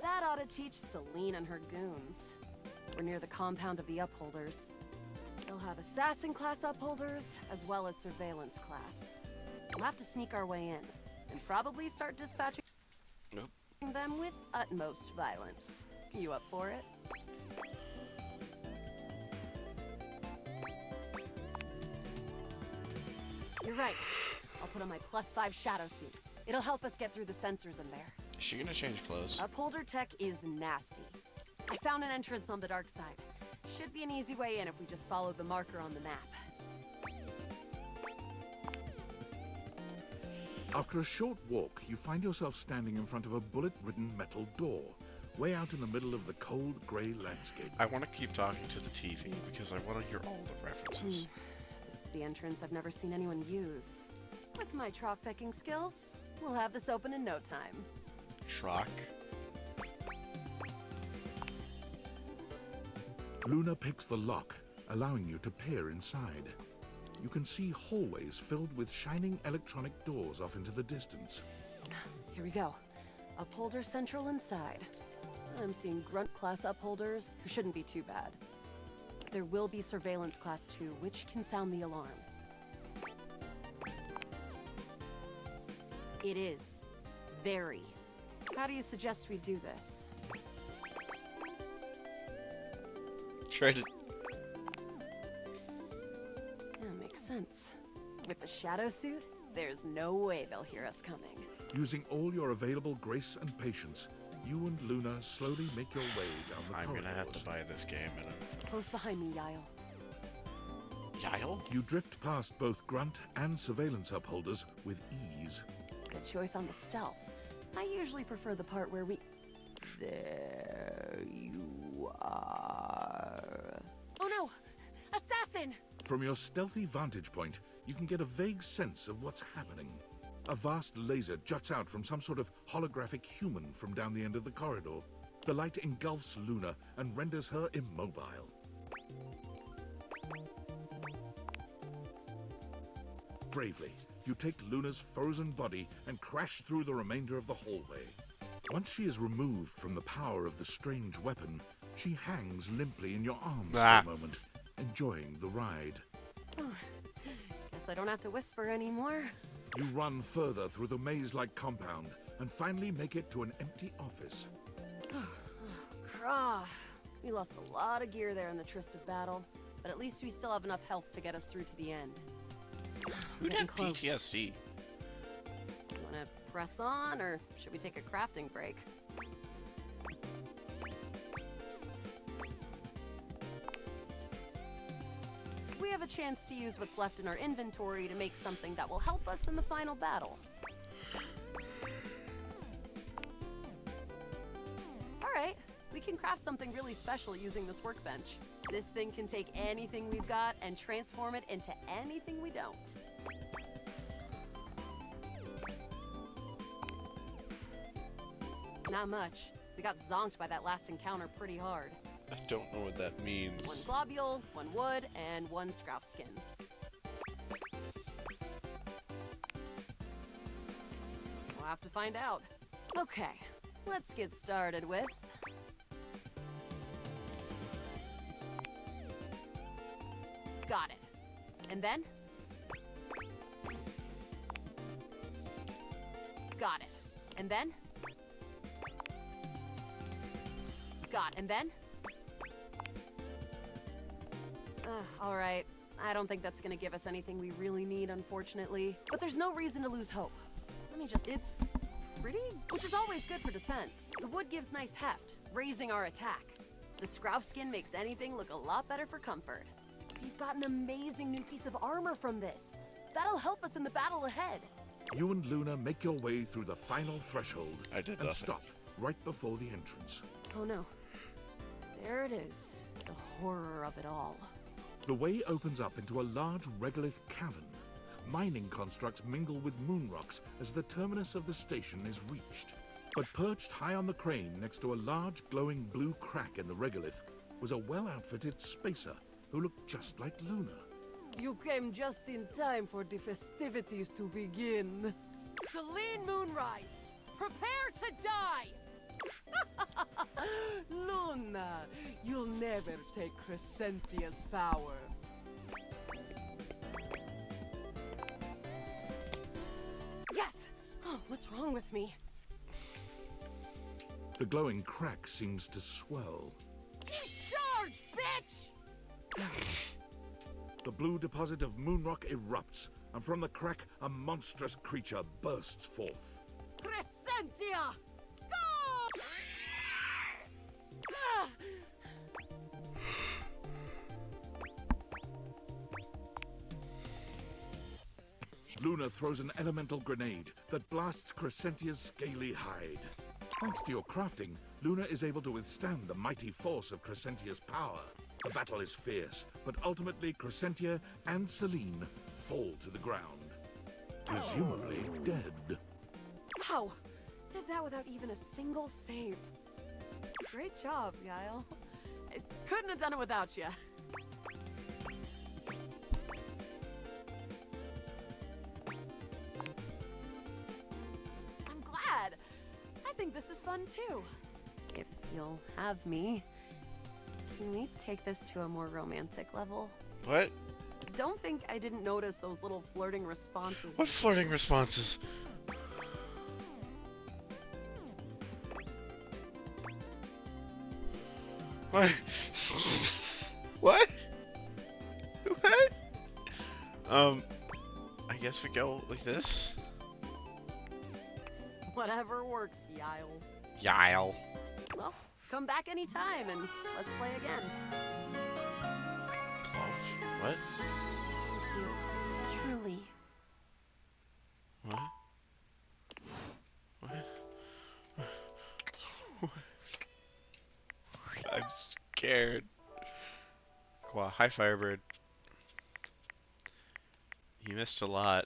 That ought to teach Celine and her goons. We're near the compound of the Upholders. They'll have assassin class Upholders, as well as surveillance class. We'll have to sneak our way in, and probably start dispatching them with utmost violence. You up for it? You're right. I'll put on my +5 shadow suit. It'll help us get through the sensors in there. Is she gonna change clothes? Upholder tech is nasty. I found an entrance on the dark side. Should be an easy way in if we just follow the marker on the map. After a short walk, you find yourself standing in front of a bullet-ridden metal door, way out in the middle of the cold, grey landscape. I want to keep talking to the TV because I want to hear all the references. This is the entrance I've never seen anyone use. With my troc pecking skills, we'll have this open in no time. Troc? Luna picks the lock, allowing you to peer inside. You can see hallways filled with shining electronic doors off into the distance. Here we go. Upholder Central inside. I'm seeing Grunt class upholders, who shouldn't be too bad. There will be Surveillance class 2, which can sound the alarm. It is. Very. How do you suggest we do this? Try to... Yeah, makes sense. With the shadow suit, there's no way they'll hear us coming. Using all your available grace and patience, you and Luna slowly make your way down the corridors. I'm gonna have to buy this game in a... Close behind me, Yael. Yael? You drift past both Grunt and Surveillance upholders with ease. Good choice on the stealth. I usually prefer the part where we... There you are. Oh no! Assassin! From your stealthy vantage point, you can get a vague sense of what's happening. A vast laser juts out from some sort of holographic human from down the end of the corridor. The light engulfs Luna and renders her immobile. Bravely, you take Luna's frozen body and crash through the remainder of the hallway. Once she is removed from the power of the strange weapon, she hangs limply in your arms for a moment, enjoying the ride. Guess I don't have to whisper anymore. You run further through the maze-like compound and finally make it to an empty office. Krah. We lost a lot of gear there in the tryst of battle, but at least we still have enough health to get us through to the end. Who'd have close. PTSD? Wanna press on, or should we take a crafting break? We have a chance to use what's left in our inventory to make something that will help us in the final battle. Alright, we can craft something really special using this workbench. This thing can take anything we've got and transform it into anything we don't. Not much. We got zonked by that last encounter pretty hard. I don't know what that means. One globule, one wood, and one scrouf skin. We'll have to find out. Okay, let's get started with... Got it. And then? Got it. And then? Got it. And then? Alright. I don't think that's gonna give us anything we really need, unfortunately. But there's no reason to lose hope. Let me just... It's pretty, which is always good for defense. The wood gives nice heft, raising our attack. The Scrouf skin makes anything look a lot better for comfort. We've got an amazing new piece of armor from this. That'll help us in the battle ahead. You and Luna make your way through the final threshold and nothing. stop right before the entrance. Oh no. There it is. The horror of it all. The way opens up into a large regolith cavern. Mining constructs mingle with moon rocks as the terminus of the station is reached. But perched high on the crane next to a large glowing blue crack in the regolith was a well-outfitted spacer who looked just like Luna. You came just in time for the festivities to begin. Celine Moonrise, prepare to die! Luna, you'll never take Crescentia's power. Yes! Oh, what's wrong with me? The glowing crack seems to swell. Charge, bitch! The blue deposit of moonrock erupts, and from the crack, a monstrous creature bursts forth. Crescentia! Go! Ah! Luna throws an elemental grenade that blasts Crescentia's scaly hide. Thanks to your crafting, Luna is able to withstand the mighty force of Crescentia's power. The battle is fierce, but ultimately Crescentia and Celine fall to the ground, presumably dead. Wow! Did that without even a single save. Great job, Guile. I couldn't have done it without you. I'm glad. I think this is fun too. If you'll have me. Can we take this to a more romantic level? What? Don't think I didn't notice those little flirting responses. What flirting responses? What? What? What? I guess we go like this. Whatever works, Yile. Yile. Well, come back anytime and let's play again. What? Thank you. Truly. What? What? I'm scared. Wow, hi Firebird. You missed a lot.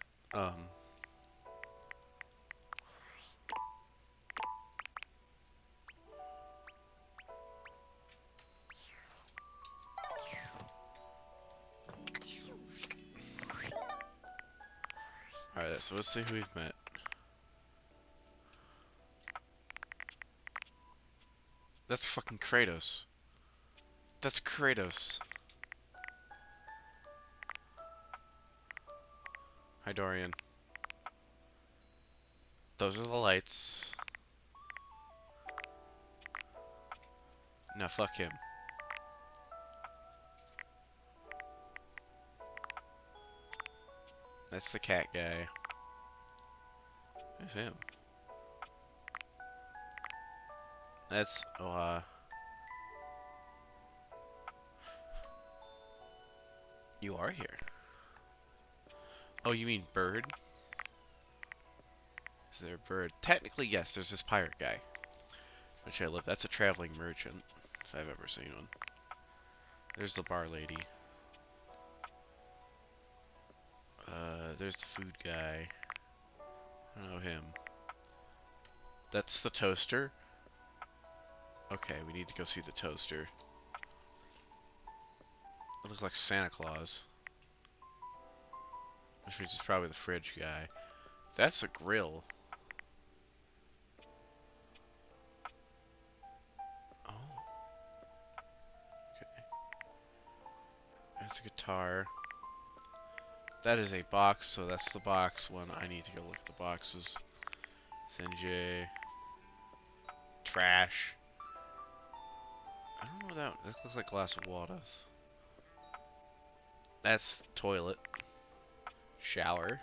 Alright, so let's see who we've met. That's fucking Kratos. That's Kratos. Hi, Dorian. Those are the lights. Now fuck him. That's the cat guy. Who's him? That's, you are here. Oh, you mean bird? Is there a bird? Technically, yes, there's this pirate guy. Which I love. That's a traveling merchant, if I've ever seen one. There's the bar lady. There's the food guy. I don't know him. That's the toaster. Okay, we need to go see the toaster. It looks like Santa Claus. Which means it's probably the fridge guy. That's a grill. Oh. Okay. That's a guitar. That is a box, so that's the box one. I need to go look at the boxes. Senjay. Trash. I don't know what that looks like glass of water. That's toilet. Shower.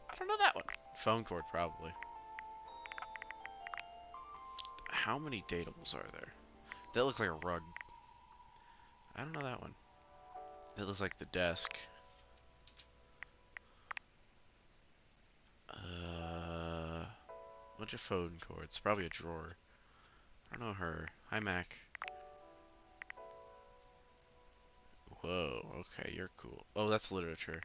I don't know that one. Phone cord, probably. How many datables are there? That looks like a rug. I don't know that one. That looks like the desk. Bunch of phone cords. Probably a drawer. I don't know her. Hi, Mac. Whoa, okay, you're cool. Oh, that's literature.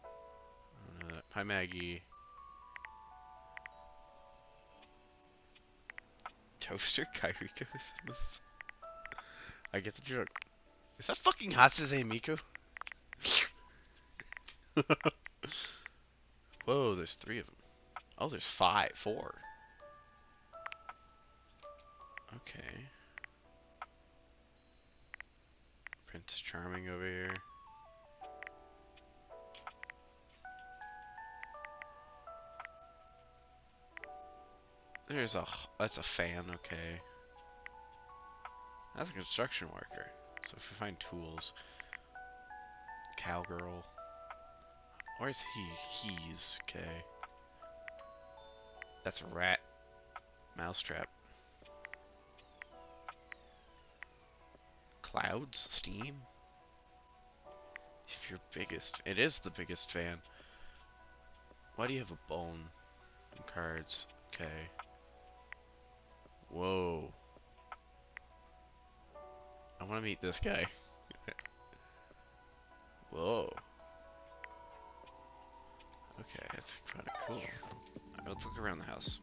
I don't know that. Hi, Maggie. Toaster Kairiko's. I get the joke. Is that fucking Hatsune Miku? Whoa, there's 3 of them. Oh, there's 4. Okay. Prince Charming over here. That's a fan, okay. That's a construction worker. So if we find tools. Cowgirl. Where's he? He's, okay. That's a rat. Mousetrap. Clouds? Steam? If you're biggest. It is the biggest fan. Why do you have a bone? And cards. Okay. Whoa. I want to meet this guy. Whoa. Okay, that's kind of cool. Alright, let's look around the house.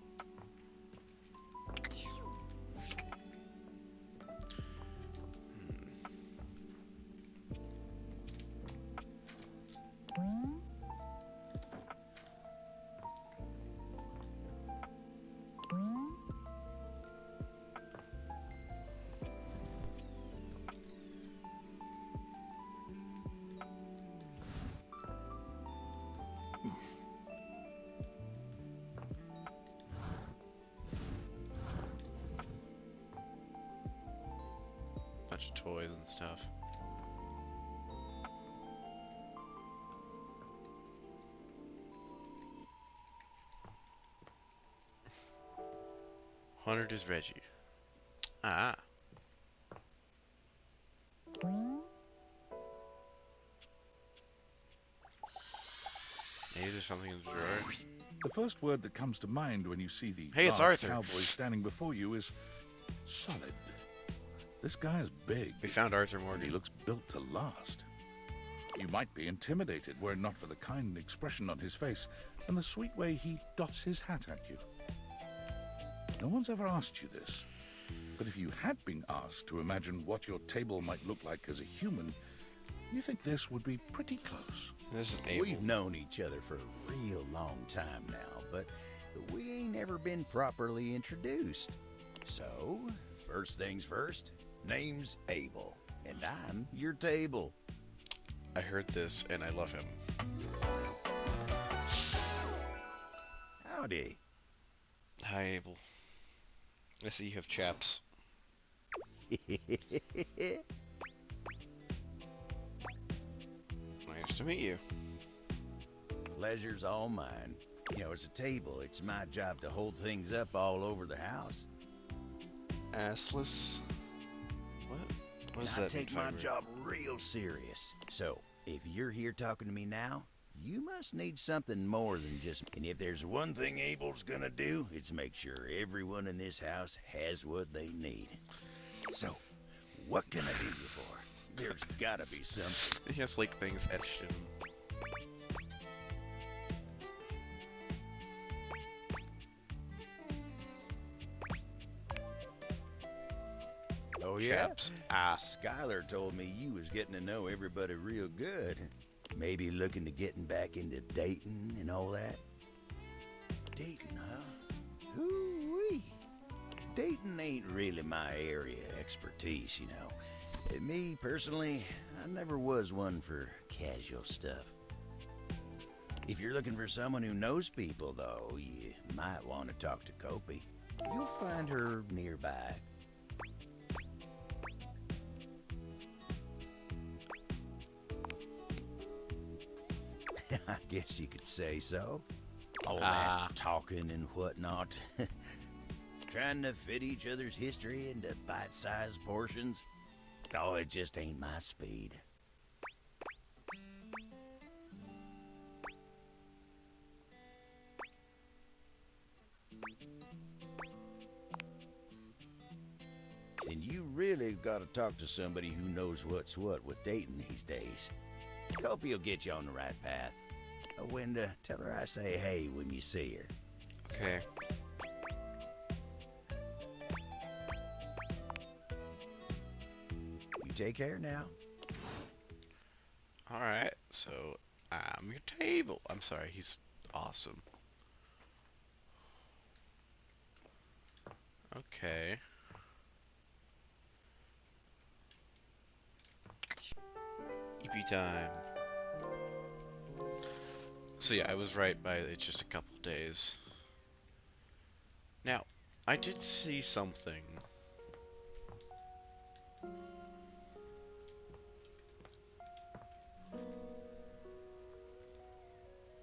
Bunch of toys and stuff. Honored is Reggie. Ah. Maybe there's something in the drawer. The first word that comes to mind when you see the Hey, it's large Arthur. cowboy standing before you is solid. This guy is big. We found Arthur Morgan. He looks built to last. You might be intimidated were it not for the kind expression on his face and the sweet way he doffs his hat at you. No one's ever asked you this, but if you had been asked to imagine what your table might look like as a human, you think this would be pretty close. We've known each other for a real long time now, but we ain't ever been properly introduced. So, first things first, name's Abel, and I'm your table. I heard this and I love him. Howdy. Hi, Abel. I see you have chaps. Nice to meet you. Pleasure's all mine. You know, as a table, it's my job to hold things up all over the house. Assless? What? What does I that take mean, my Fiber? job real serious. So, if you're here talking to me now, you must need something more than just... And if there's one thing Abel's gonna do, it's make sure everyone in this house has what they need. So, what can I do you for? There's gotta be something. He has like things etched in him. Oh yeah? Chaps. Ah. Skylar told me you was getting to know everybody real good. Maybe looking to getting back into dating and all that? Dating, huh? Hoo-wee. Dating ain't really my area of expertise, you know. Me, personally, I never was one for casual stuff. If you're looking for someone who knows people, though, you might want to talk to Kopi. You'll find her nearby. I guess you could say so. All Ah. that talking and whatnot. Trying to fit each other's history into bite-sized portions. Oh, it just ain't my speed. Then you really gotta talk to somebody who knows what's what with dating these days. Hope he'll get you on the right path. Wenda, tell her I say hey when you see her. Okay. You take care now. Alright, so I'm your table. I'm sorry, he's awesome. Okay. EP time. So yeah, I was right by it's just a couple days. Now, I did see something.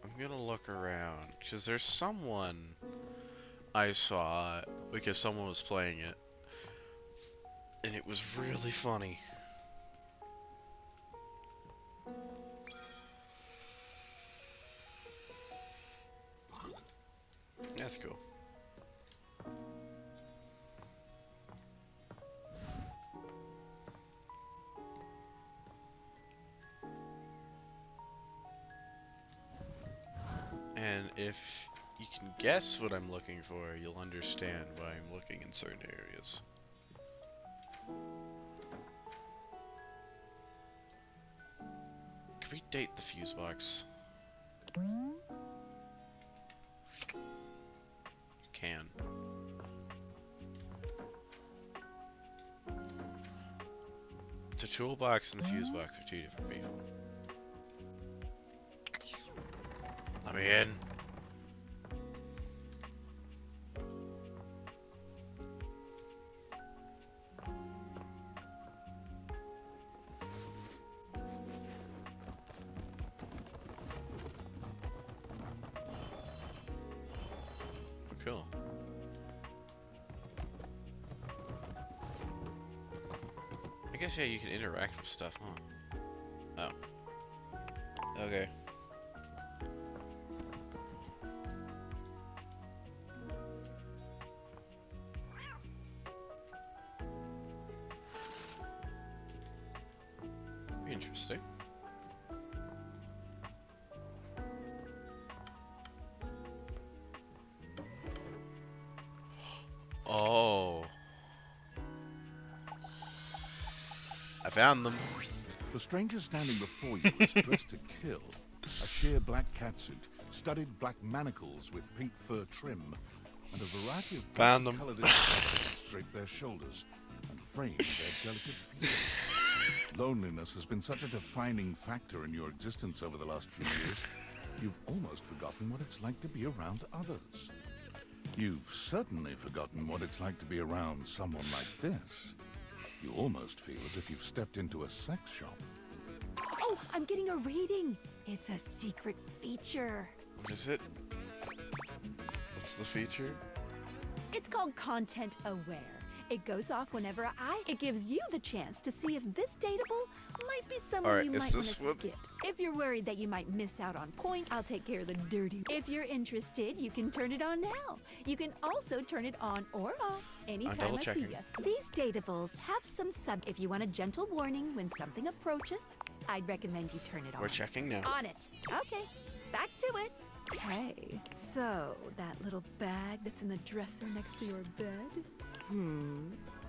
I'm gonna look around, because there's someone I saw, because someone was playing it, and it was really funny. That's cool. And if you can guess what I'm looking for, you'll understand why I'm looking in certain areas. Can we date the fuse box? Can. The toolbox and the fuse box are two different people. Let me in. Cool. I guess, yeah, you can interact with stuff, huh? Oh. Okay. Interesting. Oh. I found them. The stranger standing before you is dressed to kill. A sheer black catsuit, studded black manacles with pink fur trim, and a variety of Found them. colored accessories drape their shoulders and frame their delicate features. Loneliness has been such a defining factor in your existence over the last few years, you've almost forgotten what it's like to be around others. You've certainly forgotten what it's like to be around someone like this. You almost feel as if you've stepped into a sex shop. Oh, I'm getting a reading. It's a secret feature. What is it? What's the feature? It's called Content Aware. It goes off whenever it gives you the chance to see if this dateable might be someone Alright, you is might want this to what- skip. If you're worried that you might miss out on point, I'll take care of the dirty. If you're interested, you can turn it on now. You can also turn it on or off anytime I see double-checking. you. These dateables have some sub. If you want a gentle warning when something approacheth, I'd recommend you turn it on. We're checking now. On it. Okay, back to it. Hey, so that little bag that's in the dresser next to your bed?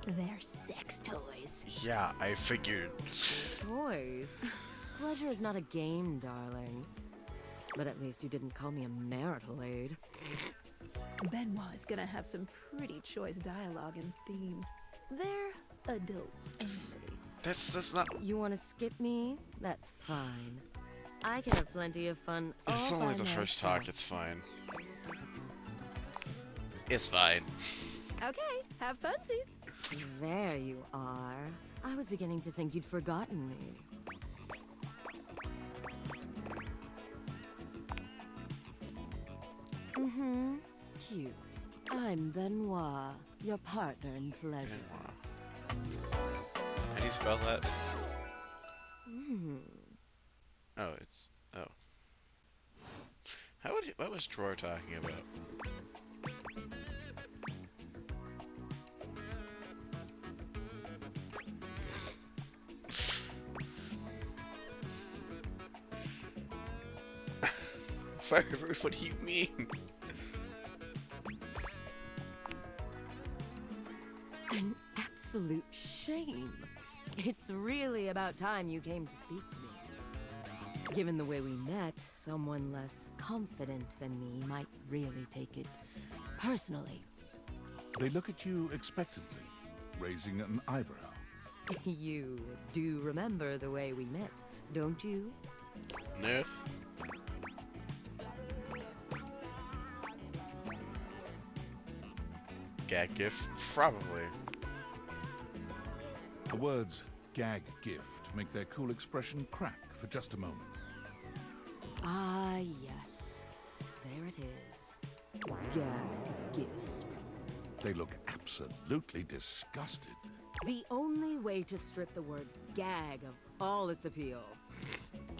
They're sex toys. Yeah, I figured. Toys? Pleasure is not a game, darling. But at least you didn't call me a marital aid. Benoit is gonna have some pretty choice dialogue and themes. They're adults only. That's not. You want to skip me? That's fine. I can have plenty of fun. It's all only by the first myself. talk, it's fine. It's fine. Okay, have funsies. There you are. I was beginning to think you'd forgotten me. Mm-hmm. Cute. I'm Benoit, your partner in pleasure. How do you spell that? Mm. Oh, it's... oh. What was Dror talking about? Firebird, what do you mean? An absolute shame. It's really about time you came to speak to me. Given the way we met, someone less confident than me might really take it personally. They look at you expectantly, raising an eyebrow. You do remember the way we met, don't you? No. Gag gift? Probably. The words gag gift make their cool expression crack for just a moment. Ah, yes. There it is. Gag gift. They look absolutely disgusted. The only way to strip the word gag of all its appeal.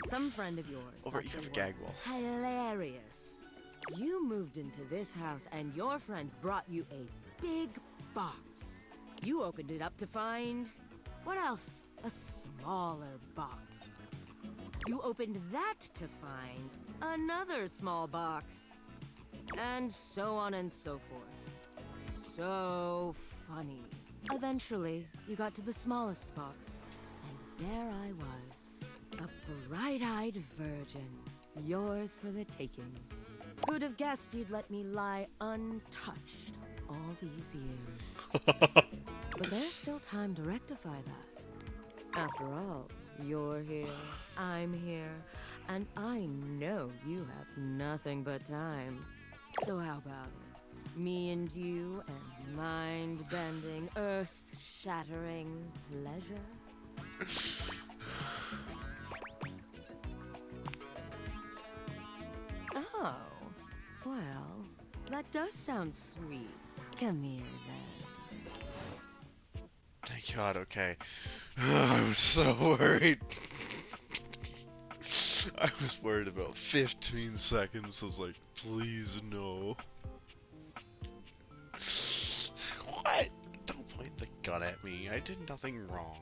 Some friend of yours. Over, you have a gag wall. Hilarious. You moved into this house and your friend brought you a big box. You opened it up to find... what else? A smaller box. You opened that to find another small box. And so on and so forth. So funny. Eventually, you got to the smallest box. And there I was. A bright-eyed virgin. Yours for the taking. Who'd have guessed you'd let me lie untouched all these years? But there's still time to rectify that. After all, you're here, I'm here, and I know you have nothing but time. So how about it? Me and you and mind-bending, earth-shattering pleasure? Oh, well, that does sound sweet. Come here, then. Thank God, okay. I'm so worried. I was worried about 15 seconds. I was like, please no. What? Don't point the gun at me. I did nothing wrong.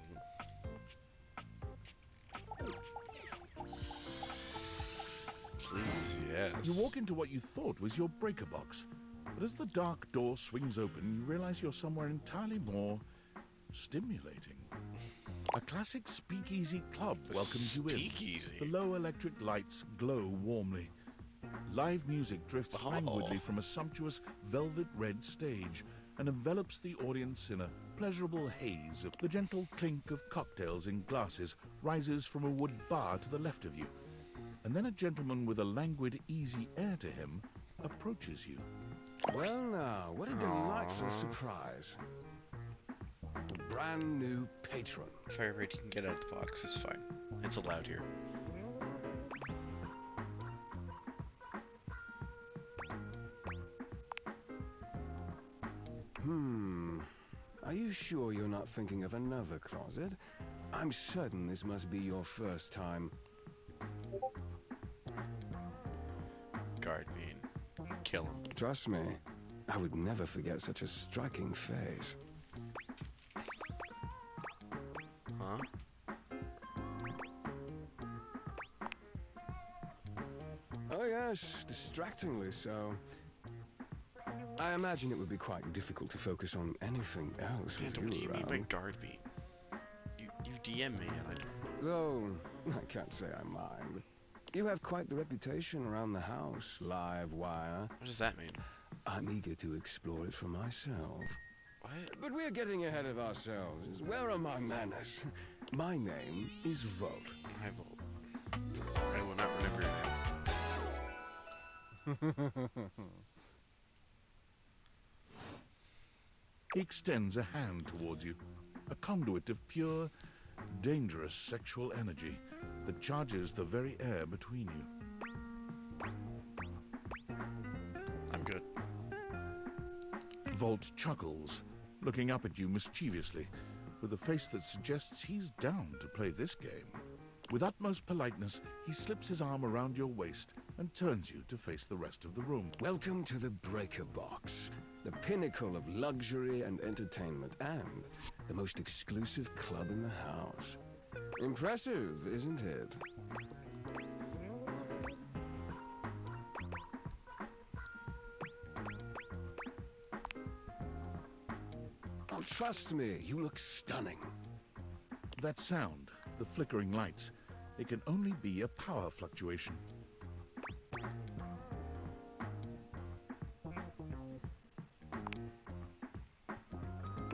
Please, yes. You walk into what you thought was your breaker box. But as the dark door swings open, you realize you're somewhere entirely more stimulating. A classic speakeasy club welcomes you in. The low electric lights glow warmly. Live music drifts languidly from a sumptuous velvet red stage and envelops the audience in a pleasurable haze. The gentle clink of cocktails in glasses rises from a wood bar to the left of you. And then a gentleman with a languid, easy air to him approaches you. Well now, what a delightful surprise. A brand new patron. Firebird, you can get out of the box, it's fine. It's allowed here. Are you sure you're not thinking of another closet? I'm certain this must be your first time. Guard bean. Kill him. Trust me, I would never forget such a striking face. Huh? Oh yes, distractingly so. I imagine it would be quite difficult to focus on anything else with What do you mean around. by guard bean? You DM me and I don't... Though, I can't say I mind. You have quite the reputation around the house, live wire. What does that mean? I'm eager to explore it for myself. What? But we're getting ahead of ourselves. Where are my manners? My name is Volt. I will not remember your name. He extends a hand towards you, a conduit of pure, dangerous sexual energy that charges the very air between you. Volt chuckles, looking up at you mischievously, with a face that suggests he's down to play this game. With utmost politeness, he slips his arm around your waist and turns you to face the rest of the room. Welcome to the Breaker Box, the pinnacle of luxury and entertainment, and the most exclusive club in the house. Impressive, isn't it? Oh, trust me, you look stunning. That sound, the flickering lights, it can only be a power fluctuation.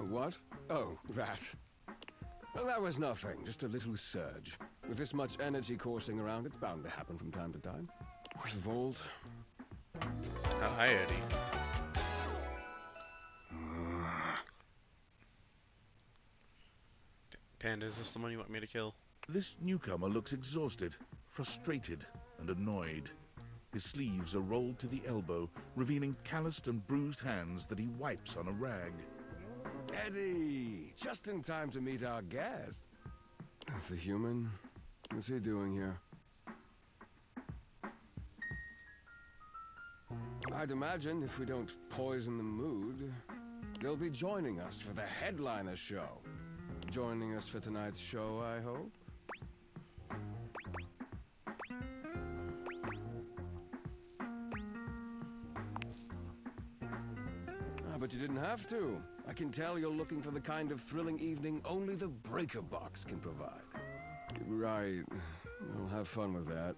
What? Oh, that. Well, that was nothing, just a little surge. With this much energy coursing around, it's bound to happen from time to time. Volt. Oh, hi, Eddie. Panda, is this the one you want me to kill? This newcomer looks exhausted, frustrated, and annoyed. His sleeves are rolled to the elbow, revealing calloused and bruised hands that he wipes on a rag. Eddie! Just in time to meet our guest. The human? What's he doing here? I'd imagine if we don't poison the mood, they'll be joining us for the headliner show. Joining us for tonight's show, I hope. But you didn't have to. I can tell you're looking for the kind of thrilling evening only the Breaker Box can provide. Right. We'll have fun with that.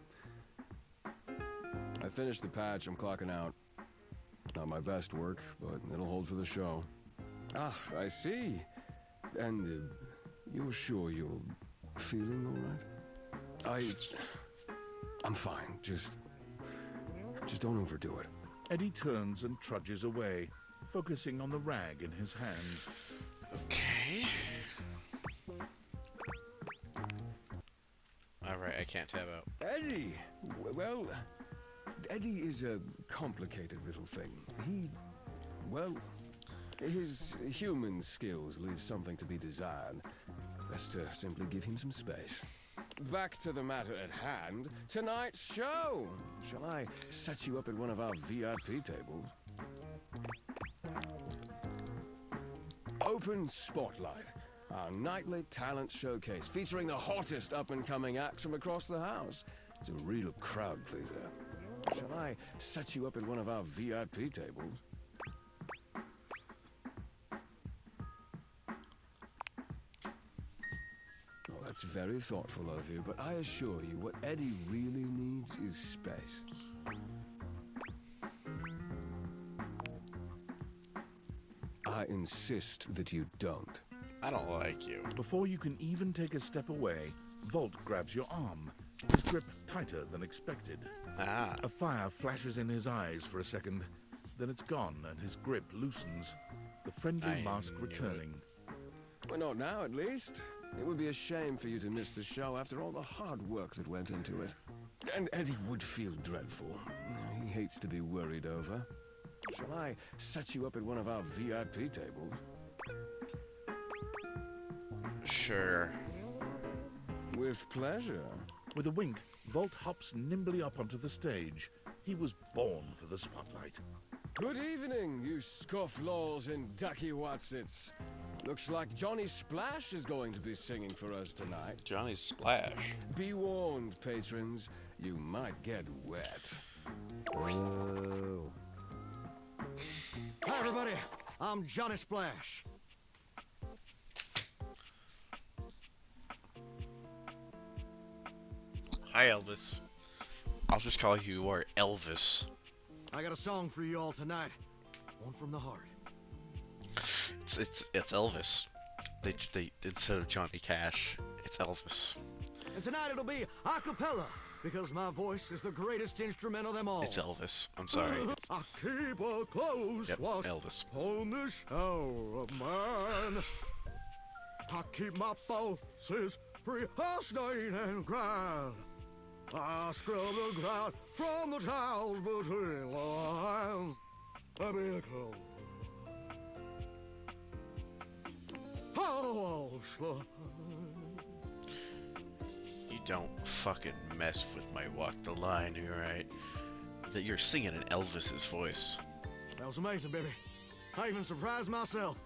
I finished the patch. I'm clocking out. Not my best work, but it'll hold for the show. Ah, I see. And you're sure you're feeling all right? I'm fine. Just don't overdo it. Eddie turns and trudges away, focusing on the rag in his hands. Okay. Alright, I can't tab out. Eddie! Well, Eddie is a complicated little thing. His human skills leave something to be desired. Best to simply give him some space. Back to the matter at hand. Tonight's show! Shall I set you up at one of our VIP tables? Open Spotlight, our nightly talent showcase featuring the hottest up-and-coming acts from across the house. It's a real crowd pleaser. Shall I set you up at one of our VIP tables? Oh, that's very thoughtful of you, but I assure you what Eddie really needs is space. I insist that you don't. I don't like you. Before you can even take a step away, Volt grabs your arm, his grip tighter than expected. A fire flashes in his eyes for a second, then it's gone and his grip loosens, the friendly mask returning. Well, not now, at least. It would be a shame for you to miss the show after all the hard work that went into it. And Eddie would feel dreadful. He hates to be worried over. Shall I set you up at one of our VIP tables? Sure. With pleasure. With a wink, Volt hops nimbly up onto the stage. He was born for the spotlight. Good evening, you scofflaws and ducky watsits. Looks like Johnny Splash is going to be singing for us tonight. Johnny Splash? Be warned, patrons. You might get wet. Whoa. Hi, everybody. I'm Johnny Splash. Hi, Elvis. I'll just call you Elvis. I got a song for you all tonight. One from the heart. It's Elvis. They instead of Johnny Cash, it's Elvis. And tonight it'll be a cappella, because my voice is the greatest instrument of them all. It's Elvis. I'm sorry. I keep a close watch Elvis. on this show of mine. I keep my pulses free of stain and grind. I scrub the ground from the towels between the lines. I be close. You don't fucking mess with my walk the line, alright? That you're singing in Elvis's voice. That was amazing, baby. I even surprised myself.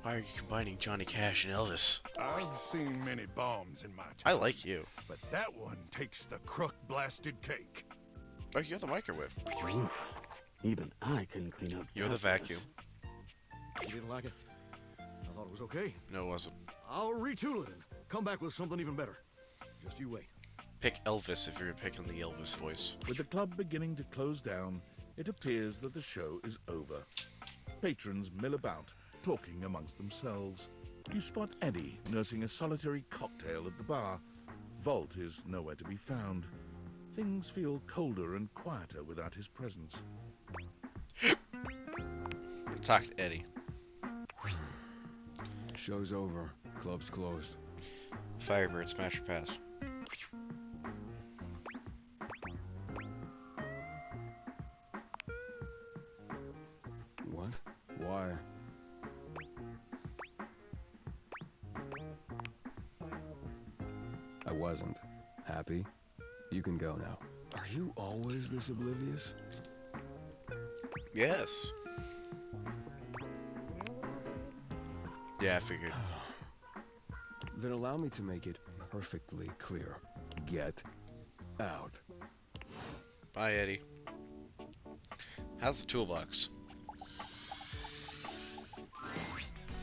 Why are you combining Johnny Cash and Elvis? I've seen many bombs in my time. I like you. But that one takes the crook-blasted cake. Oh, you're the microwave. Oof. Even I couldn't clean up. You're the vacuum. You didn't like it? I thought it was okay. No, it wasn't. I'll retool it and come back with something even better. Just you wait. Pick Elvis if you're picking the Elvis voice. With the club beginning to close down, it appears that the show is over. Patrons mill about, talking amongst themselves. You spot Eddie nursing a solitary cocktail at the bar. Volt is nowhere to be found. Things feel colder and quieter without his presence. Talk to Eddie. Show's over. Club's closed. Firebird, smash or pass. What? Why? I wasn't. Happy? You can go now. Are you always this oblivious? Yes. Yeah, I figured. Then allow me to make it perfectly clear. Get out. Bye, Eddie. How's the toolbox?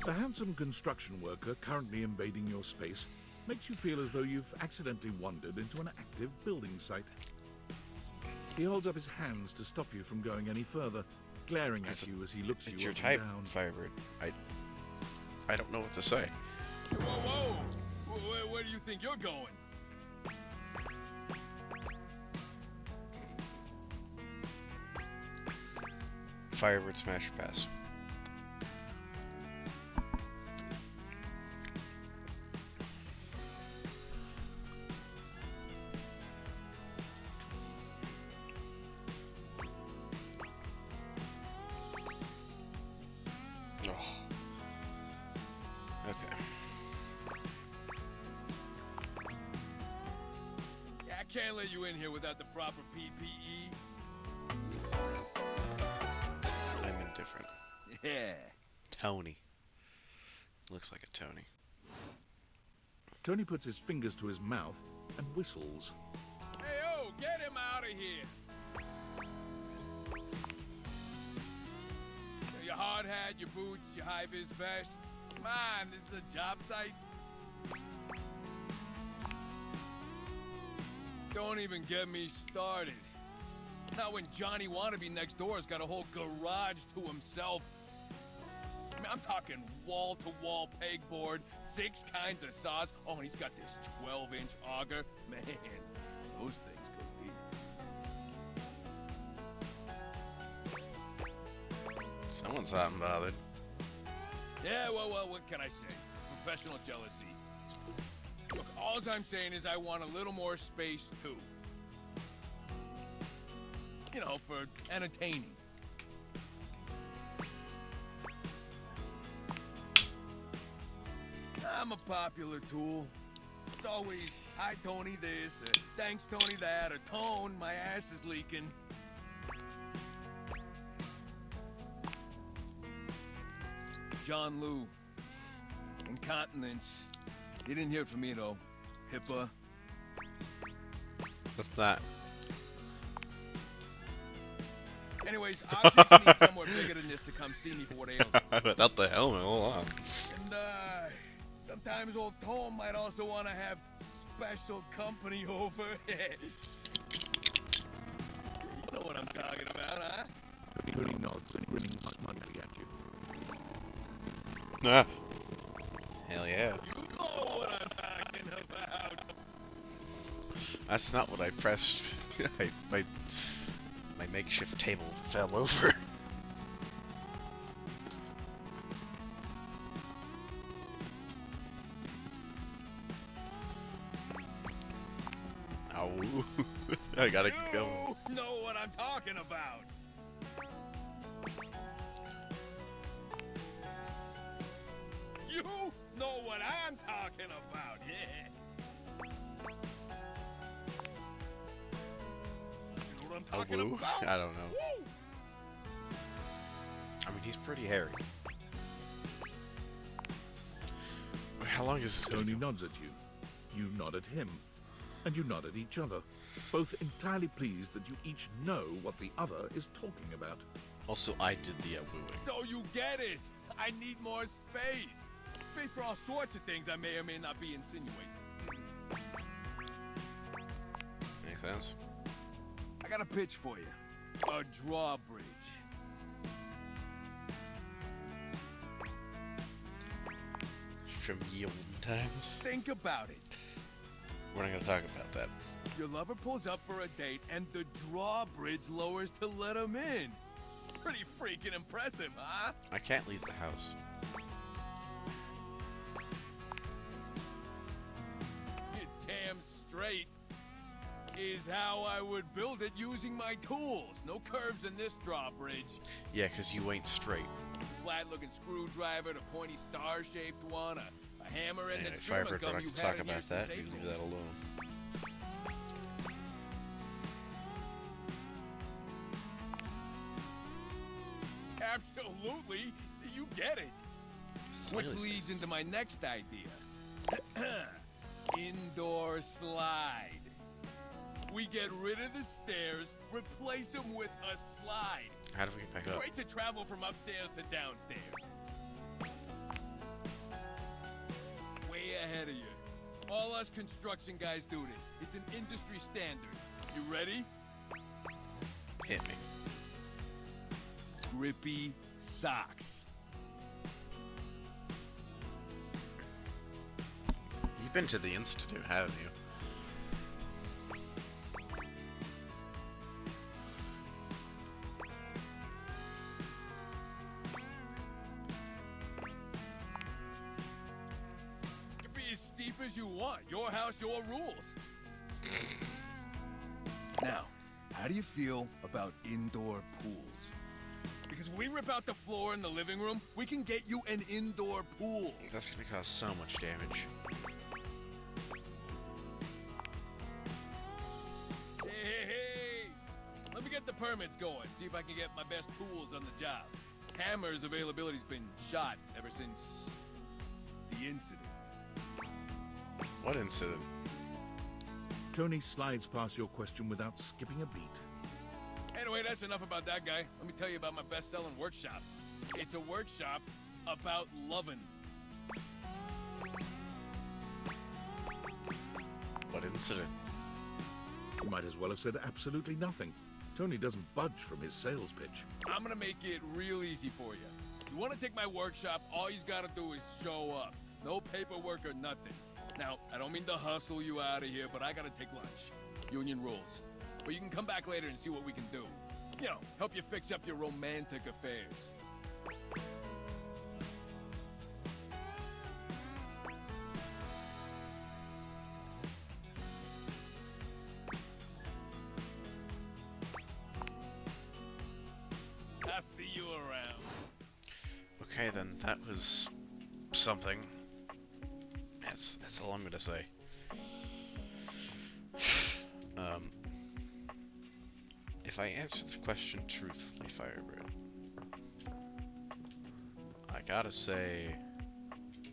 The handsome construction worker currently invading your space makes you feel as though you've accidentally wandered into an active building site. He holds up his hands to stop you from going any further, glaring at you as he looks you It's your up and type, down. Firebird. I don't know what to say. Whoa, whoa! Where do you think you're going? Firebird, smash or pass. Can't let you in here without the proper PPE. I'm indifferent. Yeah. Tony. Looks like a Tony. Tony puts his fingers to his mouth and whistles. Hey, oh, get him out of here. Your hard hat, your boots, your high-vis vest. Come on, this is a job site. Don't even get me started. Not when Johnny Wannabe next door has got a whole garage to himself. I mean, I'm talking wall-to-wall pegboard, 6 kinds of saws. Oh, and he's got this 12-inch auger. Man, those things go deep. Someone's hot and bothered. Yeah, well, what can I say? Professional jealousy. Look, all I'm saying is I want a little more space, too. You know, for entertaining. I'm a popular tool. It's always, hi, Tony this, thanks, Tony that, or Tone, my ass is leaking. Jean-Loup. Incontinence. You didn't hear from me, though. HIPAA. What's that? Anyways, I'll take you need somewhere bigger than this to come see me for what ails you. Without the helmet, hold on. And, sometimes old Tom might also want to have special company over. You know what I'm talking about, huh? Tony nods and grinning smugly at you. Ah. Hell yeah. You know what I'm talking about. That's not what I pressed. my makeshift table fell over. Ow. I gotta go. You know what I'm talking about. You know talking about, yeah. You know what I'm talking woo? about? I don't know. Woo! I mean, he's pretty hairy. How long is this? Tony nods at you. You nod at him. And you nod at each other, both entirely pleased that you each know what the other is talking about. Also, I did the wooing. So you get it. I need more space. Space for all sorts of things I may or may not be insinuating. Make sense? I got a pitch for you. A drawbridge. From ye olden times. Think about it. We're not gonna talk about that. Your lover pulls up for a date and the drawbridge lowers to let him in. Pretty freaking impressive, huh? I can't leave the house. You're damn straight. Is how I would build it using my tools. No curves in this drawbridge. Yeah, 'cause you ain't straight. Flat-looking screwdriver, the pointy star-shaped one, a hammer, and Anyway, the spearman Firebird, we're gum not you've gonna had talk in here about that. since You April. leave that alone. Absolutely. So you get it. Which leads into my next idea. Indoor slide. We get rid of the stairs, replace them with a slide. How do we get back up? Great to travel from upstairs to downstairs. Way ahead of you. All us construction guys do this. It's an industry standard. You ready? Hit me. Grippy socks. You've been to the Institute, haven't you? You can be as steep as you want. Your house, your rules. Now, how do you feel about indoor pools? Because if we rip out the floor in the living room, we can get you an indoor pool. That's gonna cause so much damage. Hey. Let me get the permits going, see if I can get my best tools on the job. Hammer's availability's been shot ever since the incident. What incident? Tony slides past your question without skipping a beat. Anyway, that's enough about that guy. Let me tell you about my best-selling workshop. It's a workshop about loving. What incident? You might as well have said absolutely nothing. Tony doesn't budge from his sales pitch. I'm gonna make it real easy for you. You wanna take my workshop, all you gotta do is show up. No paperwork or nothing. Now, I don't mean to hustle you out of here, but I gotta take lunch. Union rules. But you can come back later and see what we can do. You know, help you fix up your romantic affairs. I'll see you around. Okay, then that was something. That's all I'm gonna say. If I answer the question truthfully, Firebird, I gotta say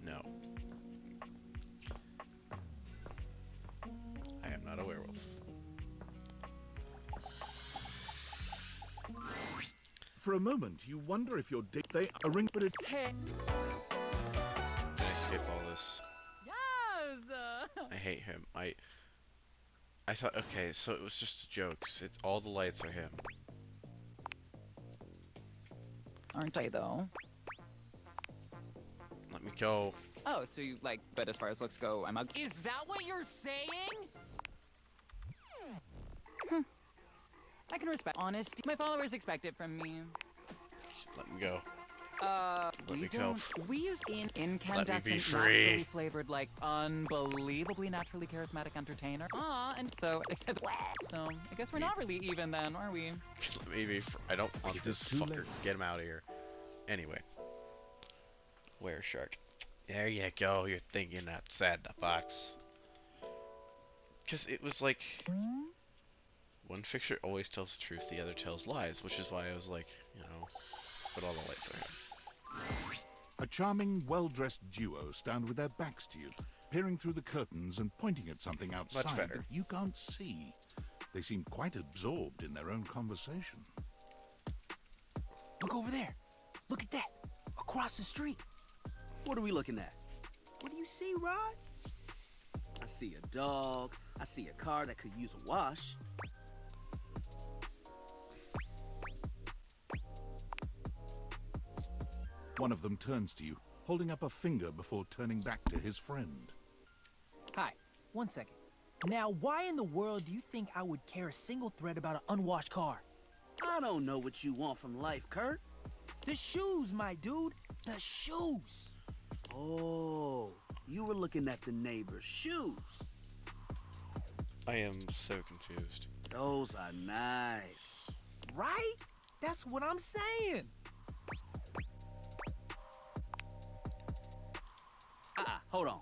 no. I am not a werewolf. For a moment, you wonder if your date they are ring, but it. Can I skip all this? Yes! I hate him. I thought, okay, so it was just jokes. It's all the lights are him. Aren't I, though? Let me go. Oh, so you, like, but as far as looks go, I'm ugly. Is that what you're saying? I can respect honesty. My followers expect it from me. Let me go. Let We me go. don't. We use incandescent, free. naturally flavored, like, unbelievably naturally charismatic entertainer. And so, except, so, I guess we're not really even then, are we? Let me be I don't want this fucker. Get him out of here. Anyway. Where, Shark? There you go, you're thinking outside the box. Because it was like, one fixture always tells the truth, the other tells lies, which is why I was like, you know, put all the lights on. A charming, well-dressed duo stand with their backs to you, peering through the curtains and pointing at something outside better. that you can't see. They seem quite absorbed in their own conversation. Look over there. Look at that. Across the street. What are we looking at? What do you see, Rod? I see a dog. I see a car that could use a wash. One of them turns to you, holding up a finger before turning back to his friend. Hi, 1 second. Now, why in the world do you think I would care a single thread about an unwashed car? I don't know what you want from life, Kurt. The shoes, my dude. The shoes. Oh, you were looking at the neighbor's shoes. I am so confused. Those are nice. Right? That's what I'm saying. Hold on.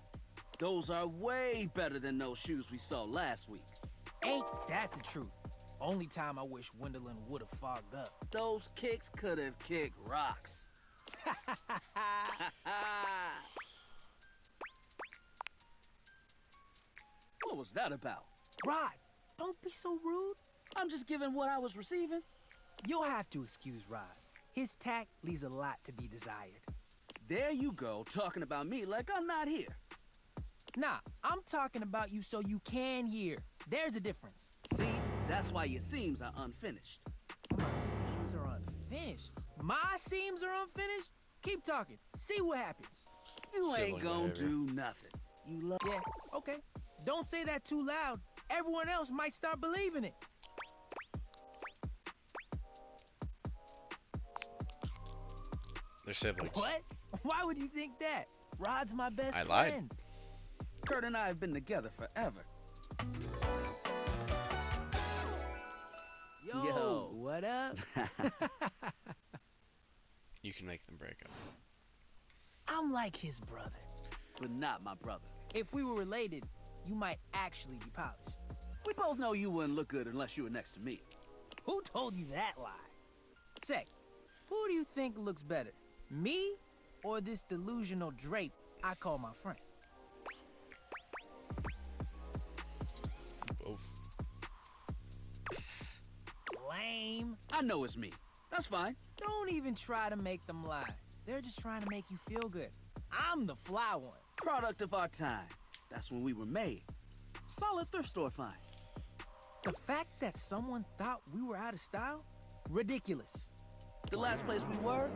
Those are way better than those shoes we saw last week. Ain't that the truth? Only time I wish Wendelin would have fogged up. Those kicks could have kicked rocks. What was that about? Rod, don't be so rude. I'm just giving what I was receiving. You'll have to excuse Rod. His tact leaves a lot to be desired. There you go, talking about me like I'm not here. Nah, I'm talking about you so you can hear. There's a difference. See, that's why your seams are unfinished. My seams are unfinished? My seams are unfinished? Keep talking. See what happens. You ain't gonna do nothing. You love... Yeah, okay. Don't say that too loud. Everyone else might start believing it. They're siblings. What? Why would you think that? Rod's my best I lied. friend. Kurt and I have been together forever. Yo, what up? You can make them break up. I'm like his brother. But not my brother. If we were related, you might actually be polished. We both know you wouldn't look good unless you were next to me. Who told you that lie? Say, who do you think looks better? Me or this delusional drape I call my friend? Both. Lame. I know it's me. That's fine. Don't even try to make them lie. They're just trying to make you feel good. I'm the fly one. Product of our time. That's when we were made. Solid thrift store find. The fact that someone thought we were out of style? Ridiculous. The last place we were?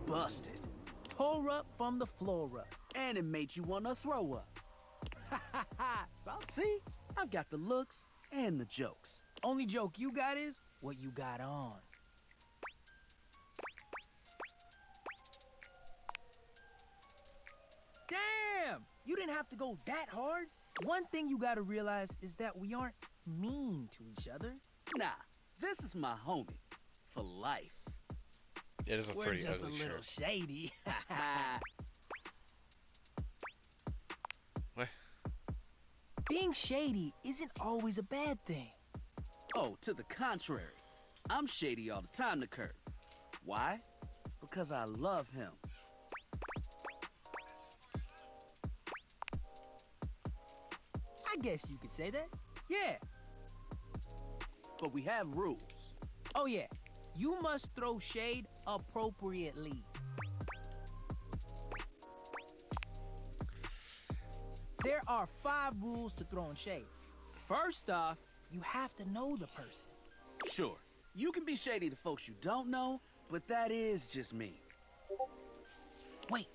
Busted. Tore up from the floor up. And it made you want to throw up. Ha ha ha. See? I've got the looks and the jokes. Only joke you got is what you got on. Damn! You didn't have to go that hard. One thing you gotta realize is that we aren't mean to each other. Nah, this is my homie. For life. It is a We're pretty just ugly a little shirt. shady. What? Being shady isn't always a bad thing. Oh, to the contrary. I'm shady all the time to Kurt. Why? Because I love him. I guess you could say that. Yeah. But we have rules. Oh yeah. You must throw shade appropriately. There are 5 rules to throwing shade. First off, you have to know the person. Sure, you can be shady to folks you don't know, but that is just me. Wait,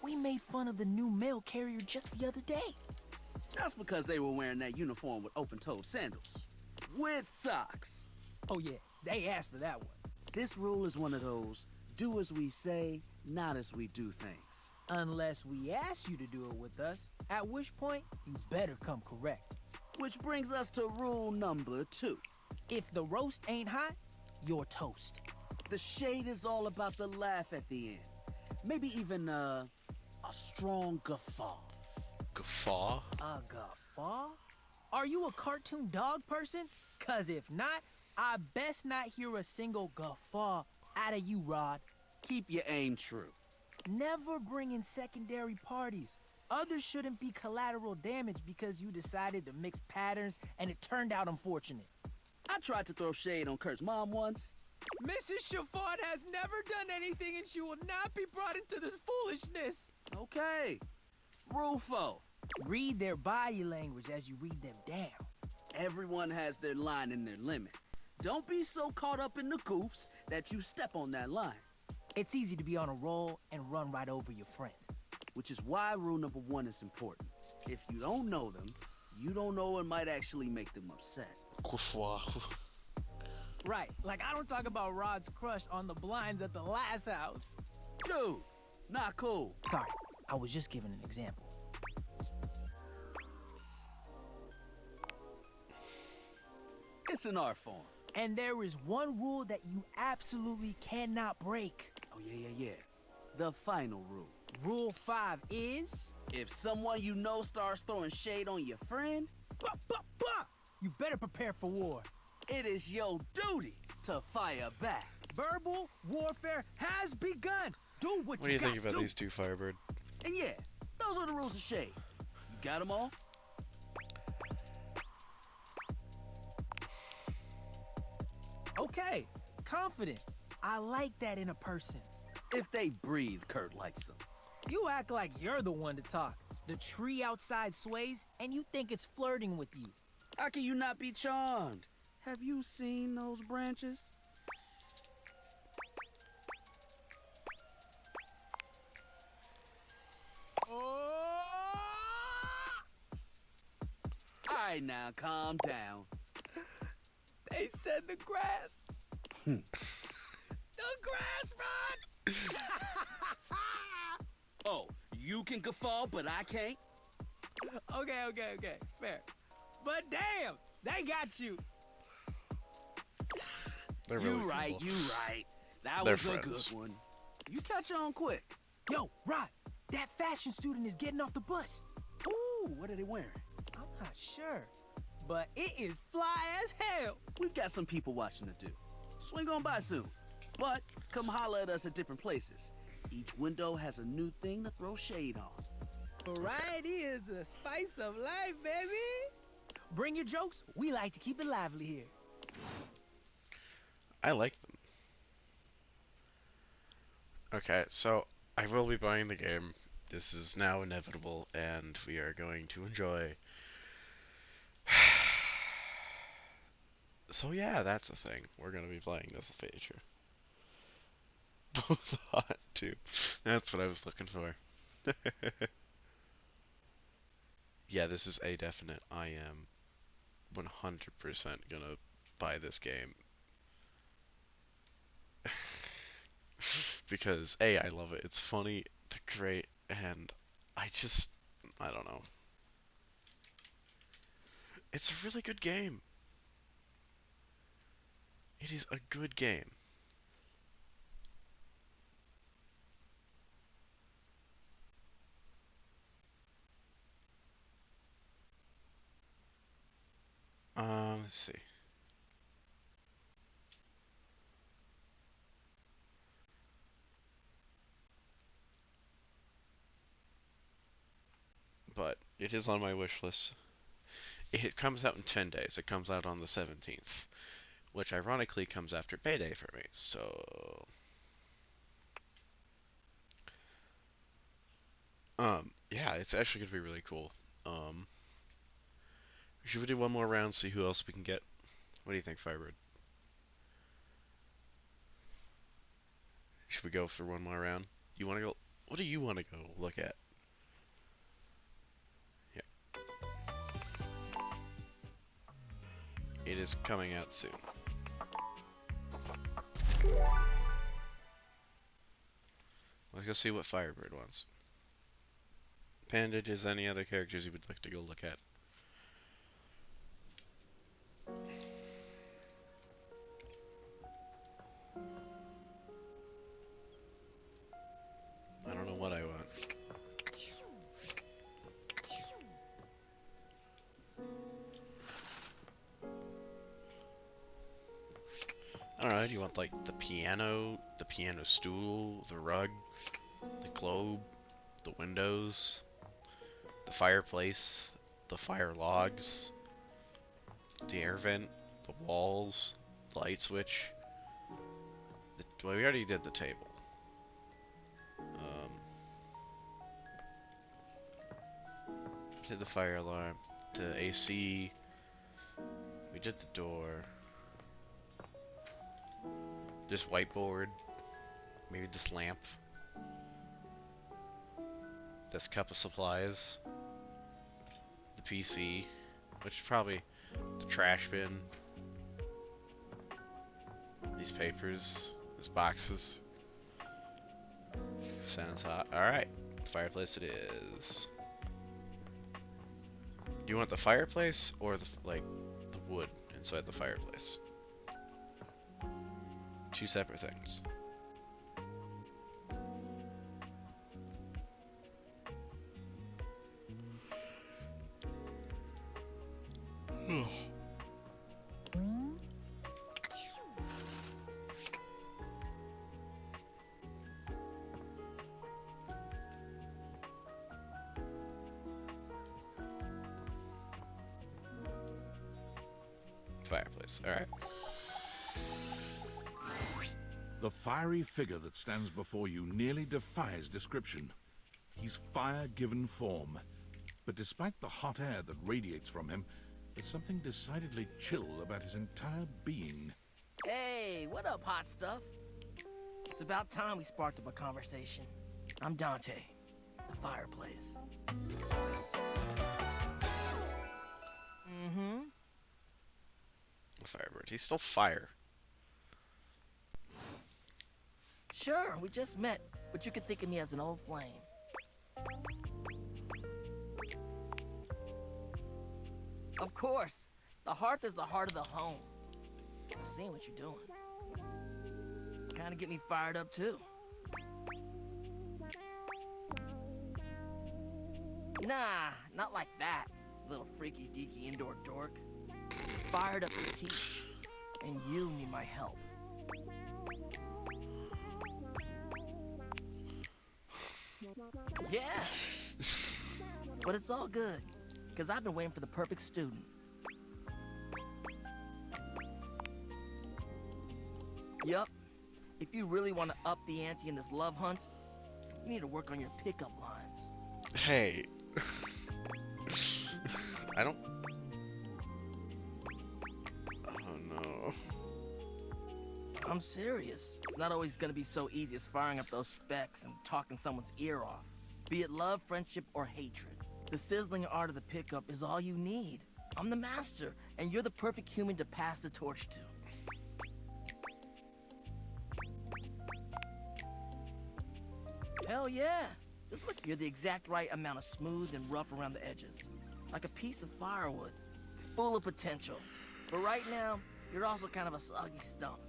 we made fun of the new mail carrier just the other day. That's because they were wearing that uniform with open-toed sandals. With socks. Oh yeah, they asked for that one. This rule is one of those, do as we say, not as we do things. Unless we ask you to do it with us, at which point you better come correct. Which brings us to rule number 2. If the roast ain't hot, you're toast. The shade is all about the laugh at the end. Maybe even, a a strong guffaw. Guffaw? A guffaw? Are you a cartoon dog person? Cause if not, I best not hear a single guffaw out of you, Rod. Keep your aim true. Never bring in secondary parties. Others shouldn't be collateral damage because you decided to mix patterns and it turned out unfortunate. I tried to throw shade on Kurt's mom once. Mrs. Chiffon has never done anything and she will not be brought into this foolishness. Okay. Rufo. Read their body language as you read them down. Everyone has their line and their limit. Don't be so caught up in the goofs that you step on that line. It's easy to be on a roll and run right over your friend. Which is why rule number 1 is important. If you don't know them, you don't know what might actually make them upset. Right, like I don't talk about Rod's crush on the blinds at the last house. Dude, not cool. Sorry, I was just giving an example. It's an art form. And there is one rule that you absolutely cannot break. Oh, yeah. The final rule. Rule 5 is... If someone you know starts throwing shade on your friend... You better prepare for war. It is your duty to fire back. Verbal warfare has begun. Do what do you think about do. these two, Firebird? And yeah, those are the rules of shade. You got them all? Okay, confident. I like that in a person. If they breathe, Kurt likes them. You act like you're the one to talk. The tree outside sways, and you think it's flirting with you. How can you not be charmed? Have you seen those branches? Oh! Alright now, calm down. They said the grass. The grass, Rod! Oh, you can guffaw, but I can't? Okay, fair. But damn, they got you. They're really you right. That They're was friends. a good one. You catch on quick. Yo, Rod, that fashion student is getting off the bus. Ooh, what are they wearing? I'm not sure, but it is fly as hell. We've got some people watching to do. Swing on by soon. But come holler at us at different places. Each window has a new thing to throw shade on. Variety is the spice of life, baby. Bring your jokes. We like to keep it lively here. I like them. Okay, so I will be buying the game. This is now inevitable, and we are going to enjoy. So yeah, that's the thing. We're gonna be playing this feature. Both hot too. That's what I was looking for. Yeah, this is a definite. I am 100% gonna buy this game. Because A, I love it. It's funny, it's great, and I don't know. It's a really good game. It is a good game. Let's see. But it is on my wish list. It comes out in 10 days. It comes out on the 17th, which ironically comes after payday for me. So, yeah, it's actually gonna be really cool. Should we do one more round, see who else we can get? What do you think, Firebird? Should we go for one more round? You want to go? What do you want to go look at? Yeah. It is coming out soon. Let's go see what Firebird wants. Panda, is any other characters you would like to go look at? I don't know what I want. don't know, do you want like the piano stool, the rug, the globe, the windows, the fireplace, the fire logs, the air vent, the walls, the light switch? Well, we already did the table. Did the fire alarm, the AC, we did the door, this whiteboard, maybe this lamp, this cup of supplies, the PC, which is probably the trash bin, these papers, these boxes. Sounds hot. Alright, fireplace it is. Do you want the fireplace or the wood inside the fireplace? Two separate things. Fireplace, alright. The fiery figure that stands before you nearly defies description. He's fire given form, but despite the hot air that radiates from him, there's something decidedly chill about his entire being. Hey, what up, hot stuff? It's about time we sparked up a conversation. I'm Dante, the fireplace. Mm-hmm. Firebird, he's still fire. Sure, we just met, but you could think of me as an old flame. Of course, the hearth is the heart of the home. I've seen what you're doing. Kinda get me fired up too. Nah, not like that, little freaky deaky indoor dork. Fired up to teach, and you need my help. Yeah, but it's all good, because I've been waiting for the perfect student. Yup, if you really want to up the ante in this love hunt, you need to work on your pickup lines. Hey. I don't... Oh no. I'm serious. It's not always gonna be so easy as firing up those specs and talking someone's ear off. Be it love, friendship, or hatred. The sizzling art of the pickup is all you need. I'm the master, and you're the perfect human to pass the torch to. Hell yeah. Just look, you're the exact right amount of smooth and rough around the edges. Like a piece of firewood. Full of potential. But right now, you're also kind of a soggy stump.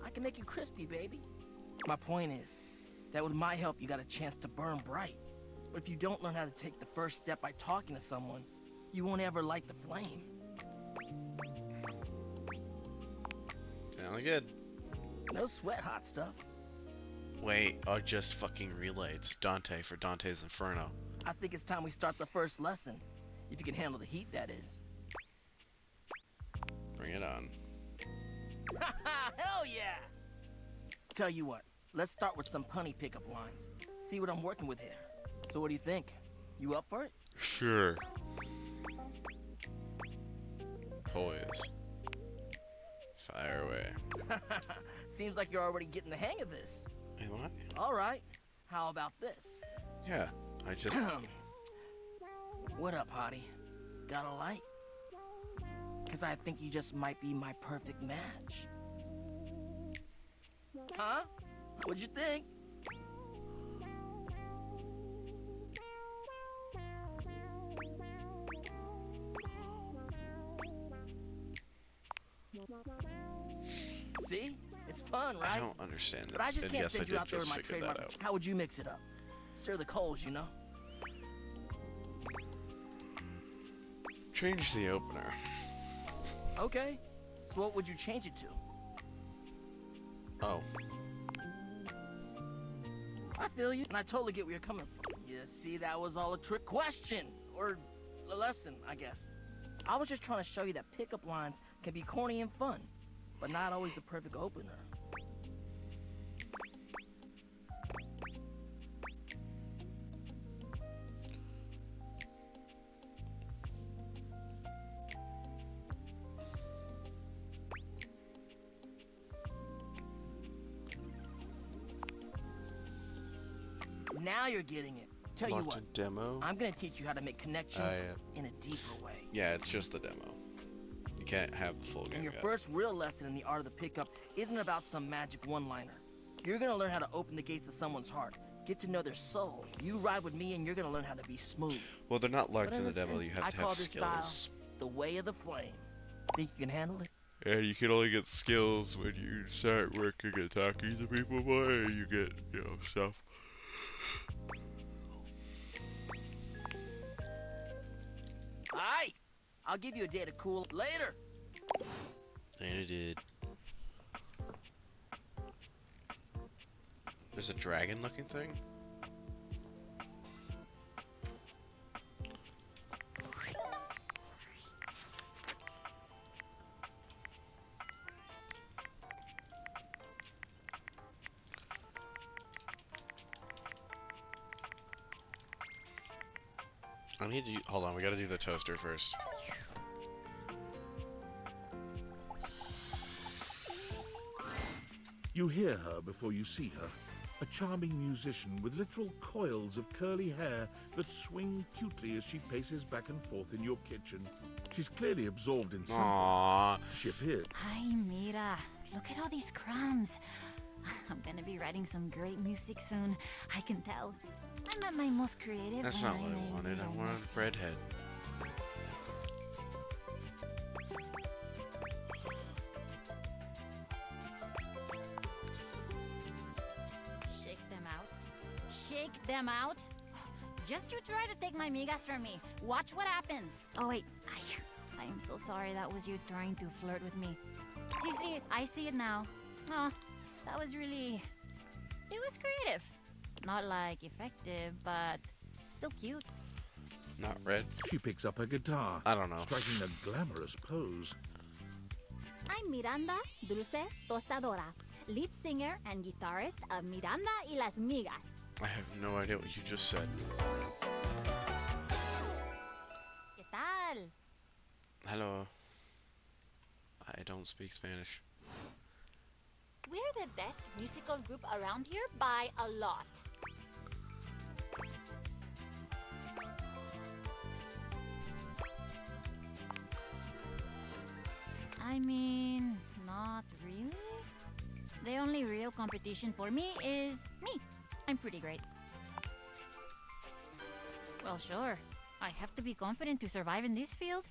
I can make you crispy, baby. My point is, that with my help, you got a chance to burn bright. But if you don't learn how to take the first step by talking to someone, you won't ever light the flame. Sound good. No sweat, hot stuff. Wait, I just fucking realized it's Dante for Dante's Inferno. I think it's time we start the first lesson. If you can handle the heat, that is. Bring it on. Hell yeah! Tell you what, let's start with some punny pickup lines. See what I'm working with here. So what do you think? You up for it? Sure. Poise. Fire away. Seems like you're already getting the hang of this. Hey, what? Alright, how about this? Yeah, I just... What up, hottie? Got a light? Cause I think you just might be my perfect match. Huh? What'd you think? See? It's fun, right? I don't understand this. But I just And can't yes, I send you did out there with just my figure that trademark. out. How would you mix it up? Stir the coals, you know? Change the opener. Okay. So what would you change it to? Oh. I feel you, and I totally get where you're coming from. You see, that was all a trick question. Or a lesson, I guess. I was just trying to show you that pickup lines can be corny and fun, but not always the perfect opener. Now you're getting it. Tell you Locked what, in demo. I'm gonna teach you how to make connections Yeah. in a deeper way. Yeah, it's just the demo. You can't have the full game And your yet. first real lesson in the art of the pickup isn't about some magic one-liner. You're gonna learn how to open the gates of someone's heart, get to know their soul. You ride with me and you're gonna learn how to be smooth. Well, they're not locked But in the a demo. sense, You have I to call have this skills. style the way of the flame. Think you can handle it? And you can only get skills when you start working and talking to people more. You get, stuff. Alright! I'll give you a day to cool later. And it did. There's a dragon-looking thing? I need to hold on, we gotta do the toaster first. You hear her before you see her. A charming musician with literal coils of curly hair that swing cutely as she paces back and forth in your kitchen. She's clearly absorbed in something. Aww. She appeared. Hi, Mira. Look at all these crumbs. I'm gonna be writing some great music soon. I can tell. I'm at my most creative. That's when not what I'm I a wanted. I little wanted messy. a breadhead. Shake them out. Shake them out. Just you try to take my migas from me. Watch what happens. Oh wait, I am so sorry. That was you trying to flirt with me. See, I see it now. Oh, that was really. It was creative. Not like effective, but still cute. Not red. She picks up her guitar. I don't know. Striking a glamorous pose. I'm Miranda Dulce Tostadora, lead singer and guitarist of Miranda y las Migas. I have no idea what you just said. ¿Qué tal? Hello. I don't speak Spanish. We're the best musical group around here by a lot. I mean, not really. The only real competition for me is me. I'm pretty great. Well, sure. I have to be confident to survive in this field.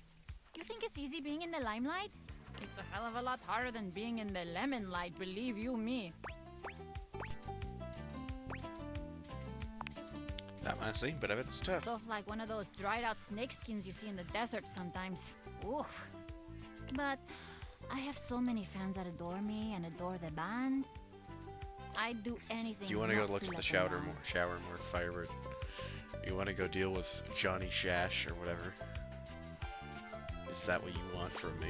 You think it's easy being in the limelight? It's a hell of a lot harder than being in the lemon light, believe you me. Not my scene, but I bet it's tough. Stuff like one of those dried out snake skins you see in the desert sometimes. Oof. But I have so many fans that adore me and adore the band. I'd do anything. Do you want to go not look at the let them shower down. more? Shower more Firebird. You want to go deal with Johnny Shash or whatever? Is that what you want from me?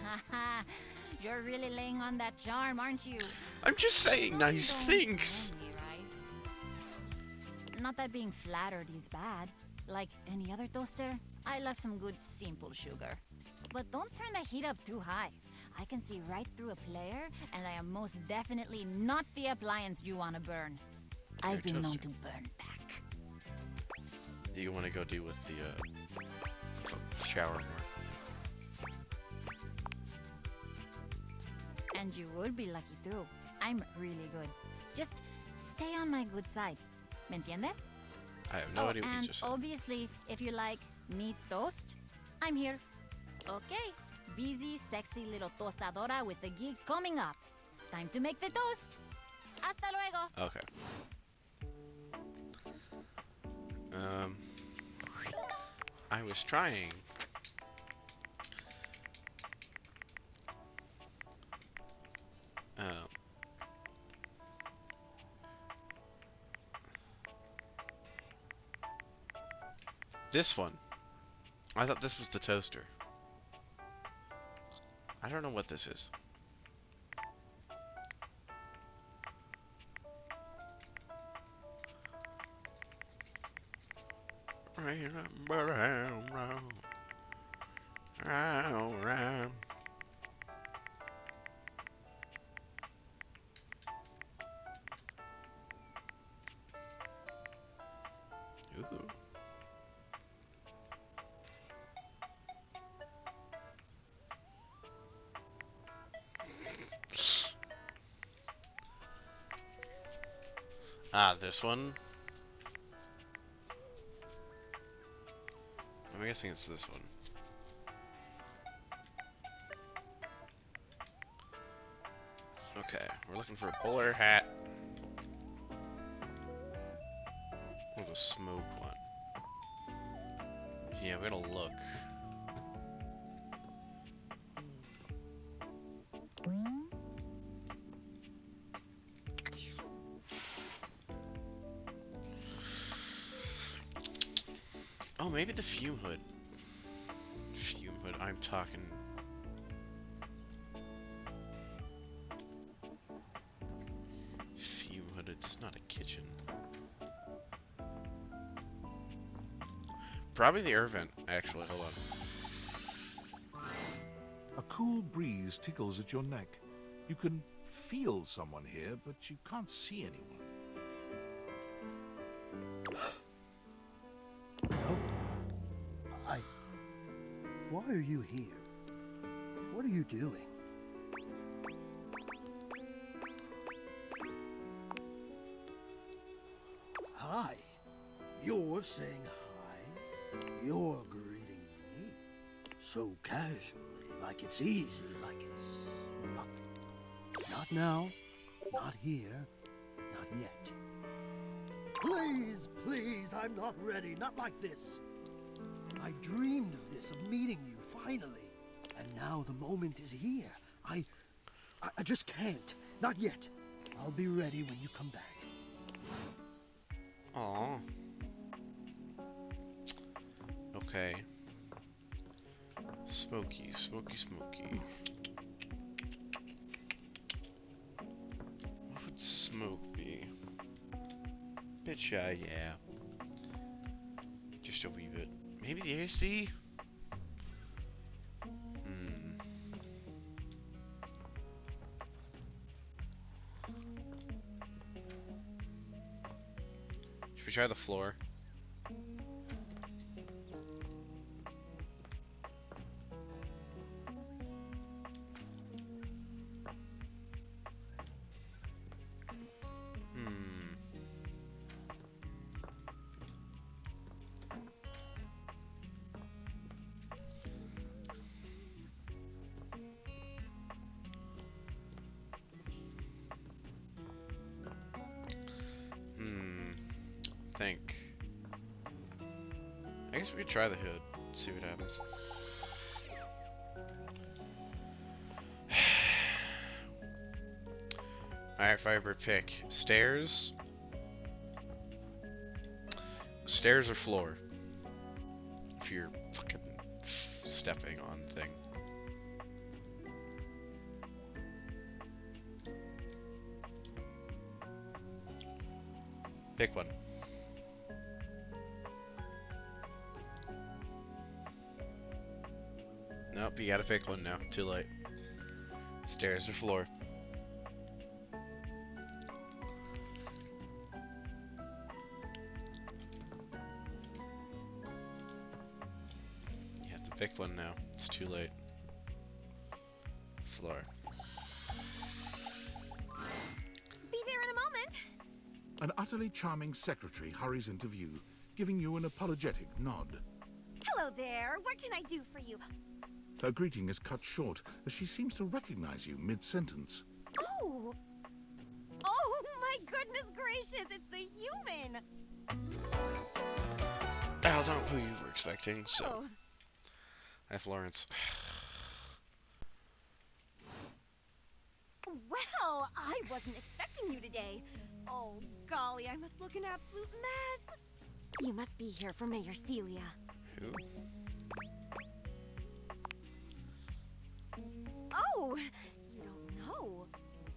Haha, you're really laying on that charm, aren't you? I'm just saying nice things. Me, right? Not that being flattered is bad. Like any other toaster, I love some good simple sugar. But don't turn the heat up too high. I can see right through a player, and I am most definitely not the appliance you want to burn. I've been known to burn back. You want to go deal with the shower more? And you would be lucky too. I'm really good. Just stay on my good side. ¿Me entiendes? I have no idea what you and just said. obviously, if you like meat toast, I'm here. Okay, busy, sexy little tostadora with the gig coming up. Time to make the toast. Hasta luego. Okay. I was trying. Oh. This one. I thought this was the toaster. I don't know what this is. Ooh. Ah, this one? I'm guessing it's this one. Okay, we're looking for a bowler hat. With a smoke one. Yeah, we gotta look. Oh, maybe the fume hood. Fume hood, I'm talking. Fume hood, it's not a kitchen. Probably the air vent, actually, hold on. A cool breeze tickles at your neck. You can feel someone here, but you can't see anyone. Why are you here? What are you doing? Hi. You're saying hi? You're greeting me? So casually, like it's easy, like it's nothing. Not now, not here, not yet. Please, please, I'm not ready, not like this. I've dreamed of this, of meeting you, finally. And now the moment is here. I just can't. Not yet. I'll be ready when you come back. Aww. Okay. Smoky, smoky, smoky. What would smoke be? Bitch, yeah. Just a wee bit. Maybe the AC? Should we try the floor? I guess we could try the hood, see what happens. Alright, Fiber, pick stairs. Stairs or floor? If you're fucking stepping on thing. Pick one. Nope, you gotta pick one now. Too late. Stairs or floor? You have to pick one now. It's too late. Floor. Be there in a moment. An utterly charming secretary hurries into view, giving you an apologetic nod. Hello there. What can I do for you? Her greeting is cut short as she seems to recognize you mid-sentence. Oh! Oh my goodness gracious, it's the human! Al, don't who you works expecting, so... Hi, Florence. Well, I wasn't expecting you today. Oh, golly, I must look an absolute mess. You must be here for Mayor Celia. Who? Oh, you don't know.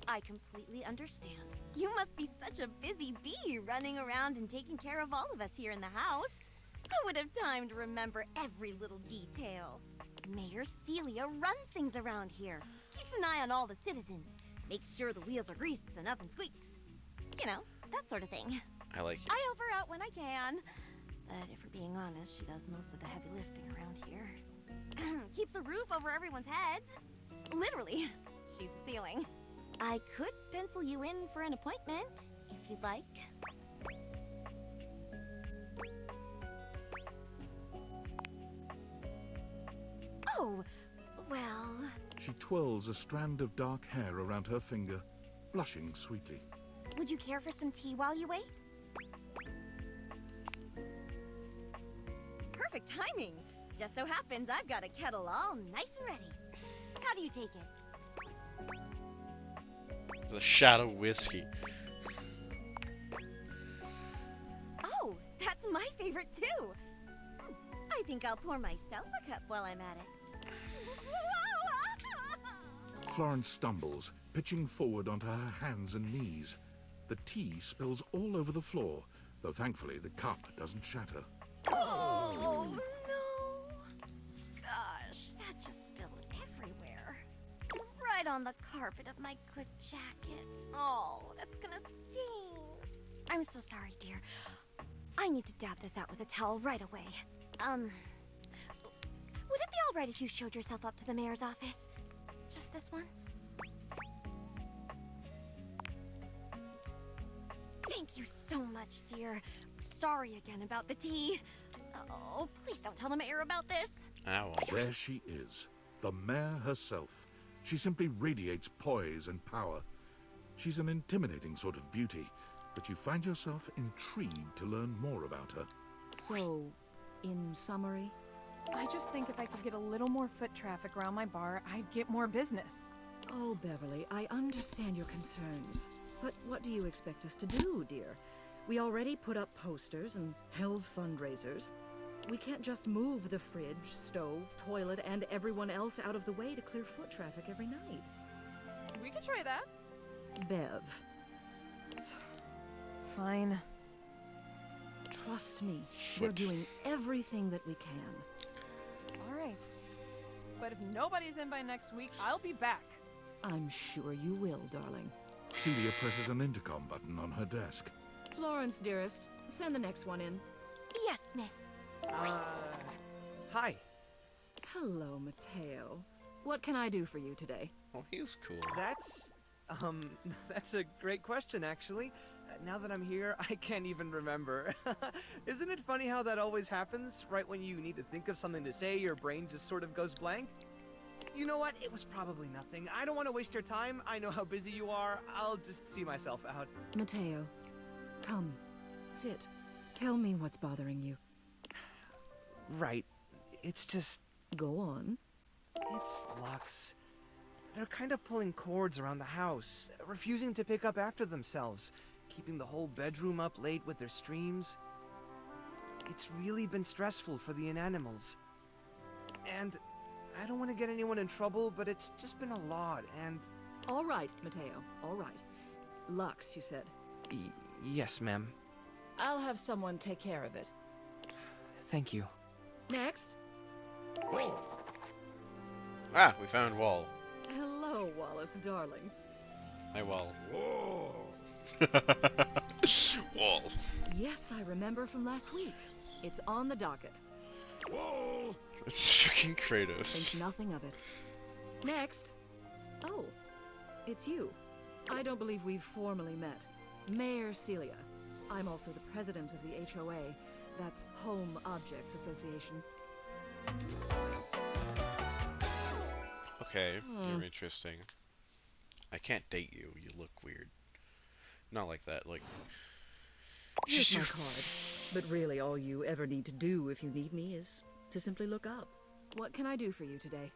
I completely understand. You must be such a busy bee running around and taking care of all of us here in the house. Who would have time to remember every little detail? Mayor Celia runs things around here, keeps an eye on all the citizens, makes sure the wheels are greased so nothing squeaks. You know, that sort of thing. I like it. I help her out when I can. But if we're being honest, she does most of the heavy lifting around here. Keeps a roof over everyone's heads. Literally, she's the ceiling. I could pencil you in for an appointment, if you'd like. Oh, well... She twirls a strand of dark hair around her finger, blushing sweetly. Would you care for some tea while you wait? Perfect timing. Just so happens I've got a kettle all nice and ready. How do you take it? The Shadow Whiskey. Oh, that's my favorite too. I think I'll pour myself a cup while I'm at it. Florence stumbles, pitching forward onto her hands and knees. The tea spills all over the floor, though thankfully the cup doesn't shatter. Oh, no. Gosh, that just spilled everywhere. Right on the carpet of my good jacket. Oh, that's gonna sting. I'm so sorry, dear. I need to dab this out with a towel right away. Would it be all right if you showed yourself up to the mayor's office? Just this once? Thank you so much, dear. Sorry again about the tea. Oh, please don't tell the mayor about this. Ow. There she is, the mayor herself. She simply radiates poise and power. She's an intimidating sort of beauty, but you find yourself intrigued to learn more about her. So, in summary? I just think if I could get a little more foot traffic around my bar, I'd get more business. Oh, Beverly, I understand your concerns. But what do you expect us to do, dear? We already put up posters and held fundraisers. We can't just move the fridge, stove, toilet, and everyone else out of the way to clear foot traffic every night. We could try that. Bev. Fine. Trust me, we're doing everything that we can. All right. But if nobody's in by next week, I'll be back. I'm sure you will, darling. Celia presses an intercom button on her desk. Florence, dearest, send the next one in. Yes, miss. Hi. Hello, Mateo. What can I do for you today? Oh, he's cool. That's a great question, actually. Now that I'm here, I can't even remember. Isn't it funny how that always happens? Right when you need to think of something to say, your brain just sort of goes blank? You know what? It was probably nothing. I don't want to waste your time. I know how busy you are. I'll just see myself out. Mateo, come. Sit. Tell me what's bothering you. Right. It's just... Go on. It's Lux. They're kind of pulling cords around the house, refusing to pick up after themselves, keeping the whole bedroom up late with their streams. It's really been stressful for the inanimals. And I don't want to get anyone in trouble, but it's just been a lot, and... All right, Mateo, all right. Lux, you said? Yes, ma'am. I'll have someone take care of it. Thank you. Next. Ah, we found Wall. Hello, Wallace, darling. Hi, Wall. Whoa. Wall. Yes, I remember from last week. It's on the docket. Whoa. It's freaking Kratos. Think nothing of it. Next. Oh, it's you. I don't believe we've formally met. Mayor Celia. I'm also the president of the HOA. That's Home Objects Association. Okay, you're interesting. I can't date you. You look weird. Not like that, like... Here's my card. But really, all you ever need to do if you need me is to simply look up. What can I do for you today?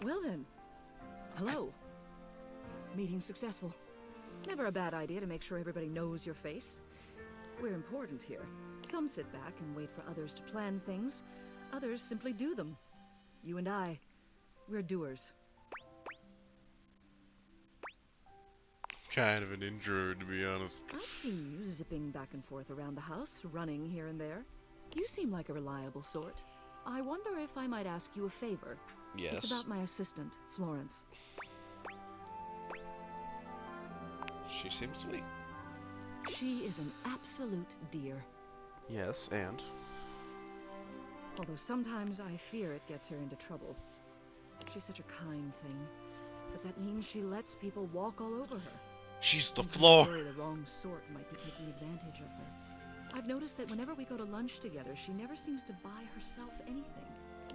Well then, hello. Meeting successful. Never a bad idea to make sure everybody knows your face. We're important here. Some sit back and wait for others to plan things. Others simply do them. You and I, we're doers. Kind of an intro, to be honest. I've seen you zipping back and forth around the house, running here and there. You seem like a reliable sort. I wonder if I might ask you a favor. Yes. It's about my assistant, Florence. She seems sweet. She is an absolute dear. Yes, and? Although sometimes I fear it gets her into trouble. She's such a kind thing, but that means she lets people walk all over her. She's the Sometimes floor. worry the wrong sort might be taking advantage of her. I've noticed that whenever we go to lunch together, she never seems to buy herself anything.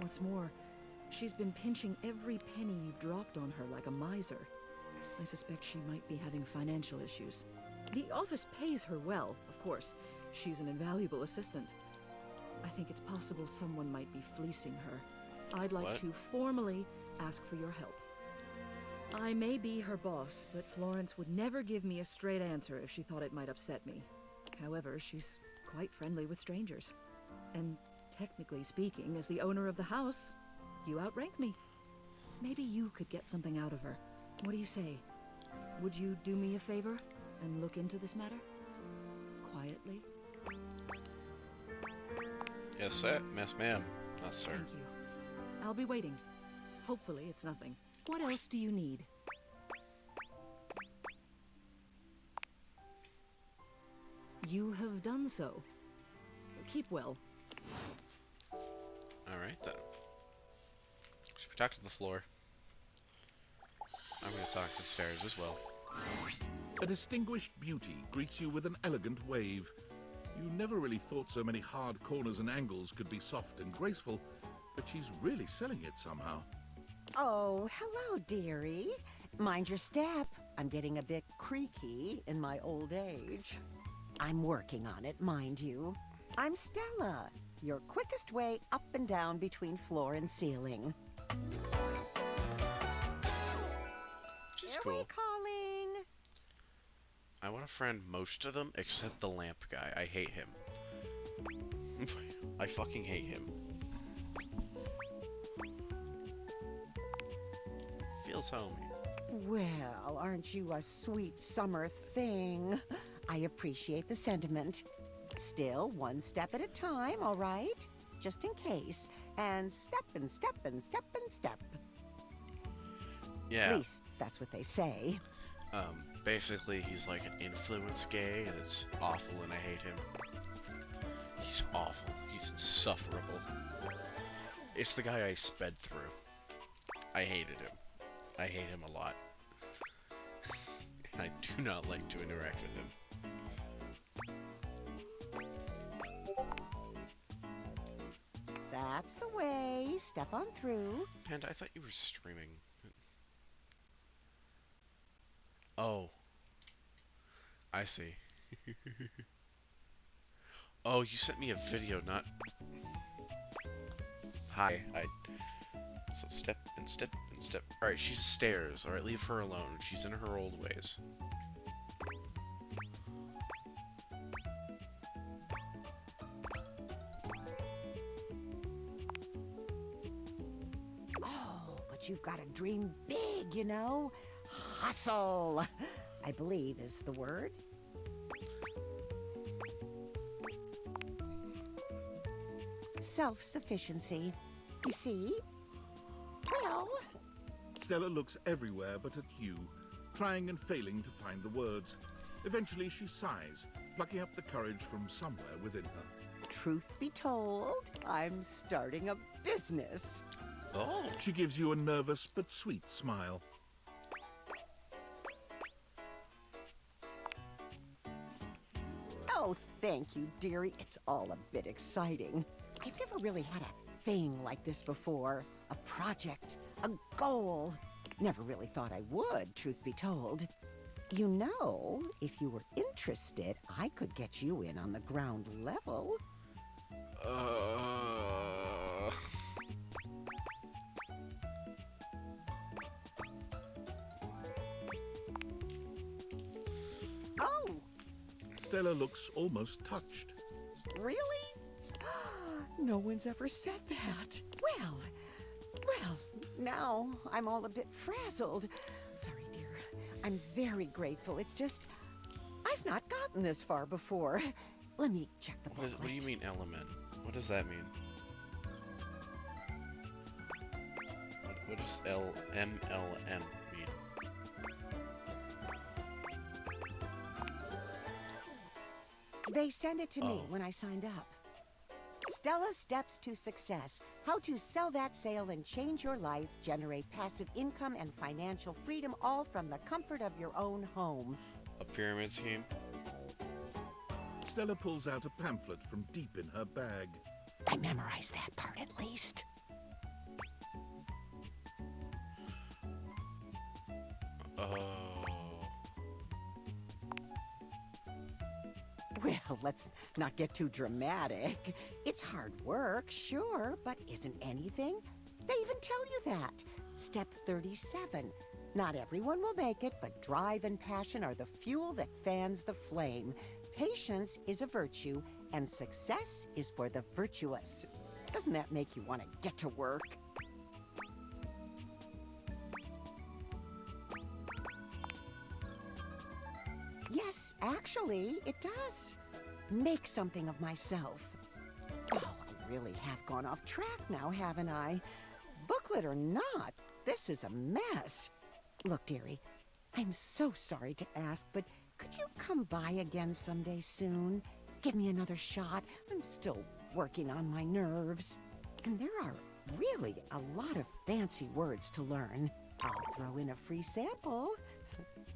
What's more, she's been pinching every penny you've dropped on her like a miser. I suspect she might be having financial issues. The office pays her well, of course. She's an invaluable assistant. I think it's possible someone might be fleecing her. I'd like What? to formally ask for your help. I may be her boss, but Florence would never give me a straight answer if she thought it might upset me. However, she's quite friendly with strangers. And technically speaking, as the owner of the house, you outrank me. Maybe you could get something out of her. What do you say? Would you do me a favor and look into this matter? Quietly? Yes, sir. Yes, ma'am. Yes, sir. Thank you. I'll be waiting. Hopefully it's nothing. What else do you need? You have done so. Keep well. Alright, then. Should we talk to the floor? I'm gonna talk to the stairs as well. A distinguished beauty greets you with an elegant wave. You never really thought so many hard corners and angles could be soft and graceful, but she's really selling it somehow. Oh, hello, dearie. Mind your step. I'm getting a bit creaky in my old age. I'm working on it, mind you. I'm Stella, your quickest way up and down between floor and ceiling. She's Here cool. we calling. I want to friend most of them except the lamp guy. I hate him. I fucking hate him. Feels homey. Well, aren't you a sweet summer thing? I appreciate the sentiment. Still, one step at a time, all right? Just in case. And step and step and step and step. Yeah. At least, that's what they say. Basically, he's like an influence gay, and it's awful, and I hate him. He's awful. He's insufferable. It's the guy I sped through. I hated him. I hate him a lot. I do not like to interact with him. That's the way. Step on through. And I thought you were streaming. Oh. I see. Oh, you sent me a video, not... Hi, So step and step and step. Alright, she's stairs. Alright, leave her alone. She's in her old ways. Oh, but you've got to dream big, you know? Hustle, I believe is the word. Self-sufficiency. You see? Well... Stella looks everywhere but at you, trying and failing to find the words. Eventually she sighs, plucking up the courage from somewhere within her. Truth be told, I'm starting a business. Oh. She gives you a nervous but sweet smile. Oh, thank you, dearie. It's all a bit exciting. I've never really had a thing like this before. A project, a goal. Never really thought I would, truth be told. You know, if you were interested, I could get you in on the ground level. Oh! Stella looks almost touched. Really? No one's ever said that. Well, now I'm all a bit frazzled. Sorry, dear. I'm very grateful. It's just, I've not gotten this far before. Let me check the booklet. What do you mean element? What does that mean? What does MLM mean? They sent it to me when I signed up. Stella Steps to Success. How to sell that sale and change your life, generate passive income and financial freedom, all from the comfort of your own home. A pyramid scheme? Stella pulls out a pamphlet from deep in her bag. I memorized that part at least. Well, let's not get too dramatic. It's hard work, sure, but isn't anything? They even tell you that. Step 37. Not everyone will make it, but drive and passion are the fuel that fans the flame. Patience is a virtue, and success is for the virtuous. Doesn't that make you want to get to work? Yes, actually, it does. Make something of myself. Oh, I really have gone off track now, haven't I? Booklet or not, this is a mess. Look, dearie, I'm so sorry to ask, but could you come by again someday soon? Give me another shot. I'm still working on my nerves. And there are really a lot of fancy words to learn. I'll throw in a free sample.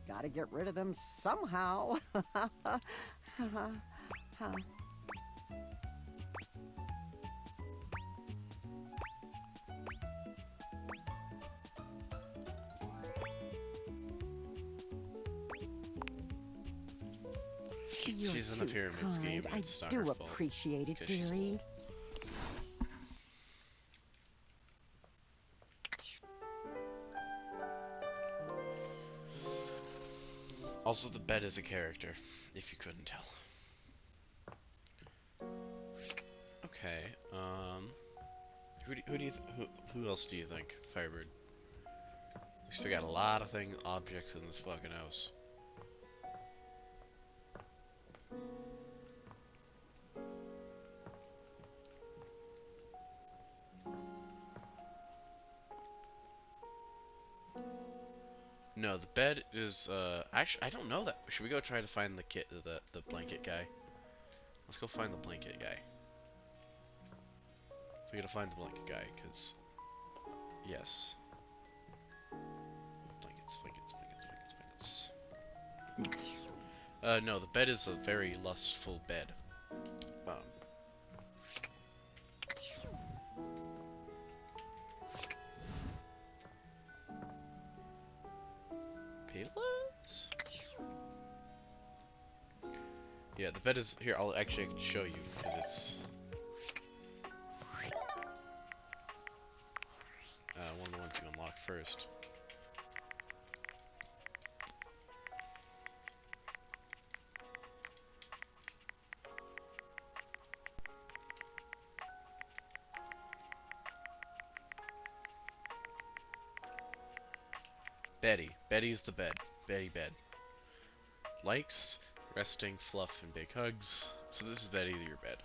Gotta get rid of them somehow. She's in a pyramid scheme. I It's not do her fault, appreciate it, 'cause she's dearie. Also, the bed is a character, if you couldn't tell. Okay, who else do you think? Firebird. We still got a lot of objects in this fucking house. No, the bed is, actually, I don't know that. Should we go try to find the blanket guy? Let's go find the blanket guy. We gotta find the blanket guy, because, yes. Blankets. No, the bed is a very lustful bed. Pillows? Yeah, the bed is here. I'll actually show you because it's one of the ones you unlock first. Betty. Betty's the bed. Betty bed. Likes resting, fluff, and big hugs. So this is Betty, your bed.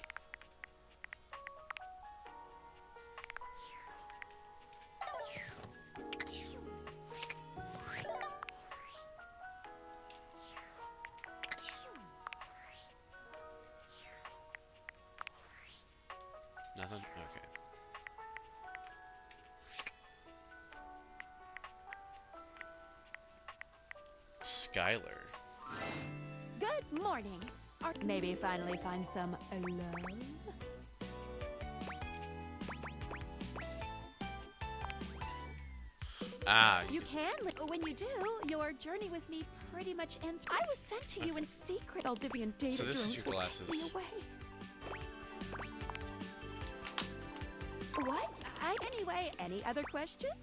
Nothing? Okay. Skylar. Good morning. Or maybe finally find some love. Ah. You can. When you do, your journey with me pretty much ends. I was sent to you in secret. Aldivian data So this is drones your will glasses. take me away. What? Anyway, any other questions?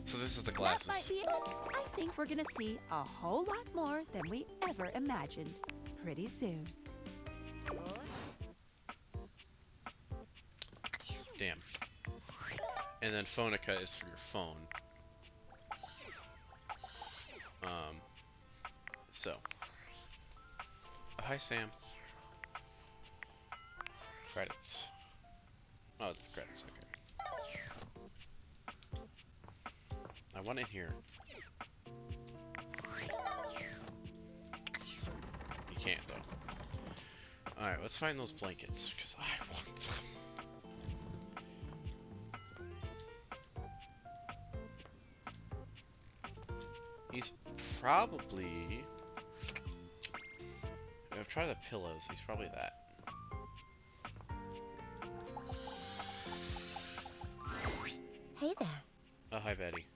So this is the That might glasses. be it. I think we're gonna see a whole lot more than we ever imagined pretty soon. Damn. And then Phonica is for your phone. So. Hi, Sam. Credits. Oh, it's the credits, okay. I want in here. You can't, though. Alright, let's find those blankets, because I want them. He's probably... I've tried the pillows, he's probably that. Hey there. Oh, hi, Betty.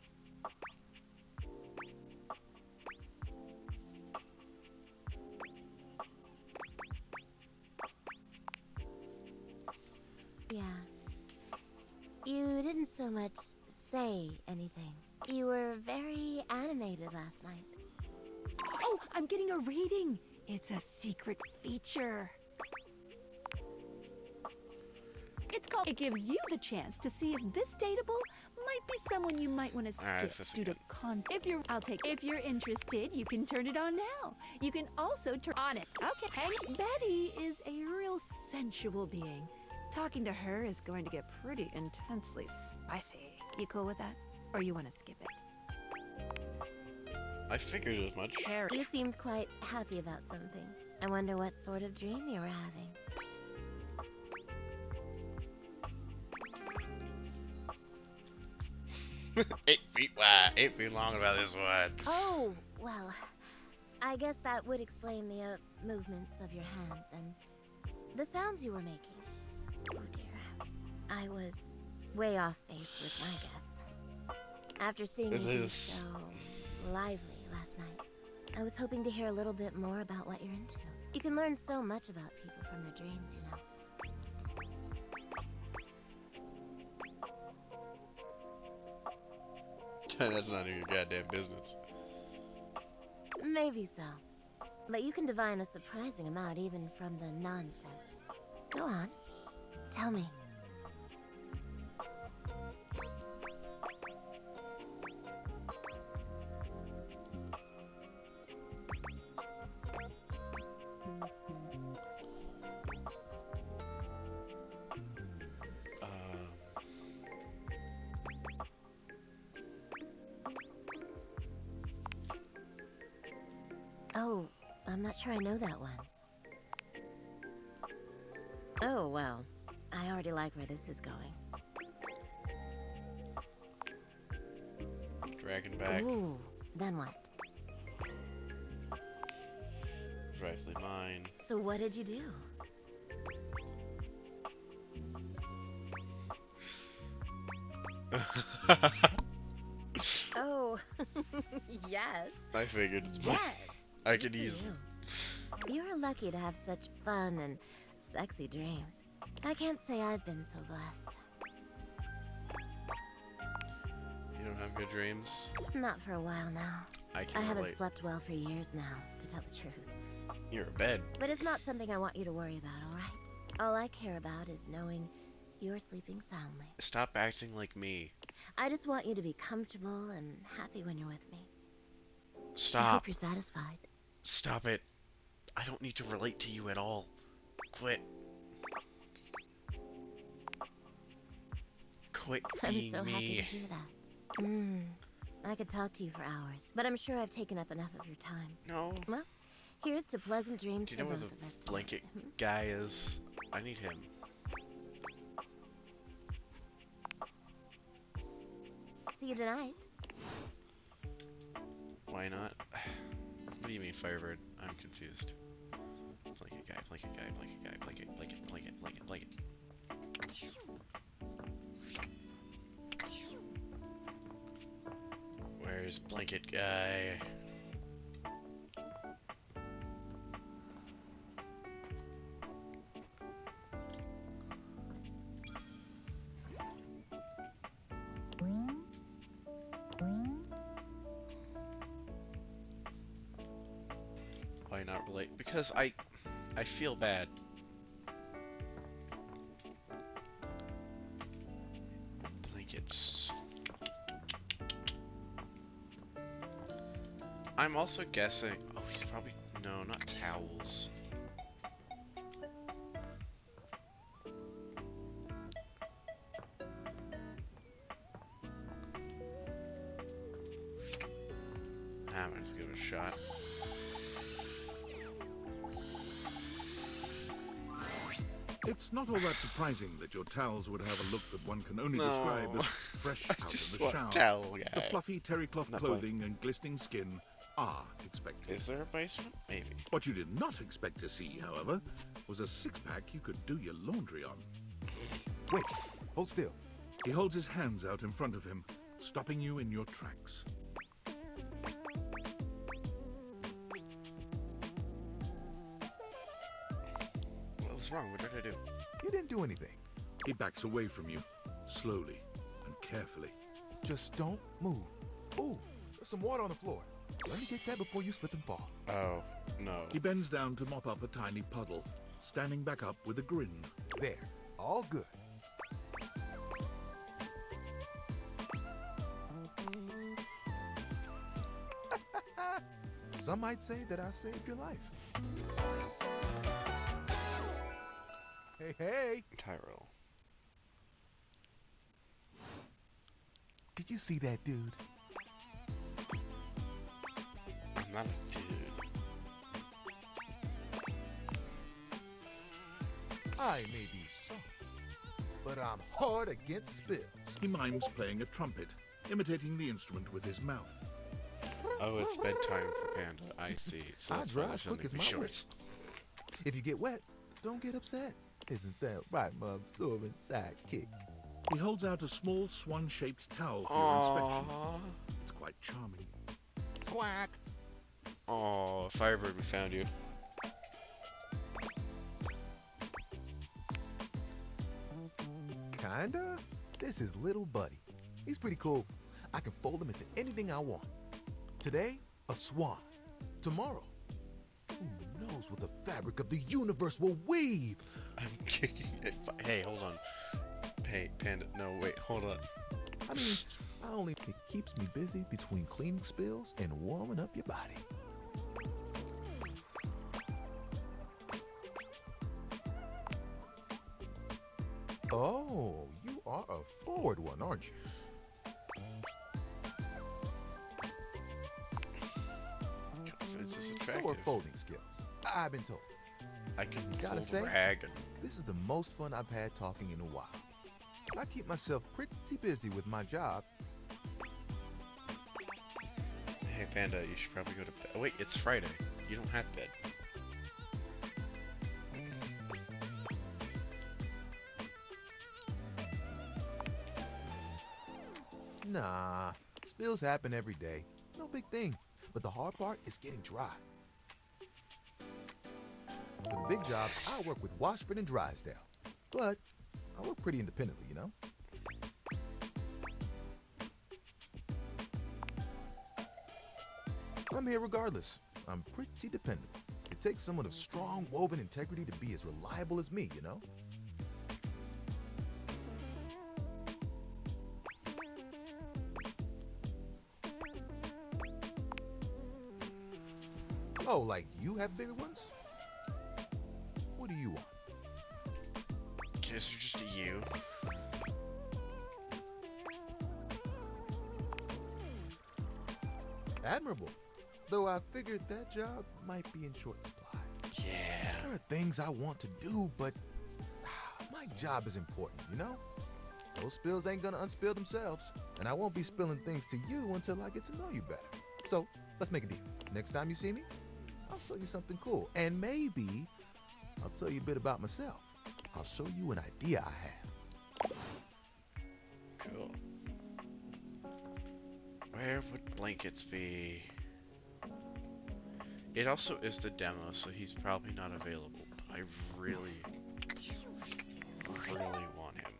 Yeah. You didn't so much say anything. You were very animated last night. Oh, I'm getting a reading. It's a secret feature. It's called. It gives you the chance to see if this dateable might be someone you might want to Alright, skip this due to con. If you're interested, you can turn it on now. You can also turn on it. Okay. And Betty is a real sensual being. Talking to her is going to get pretty intensely spicy. You cool with that? Or you want to skip it? I figured as much. You seemed quite happy about something. I wonder what sort of dream you were having. Eight feet wide, 8 feet long about this one. Oh, well, I guess that would explain the movements of your hands and the sounds you were making. Oh dear, I was way off base with my guess. After seeing you be so lively last night, I was hoping to hear a little bit more about what you're into. You can learn so much about people from their dreams, you know. That's none of your goddamn business. Maybe so. But you can divine a surprising amount even from the nonsense. Go on. Tell me. Oh, I'm not sure I know that one. Oh, well, I already like where this is going. Dragon back. Ooh, then what? Rightfully mine. So what did you do? Oh, yes. I figured as much. Yes. I could use. You're lucky to have such fun and sexy dreams. I can't say I've been so blessed. You don't have good dreams? Not for a while now. I can haven't relate. slept well for years now, to tell the truth. You're a bed. But it's not something I want you to worry about, alright? All I care about is knowing you're sleeping soundly. Stop acting like me. I just want you to be comfortable and happy when you're with me. I Stop. hope you're satisfied. Stop it. I don't need to relate to you at all. Quit. Quit I'm being so happy to me. hear that. I could talk to you for hours, but I'm sure I've taken up enough of your time. No. Well, here's to pleasant dreams Do you for know where both the of us tonight. blanket guy is? I need him. See you tonight. Why not? What do you mean, Firebird? I'm confused. Blanket guy, blanket guy, blanket guy, blanket, blanket, blanket, blanket, blanket. There's blanket guy. Why not relate? Because I feel bad. Blankets. I'm also guessing. Oh, he's probably no, not towels. I'm gonna give it a shot. It's not all that surprising that your towels would have a look that one can only describe as fresh out of the shower. Towel guy. The fluffy terry cloth Not clothing and glistening skin are expected. Is there a basement? Maybe. What you did not expect to see, however, was a six-pack you could do your laundry on. Wait, hold still. He holds his hands out in front of him, stopping you in your tracks. What was wrong? What did I do? You didn't do anything. He backs away from you, slowly and carefully. Just don't move. Ooh, there's some water on the floor. Let me get that before you slip and fall. Oh, no. He bends down to mop up a tiny puddle, standing back up with a grin. There, all good. Some might say that I saved your life. Hey, hey! Tyrell. Did you see that dude? I'm not a dude. I may be soft, but I'm hard against spills. He mimes playing a trumpet, imitating the instrument with his mouth. Oh, it's bedtime for Panda. I see. So I that's why dry they're as quick sending as me my shorts. wit. If you get wet, don't get upset. Isn't that right, my absorbent sidekick? He holds out a small swan-shaped towel for your inspection. It's quite charming. Quack! Oh, Firebird, we found you. Kinda? This is Little Buddy. He's pretty cool. I can fold him into anything I want. Today, a swan. Tomorrow, who knows what the fabric of the universe will weave? I'm kicking it. Hey, hold on. Hey, Panda. No, wait, hold on. I mean, it keeps me busy between cleaning spills and warming up your body. Oh, you are a forward one, aren't you? Confidence is So attractive. are folding skills. I've been told. I can Gotta fold say, a rag. this is the most fun I've had talking in a while. I keep myself pretty busy with my job. Hey, Panda, you should probably go to bed. Oh, wait, it's Friday. You don't have bed. Nah, spills happen every day. No big thing. But the hard part is getting dry. For the big jobs, I work with Washford and Drysdale. But I work pretty independently, you know? I'm here regardless. I'm pretty dependable. It takes someone of strong woven integrity to be as reliable as me, you know? Oh, like you have bigger ones? What do you want? Guess you're just a you. Admirable. Though I figured that job might be in short supply. Yeah. There are things I want to do, but my job is important, you know? Those spills ain't gonna unspill themselves, and I won't be spilling things to you until I get to know you better. So, let's make a deal. Next time you see me, I'll show you something cool, and maybe I'll tell you a bit about myself. I'll show you an idea I have. Cool. Where would blankets be? It also is the demo, so he's probably not available. But I really, really want him.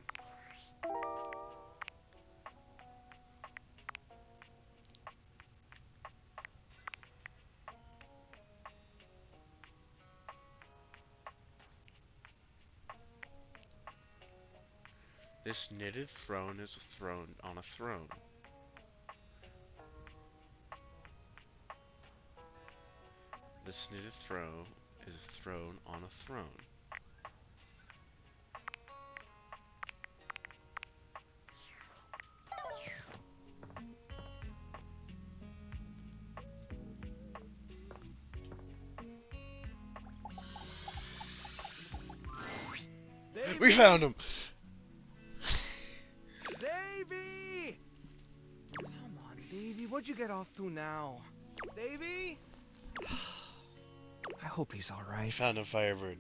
This knitted throne is a throne on a throne. This knitted throne is a throne on a throne. Davey! We found him! Davey! Come on, Davey, what'd you get off to now? Davey? I hope he's alright. Found a Firebird.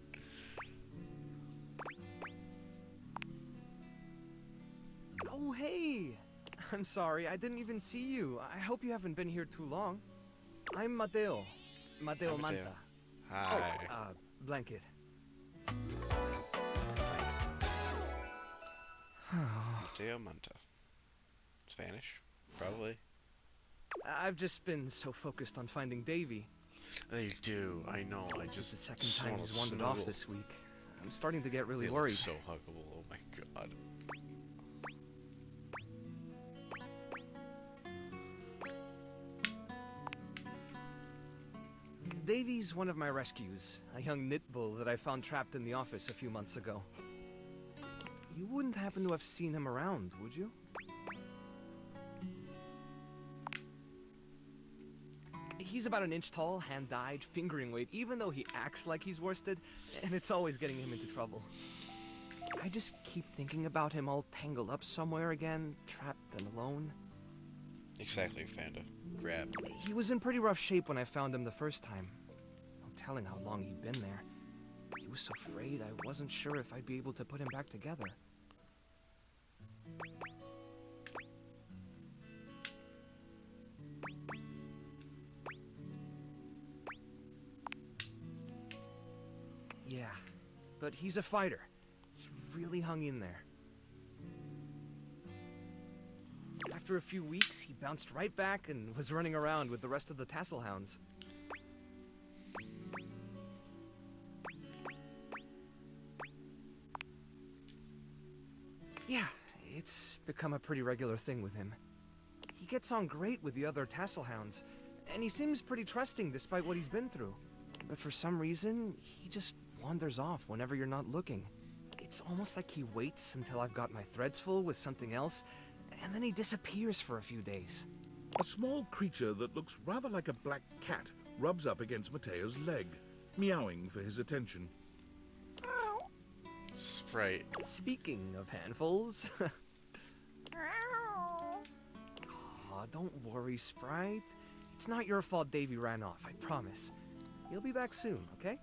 Oh, hey! I'm sorry, I didn't even see you. I hope you haven't been here too long. I'm Mateo. Mateo Hi, Manta. Mateo. Hi. Oh, Blanket. Mateo Manta. Spanish? Probably. I've just been so focused on finding Davey. They do, I know. I This just is the second time he's wandered off this week. I'm starting to get really They worried. look so huggable. Oh my god. Davey's one of my rescues, a young knit bull that I found trapped in the office a few months ago. You wouldn't happen to have seen him around, would you? He's about an inch tall, hand-dyed, fingering weight, even though he acts like he's worsted, and it's always getting him into trouble. I just keep thinking about him all tangled up somewhere again, trapped and alone. Exactly, Fanda. Grab. He was in pretty rough shape when I found him the first time. No telling how long he'd been there. He was so frayed I wasn't sure if I'd be able to put him back together. Yeah, but he's a fighter. He really hung in there. After a few weeks, he bounced right back and was running around with the rest of the tassel hounds. Yeah, it's become a pretty regular thing with him. He gets on great with the other tassel hounds, and he seems pretty trusting despite what he's been through. But for some reason, he just wanders off whenever you're not looking. It's almost like he waits until I've got my threads full with something else, and then he disappears for a few days. A small creature that looks rather like a black cat rubs up against Mateo's leg, meowing for his attention. Sprite. Speaking of handfuls... Aw, don't worry, Sprite. It's not your fault Davey ran off, I promise. He'll be back soon, okay?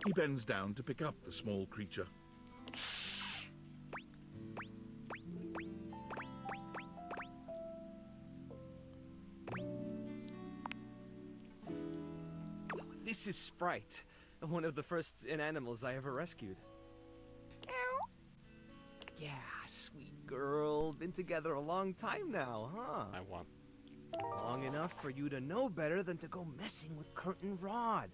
He bends down to pick up the small creature. This is Sprite, one of the first inanimals I ever rescued. Yeah, sweet girl. Been together a long time now, huh? I want... Long enough for you to know better than to go messing with Curtin Rod.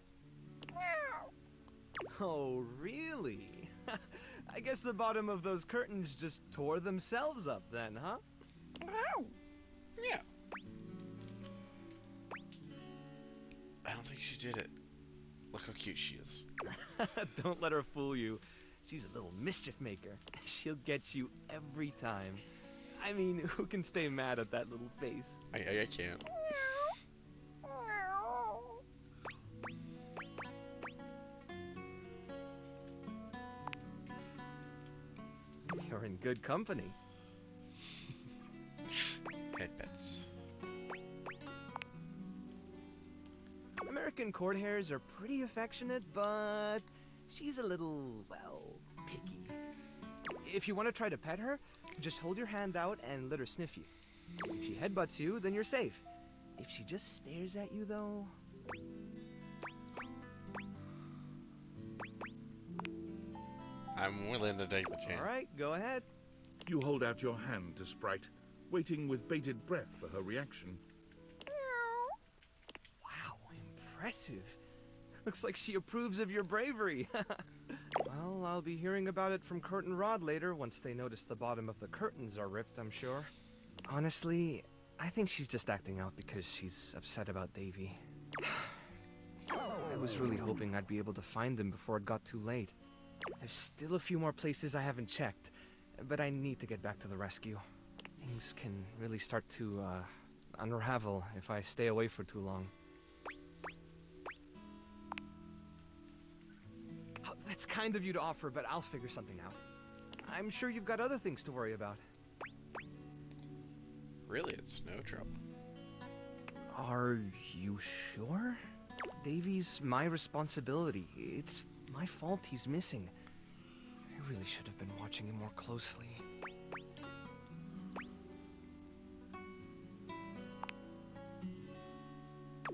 Oh, really? I guess the bottom of those curtains just tore themselves up then, huh? Yeah. I don't think she did it. Look how cute she is. Don't let her fool you. She's a little mischief maker. She'll get you every time. I mean, who can stay mad at that little face? I can't. You're in good company. Pet pets. American court hares are pretty affectionate, but she's a little, well, picky. If you want to try to pet her, just hold your hand out and let her sniff you. If she headbutts you, then you're safe. If she just stares at you, though... I'm willing to take the chance. Alright, go ahead. You hold out your hand to Sprite, waiting with bated breath for her reaction. Wow, impressive. Looks like she approves of your bravery. Well, I'll be hearing about it from Kurt and Rod later once they notice the bottom of the curtains are ripped, I'm sure. Honestly, I think she's just acting out because she's upset about Davy. I was really hoping I'd be able to find them before it got too late. There's still a few more places I haven't checked, but I need to get back to the rescue. Things can really start to, unravel if I stay away for too long. Oh, that's kind of you to offer, but I'll figure something out. I'm sure you've got other things to worry about. Really, it's no trouble. Are you sure? Davy's my responsibility. It's my fault he's missing. I really should have been watching him more closely.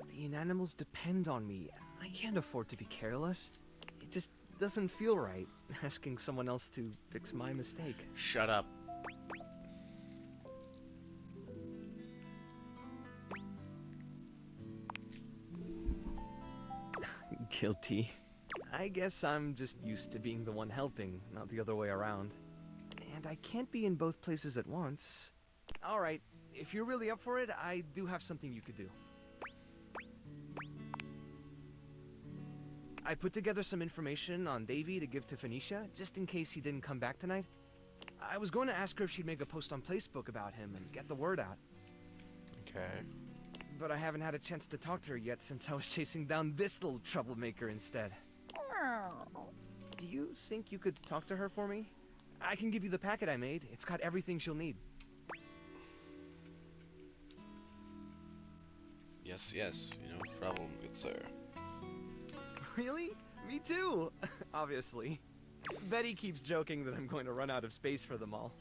The inanimals depend on me. I can't afford to be careless. It just doesn't feel right, asking someone else to fix my mistake. Shut up. Guilty. I guess I'm just used to being the one helping, not the other way around. And I can't be in both places at once. Alright, if you're really up for it, I do have something you could do. I put together some information on Davy to give to Phoenicia, just in case he didn't come back tonight. I was going to ask her if she'd make a post on Facebook about him and get the word out. Okay. But I haven't had a chance to talk to her yet since I was chasing down this little troublemaker instead. Do you think you could talk to her for me? I can give you the packet I made. It's got everything she'll need. Yes, yes, no problem, good sir. Really? Me too! Obviously. Betty keeps joking that I'm going to run out of space for them all.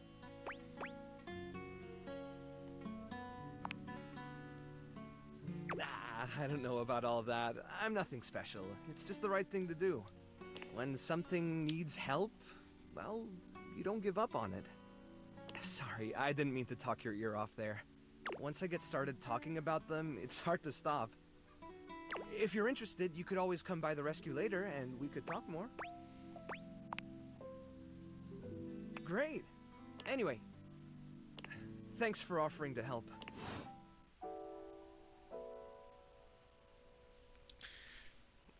I don't know about all that. I'm nothing special. It's just the right thing to do. When something needs help, well, you don't give up on it. Sorry, I didn't mean to talk your ear off there. Once I get started talking about them, it's hard to stop. If you're interested, you could always come by the rescue later and we could talk more. Great. Anyway, thanks for offering to help.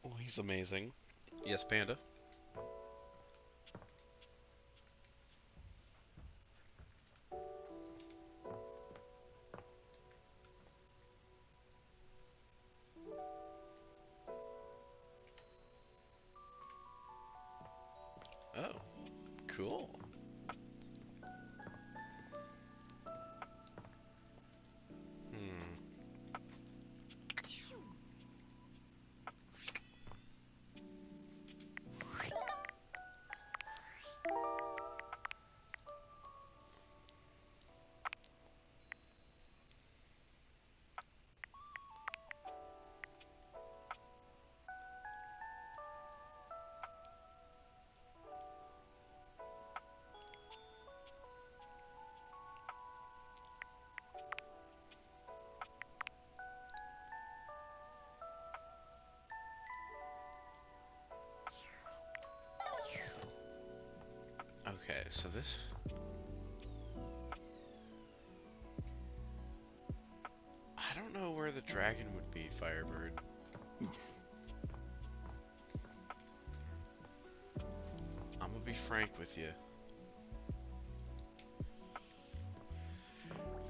Oh, he's amazing. Yes, Panda? Oh, cool. Okay, so this... I don't know where the dragon would be, Firebird. I'm gonna be frank with you.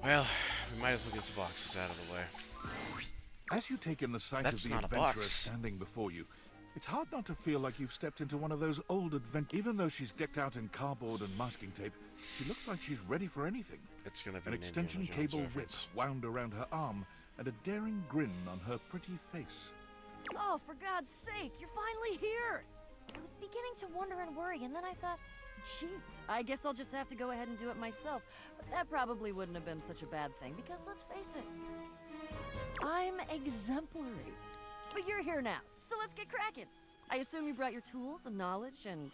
Well, we might as well get the boxes out of the way. As you take in the sight That's of the not a adventurer box. standing before you, it's hard not to feel like you've stepped into one of those old adventures. Even though she's decked out in cardboard and masking tape, she looks like she's ready for anything. It's gonna be an an extension Indiana Jones cable reference. whip wound around her arm and a daring grin on her pretty face. Oh, for God's sake, you're finally here! I was beginning to wonder and worry, and then I thought, Gee, I guess I'll just have to go ahead and do it myself. But that probably wouldn't have been such a bad thing, because let's face it, I'm exemplary. But you're here now, so let's get cracking. I assume you brought your tools and knowledge and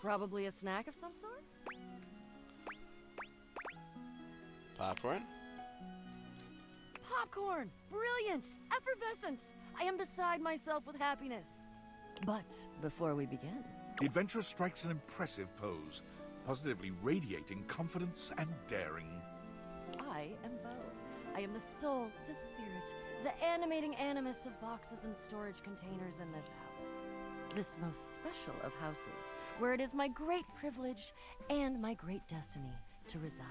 probably a snack of some sort? Popcorn? Popcorn! Brilliant! Effervescent! I am beside myself with happiness. But before we begin... The adventurer strikes an impressive pose, positively radiating confidence and daring. I am Bo. I am the soul, the spirit, the animating animus of boxes and storage containers in this house. This most special of houses, where it is my great privilege and my great destiny to reside.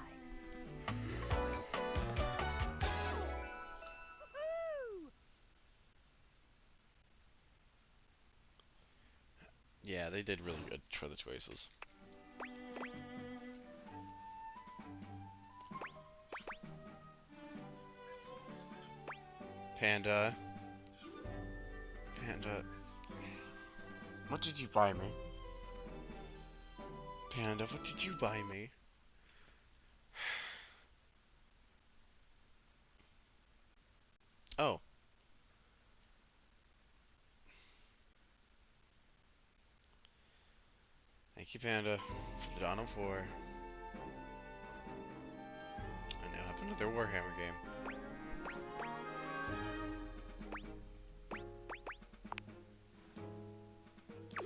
Yeah, they did really good for the choices. Panda. Panda. What did you buy me? Panda, what did you buy me? Oh. Thank you, Panda, for the Dawn of War. I now have another Warhammer game.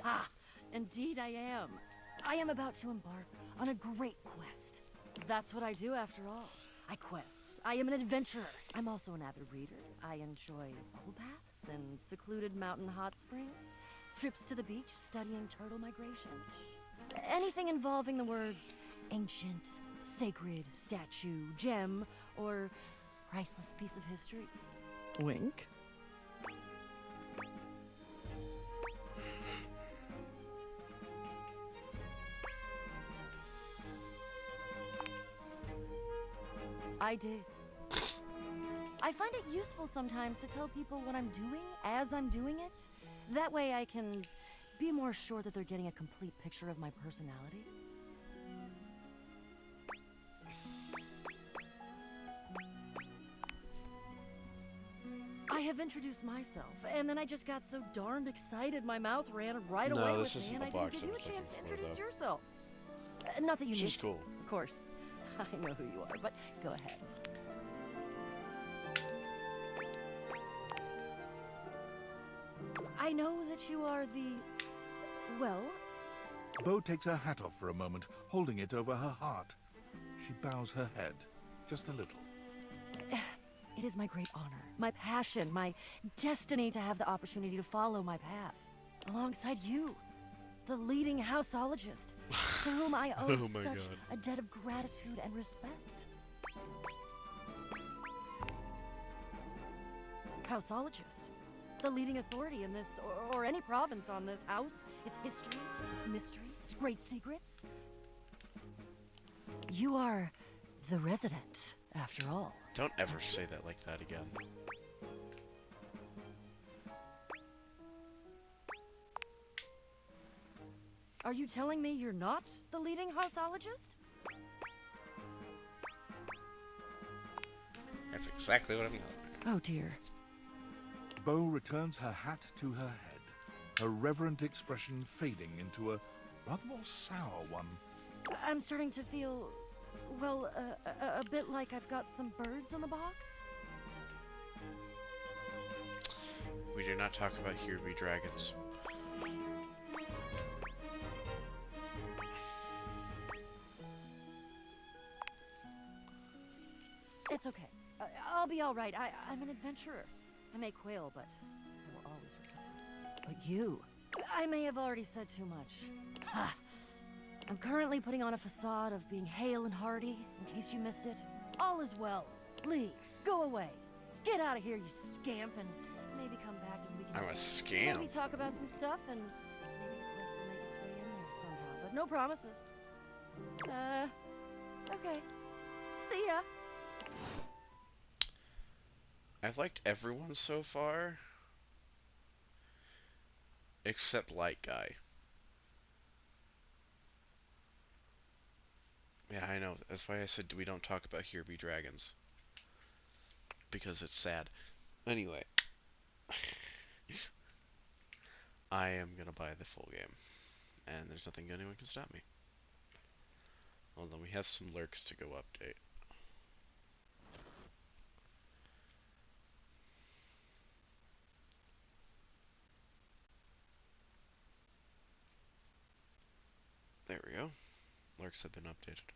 Ah, indeed I am. I am about to embark on a great quest. That's what I do after all. I quest. I am an adventurer. I'm also an avid reader. I enjoy bubble baths and secluded mountain hot springs, trips to the beach studying turtle migration. Anything involving the words ancient, sacred, statue, gem, or priceless piece of history. Wink. I did. I find it useful sometimes to tell people what I'm doing as I'm doing it. That way I can be more sure that they're getting a complete picture of my personality. I have introduced myself, and then I just got so darned excited my mouth ran right away with me, and I didn't give you a chance to introduce yourself. Not that you need She's to, cool. of course. I know who you are, but go ahead. I know that you are the... well... Bo takes her hat off for a moment, holding it over her heart. She bows her head, just a little. It is my great honor, my passion, my destiny to have the opportunity to follow my path, alongside you, the leading houseologist, to whom I owe Oh my such God. a debt of gratitude and respect. Houseologist, the leading authority in this, or any province on this house, its history, its mysteries, its great secrets. You are the resident, after all. Don't ever say that like that again. Are you telling me you're not the leading houseologist? That's exactly what I'm not. Oh dear. Bo returns her hat to her head, her reverent expression fading into a rather more sour one. I'm starting to feel, well, a bit like I've got some birds in the box. We do not talk about Here Be Dragons. It's okay. I'll be all right. I'm an adventurer. I may quail, but I will always recover. But you, I may have already said too much. Ha! I'm currently putting on a facade of being hale and hearty, in case you missed it. All is well. Leave. Go away. Get out of here, you scamp, and maybe come back and we can... I'm a scamp. Maybe talk about some stuff, and maybe the quest will make its way in there somehow. But no promises. Okay. See ya. I've liked everyone so far, except Light Guy. Yeah, I know. That's why I said we don't talk about Here Be Dragons. Because it's sad. Anyway. I am gonna buy the full game. And there's nothing anyone can stop me. Hold on, we have some lurks to go update. There we go. Lurks have been updated.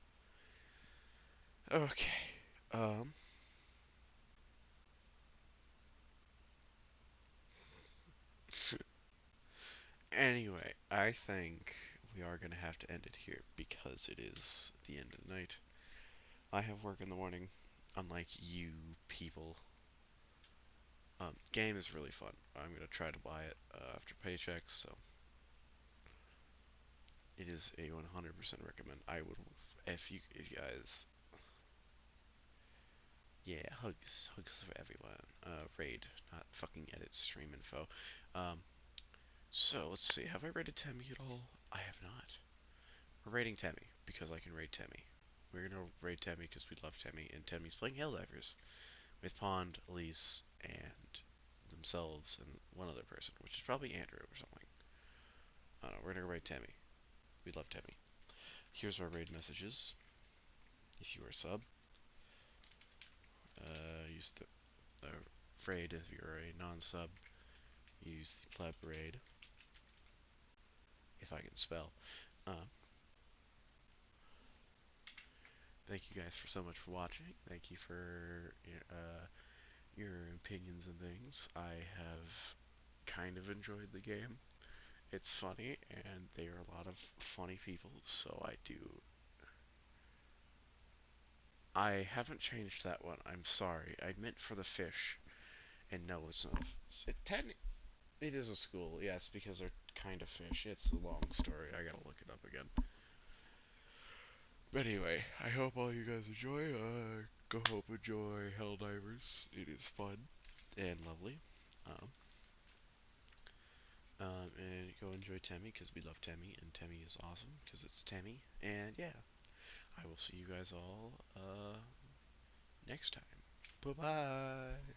Okay. Anyway, I think we are going to have to end it here because it is the end of the night. I have work in the morning, unlike you people. Game is really fun. I'm going to try to buy it after paychecks, so it is a 100% recommend. I would, if you guys, yeah, hugs for everyone. Raid, not fucking edit stream info. So let's see, have I raided Temmie at all? I have not. We're raiding Temmie because I can raid Temmie. We're gonna raid Temmie because we love Temmie, and Temmie's playing Helldivers with Pond, Elise, and themselves, and one other person, which is probably Andrew or something. I don't know, we're gonna raid Temmie. We love Temmie. Here's our raid messages. If you are a sub, use the raid. If you're a non-sub, use the pleb raid. If I can spell. Thank you guys for so much for watching. Thank you for your opinions and things. I have kind of enjoyed the game. It's funny, and they are a lot of funny people, so I haven't changed that one. I'm sorry. I meant for the fish. And no, it's not. It is a school, yes, because they're kind of fish. It's a long story. I gotta look it up again. But anyway, I hope all you guys enjoy. Go hope enjoy Helldivers. It is fun and lovely. And go enjoy Temmie because we love Temmie, and Temmie is awesome because it's Temmie. And yeah, I will see you guys all next time. Bye bye.